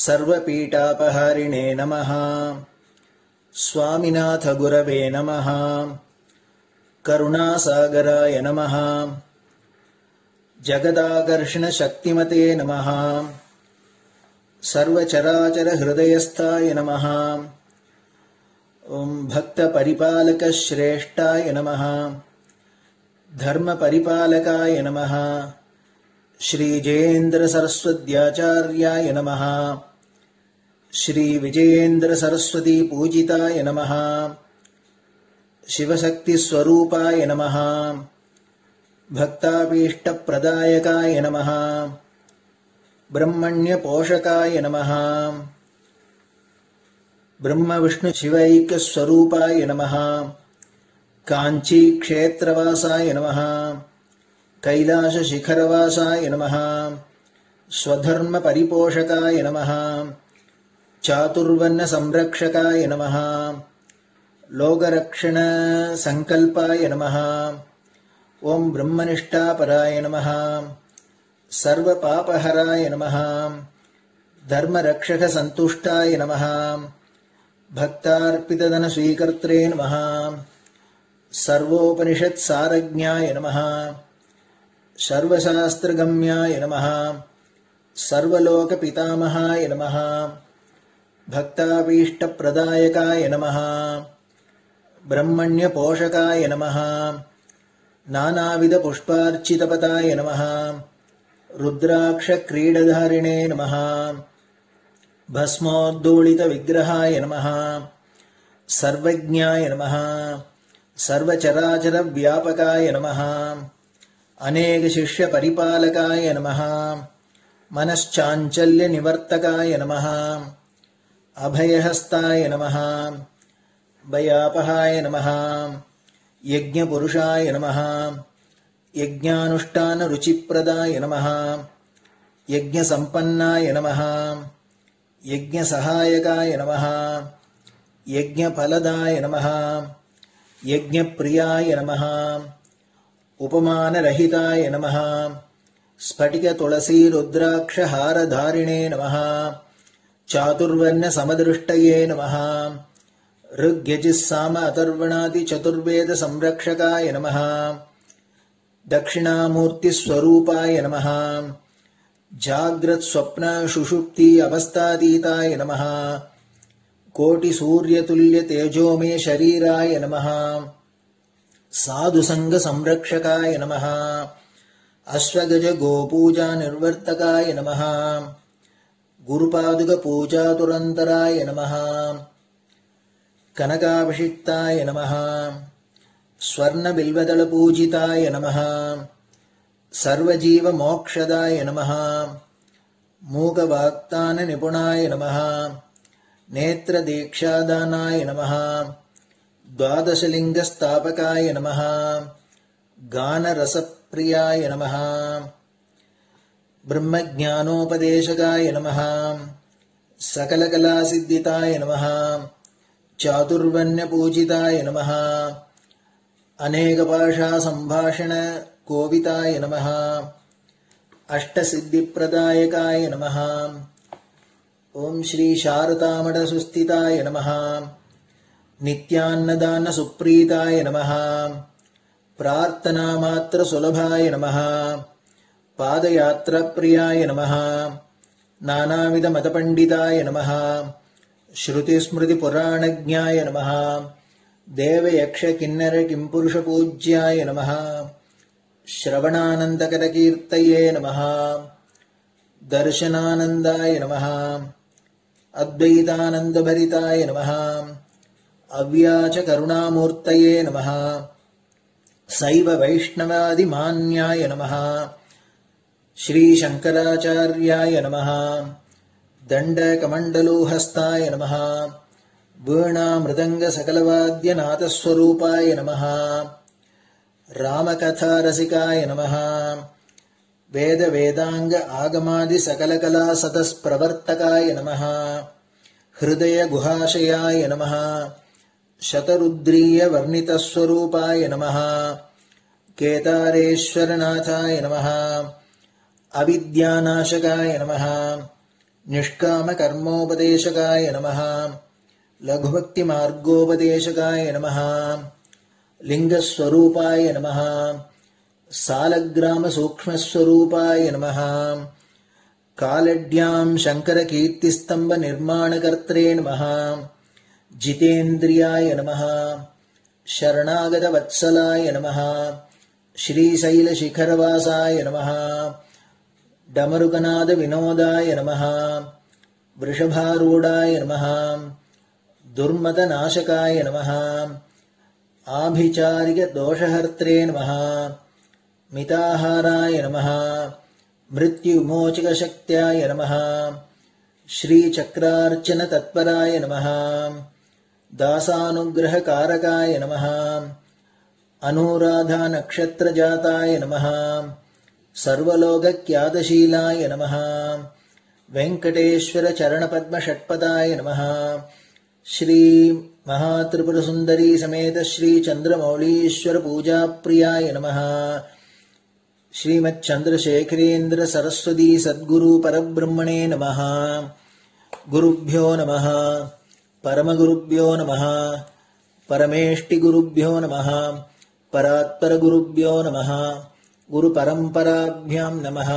B: சர்வபீடாபஹாரிணே நமஹ. स्वामिनाथ गुरवे नमः. करुणासागराय नमः. जगदाकर्षण शक्तिमते नमः. सर्वचराचर हृदयस्थाय नमः. ओम भक्त परिपालक श्रेष्ठाय नमः. धर्म परिपालकाय नमः. श्री जयेन्द्र सरस्वत्याचार्याय नमः. श्री विजयेन्द्र सरस्वती पूजिताय नमः. शिवशक्ति स्वरूपाय नमः. भक्ताभीष्ट प्रदायकाय नमः. ब्रह्मण्य पोषकाय नमः. ब्रह्म विष्णु शिवैक्य स्वरूपाय नमः. कांची क्षेत्रवासाय नमः. कैलाश शिखरवासाय नमः. स्वधर्म परिपोषकाय नमः. चातुर्वर्ण संरक्षकाय नमः. लोकरक्षण संकल्पाय नमः. ओम ब्रह्मनिष्ठापराय नमः. सर्वपापहराय नमः. धर्मरक्षक संतुष्टाय नमः. भक्तार्पितधन स्वीकर्त्रे नमः. सर्वोपनिषत् सारज्ञाय नमः. सर्वशास्त्रगम्याय नमः. सर्वलोक पितामहाय नमः. भक्ताभीष्ट प्रदायकाय नमः. ब्रह्मण्य पोषकाय नमः. नानाविध पुष्पार्चितपताय नमः. रुद्राक्ष क्रीडधारिणे नमः. भस्मोद्धूलित विग्रहाय नमः. सर्वज्ञाय नमः. सर्वचराचर व्यापकाय नमः. अनेक शिष्य परिपालकाय नमः. मनश्चाञ्चल्य निवर्तकाय नमः. अभयहस्ताय नमः. भयापहाय नमः. यज्ञपुरुषाय नमः. यज्ञानुष्ठान रुचिप्रदाय नमः. यज्ञसम्पन्नाय नमः. यज्ञसहायकाय नमः. यज्ञफलदाय नमः. यज्ञप्रियाय नमः. उपमानरहिताय नमः. स्फटिक तुलसी रुद्राक्ष हारधारिणे नमः. चातुर्वर्ण समदृष्टये नमः. ऋग्यजुस्साम अथर्वणादि चतुर्वेद संरक्षकाय नमः. दक्षिणामूर्ति स्वरूपाय नमः. जाग्रत स्वप्न सुषुप्ति अवस्थातीताय नमः. कोटि सूर्यतुल्य तेजोमय शरीराय नमः. साधुसंग संरक्षकाय नमः. अश्वगज गोपूजा निर्वर्तकाय नमः. गुरुपादुक पूजातुरन्तराय नमः. कनकाभिषिक्ताय नमः. स्वर्ण बिल्वदल पूजिताय नमः. सर्वजीव मोक्षदाय नमः मूकवाक्तान निपुणाय नमः नेत्रदीक्षादानाय नमः द्वादशलिङ्गस्थापकाय नमः गानरसप्रियाय नमः ब्रह्मज्ञानोपदेशकाय नमः सकलकलासिद्धिताय नमः चातुर्वण्यपूजिताय नमः अनेकभाषासम्भाषण कोविताय नमः अष्टसिद्धिप्रदायकाय नमः ओम श्री शारदामठसुस्थिताय नमः नित्यान्नदानसुप्रीताय नमः प्रार्थनामात्रसुलभाय नमः पादयात्राप्रियाय नमः नानाविधमतपण्डिताय नमः श्रुतिस्मृतिपुराणज्ञाय नमः देवयक्षकिन्नरकिंपुरुषपूज्याय नमः श्रवणानन्दकरकीर्तये नमः दर्शनानन्दाय नमः अद्वैतानन्दभरिताय नमः अव्याचकरुणामूर्तये नमः शैव वैष्णवादिमान्याय नमः श्रीशङ्कराचार्याय नमः दण्डकमण्डलोहस्ताय नमः वीणामृदङ्गसकलवाद्यनाथस्वरूपाय नमः रामकथारसिकाय नमः वेदवेदांग आगमादि सकलकला सतस्प्रवर्तकाय नमः हृदय गुहाशयाय नमः शतरुद्रीय वर्णितस्वरूपाय नमः केदारेश्वरनाथाय नमः अविद्यानाशकाय नमः निष्कामकर्मोपदेशकाय नमः लघुभक्तिमार्गोपदेशकाय नमः लिंगस्वरूपाय नमः सालग्रामसूक्ष्मस्वरूपाय नमः कालड्यां शङ्करकीर्तिस्तम्भनिर्माणकर्त्रे नमः जितेन्द्रियाय नमः शरणागतवत्सलाय नमः श्रीशैलशिखरवासाय नमः डमरुकनादविनोदाय नमः वृषभारूढाय नमः दुर्मदनाशकाय नमः आभिचारिकदोषहर्त्रे नमः मिताहाराय नमः मृत्युमोचकशक्त्याय नमः श्रीचक्रार्चनतत्पराय नमः दासानुग्रहकारकाय नमः अनुराधानक्षत्रजाताय नमः सर्वलोकख्यातशीलाय नमः वेङ्कटेश्वरचरणपद्मषट्पदाय नमः श्री महात्रिपुरसुन्दरी समेत श्री चन्द्रमौलीश्वर पूजाप्रियाय नमः श्रीमच्चन्द्रशेखरेन्द्र सरस्वती सद्गुरु परब्रह्मणे नमः गुरुभ्यो नमः परमगुरुभ्यो नमः परमेष्टिगुरुभ्यो नमः परात्परगुरुभ्यो नमः गुरुपरम्पराभ्यां नमः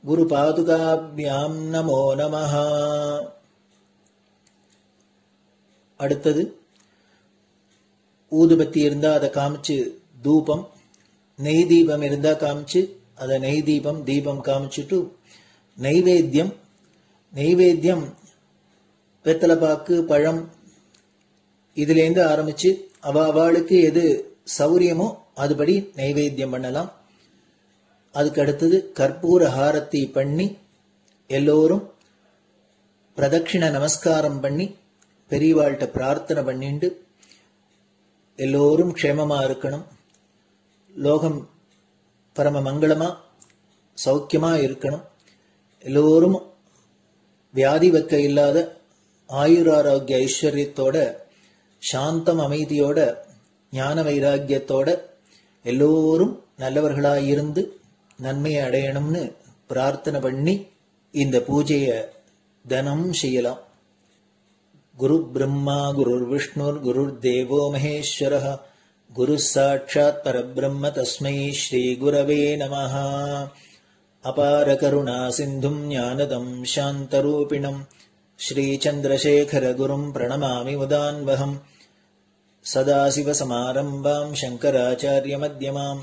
B: गुरुपादुकाभ्यां नमो नमः அடுத்தது ஊதுபத்தி இருந்தா அதை காமிச்சு தூபம், நெய் தீபம் இருந்தா காமிச்சு அதை நெய் தீபம் தீபம் காமிச்சுட்டு நைவேத்தியம் நைவேத்தியம் வெத்தலைப்பாக்கு பழம் இதுலேருந்து ஆரம்பிச்சு அவளுக்கு எது சௌரியமோ அதுபடி நைவேத்தியம் பண்ணலாம். அதுக்கு அடுத்தது கற்பூர ஹாரத்தி பண்ணி எல்லோரும் பிரதட்சிண நமஸ்காரம் பண்ணி பெரியவாள்கிட்ட பிரார்த்தனை பண்ணிண்டு எல்லோரும் க்ஷேமமா இருக்கணும், லோகம் பரம மங்களமா சௌக்கியமா இருக்கணும், எல்லோரும் வியாதி வெக்க இல்லாத ஆயுராரோக்கிய ஐஸ்வர்யத்தோட சாந்தம் அமைதியோட ஞான வைராக்கியத்தோட எல்லோரும் நல்லவர்களாயிருந்து நன்மையை அடையணும்னு பிரார்த்தனை பண்ணி இந்த பூஜையை தினம் செய்யலாம். குரு பிரம்மா குருர் விஷ்ணுர் குருர் தேவோ மகேஸ்வரः குரு சாட்சாத் பரபிரம்ம தஸ்மை ஸ்ரீ குரவே நமः. அபார கருணா சிந்தும் ஞானதம் சாந்தரூபிணம் ஸ்ரீ சந்திரசேகர குரும் பிரணமாமி முதான்வகம். சதாசிவசமாரம்பாம் சங்கராச்சாரிய மத்யமாம்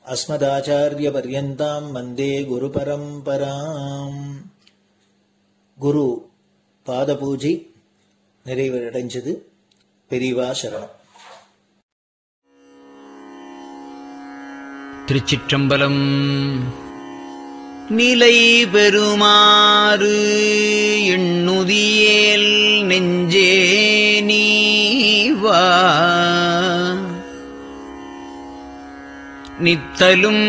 B: அஸ்மதாச்சாரிய பர்யந்தாம் வந்தே குரு பரம்பராம். குரு பாத பூஜை நிறைவடைஞ்சது. பெரியவா சரணம்.
G: திருச்சிற்றம்பலம். நிலை பெறுமாறு எண்ணுதியேல் நெஞ்சே நீவா, நித்தலும்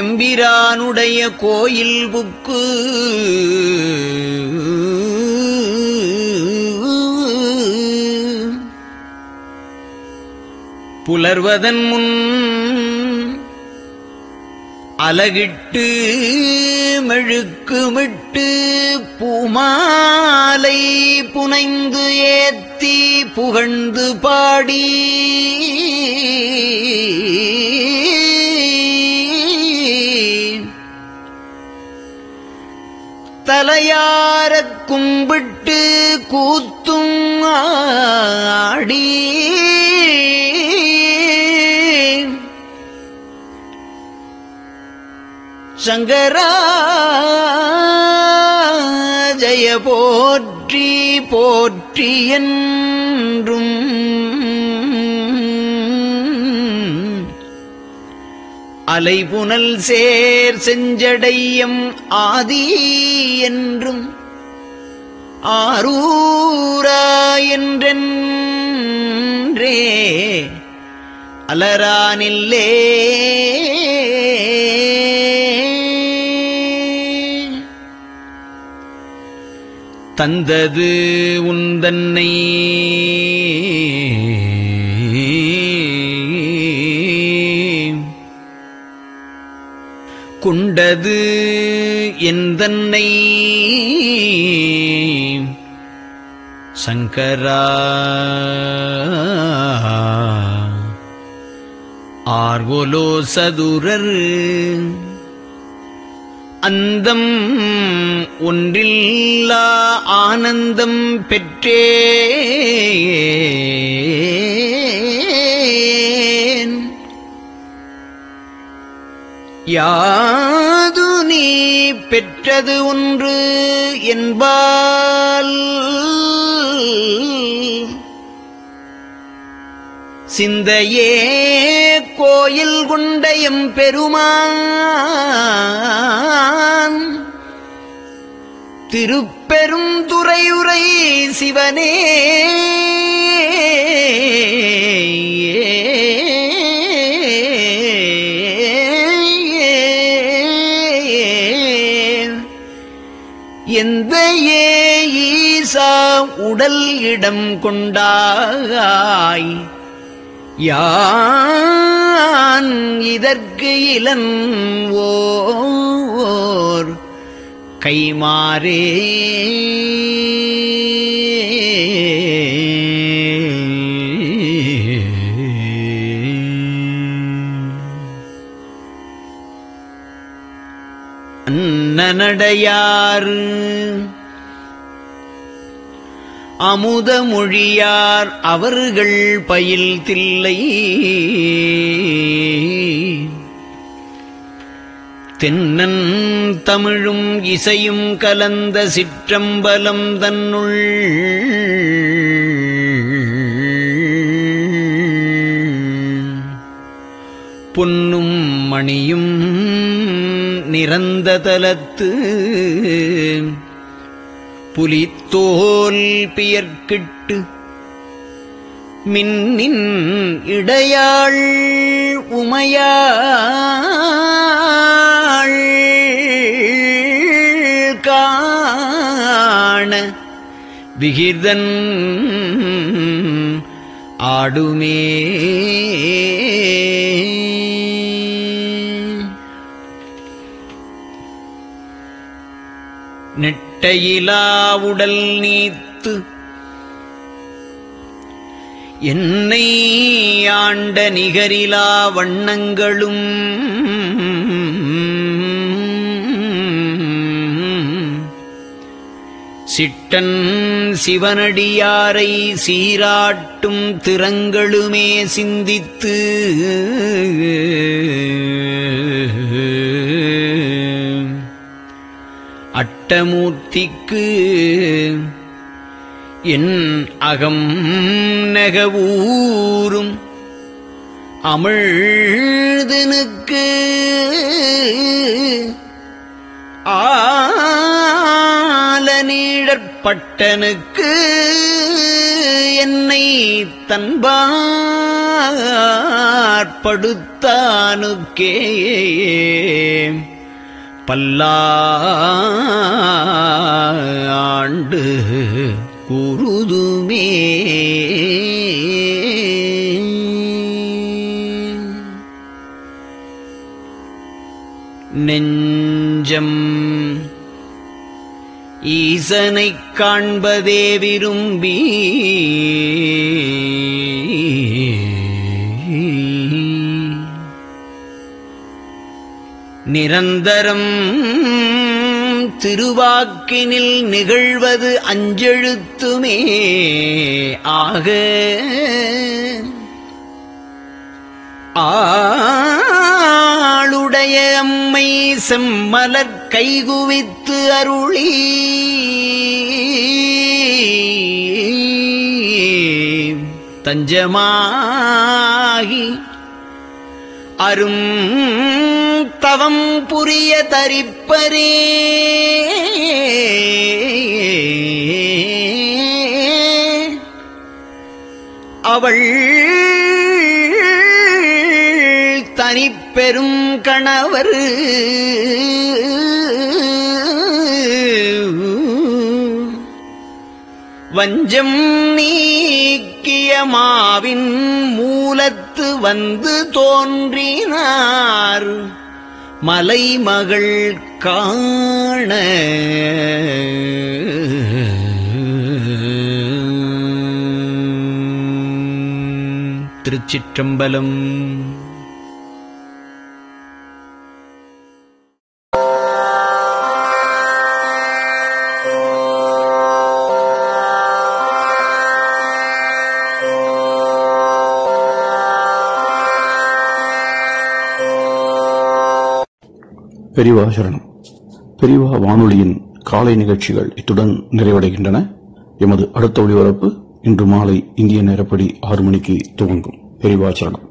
G: எம்பிரானுடைய கோயில் புக்கு புலர்வதன் முன் அலகிட்டு மெழுக்குமிட்டு பூமாலை புனைந்து ஏத்தி புகழ்ந்து பாடி தலையாரக் கும்பிட்டு கூத்தும் ஆடி சங்கரா ஜய போற்றி போற்றி என்றும் அலைபுனல் சேர் செஞ்சடையம் ஆதி என்றும் ஆரூரா என்றென்றே அலரானில்லே தந்தது உந்தன்னை கொண்டது எந்தன்னை சங்கரா ஆர்வலோ சதுரர் அந்தம் ஒன்றில்லா ஆனந்தம் பெற்றேன். யாது நீ பெற்றது ஒன்று என்பால் சிந்தையே கோயில் கொண்ட எம்பெருமான் திருப்பெரும் துறையுரை சிவனே எந்த ஈசா உடல் இடம் கொண்டாய் யான் இதற்கு இலன் ஓர் கைமாறே அன்னநடையாறு அமுத மொழியார் அவர்கள் பயில் தில்லை தென்னன் தமிழும் இசையும் கலந்த சிற்றம்பலம் தன்னுள் பொன்னும் மணியும் நிறந்த தலத்து புலித்தோல் பியர்க்கிட்டு மின்னின் இடையாள் உமையாள் காண விகிர்தன் ஆடுமே. நெட்டையிலா உடல் நீத்து என்னை ஆண்ட நிகரிலா வண்ணங்களும் சிட்டன் சிவனடியாரை சீராட்டும் திறங்களுமே சிந்தித்து அட்டமூர்த்திக்கு என் அகம் நெகவூரும் அமிழ்தனுக்கு ஆலநீழற்பட்டனுக்கு என்னை தன்பாற்படுத்தானுக்கே பல்லாண்டு குருதுமே. நெஞ்சம் ஈசனைக் காண்பதே விரும்பி நிரந்தரம் திருவாக்கினில் நிகழ்வது அஞ்செழுத்துமே ஆக ஆளுடைய அம்மை செம்மலர் கைகுவித்து அருளி தஞ்சமாகி அரும் தவம் புரிய தரிப்பரே. அவள் தனிப்பெரும் கணவர் வஞ்சம் நீக்கிய மாவின் மூலத்து வந்து தோன்றினார் மலைமகள் காண. திருச்சிற்றம்பலம்.
D: பெரியவா சரணம். பெரியவா வானொலியின் காலை நிகழ்ச்சிகள் இத்துடன் நிறைவடைகின்றன. எமது அடுத்த ஒளிபரப்பு இன்று மாலை இந்திய நேரப்படி 6 மணிக்கு துவங்கும். பெரியவா சரணம்.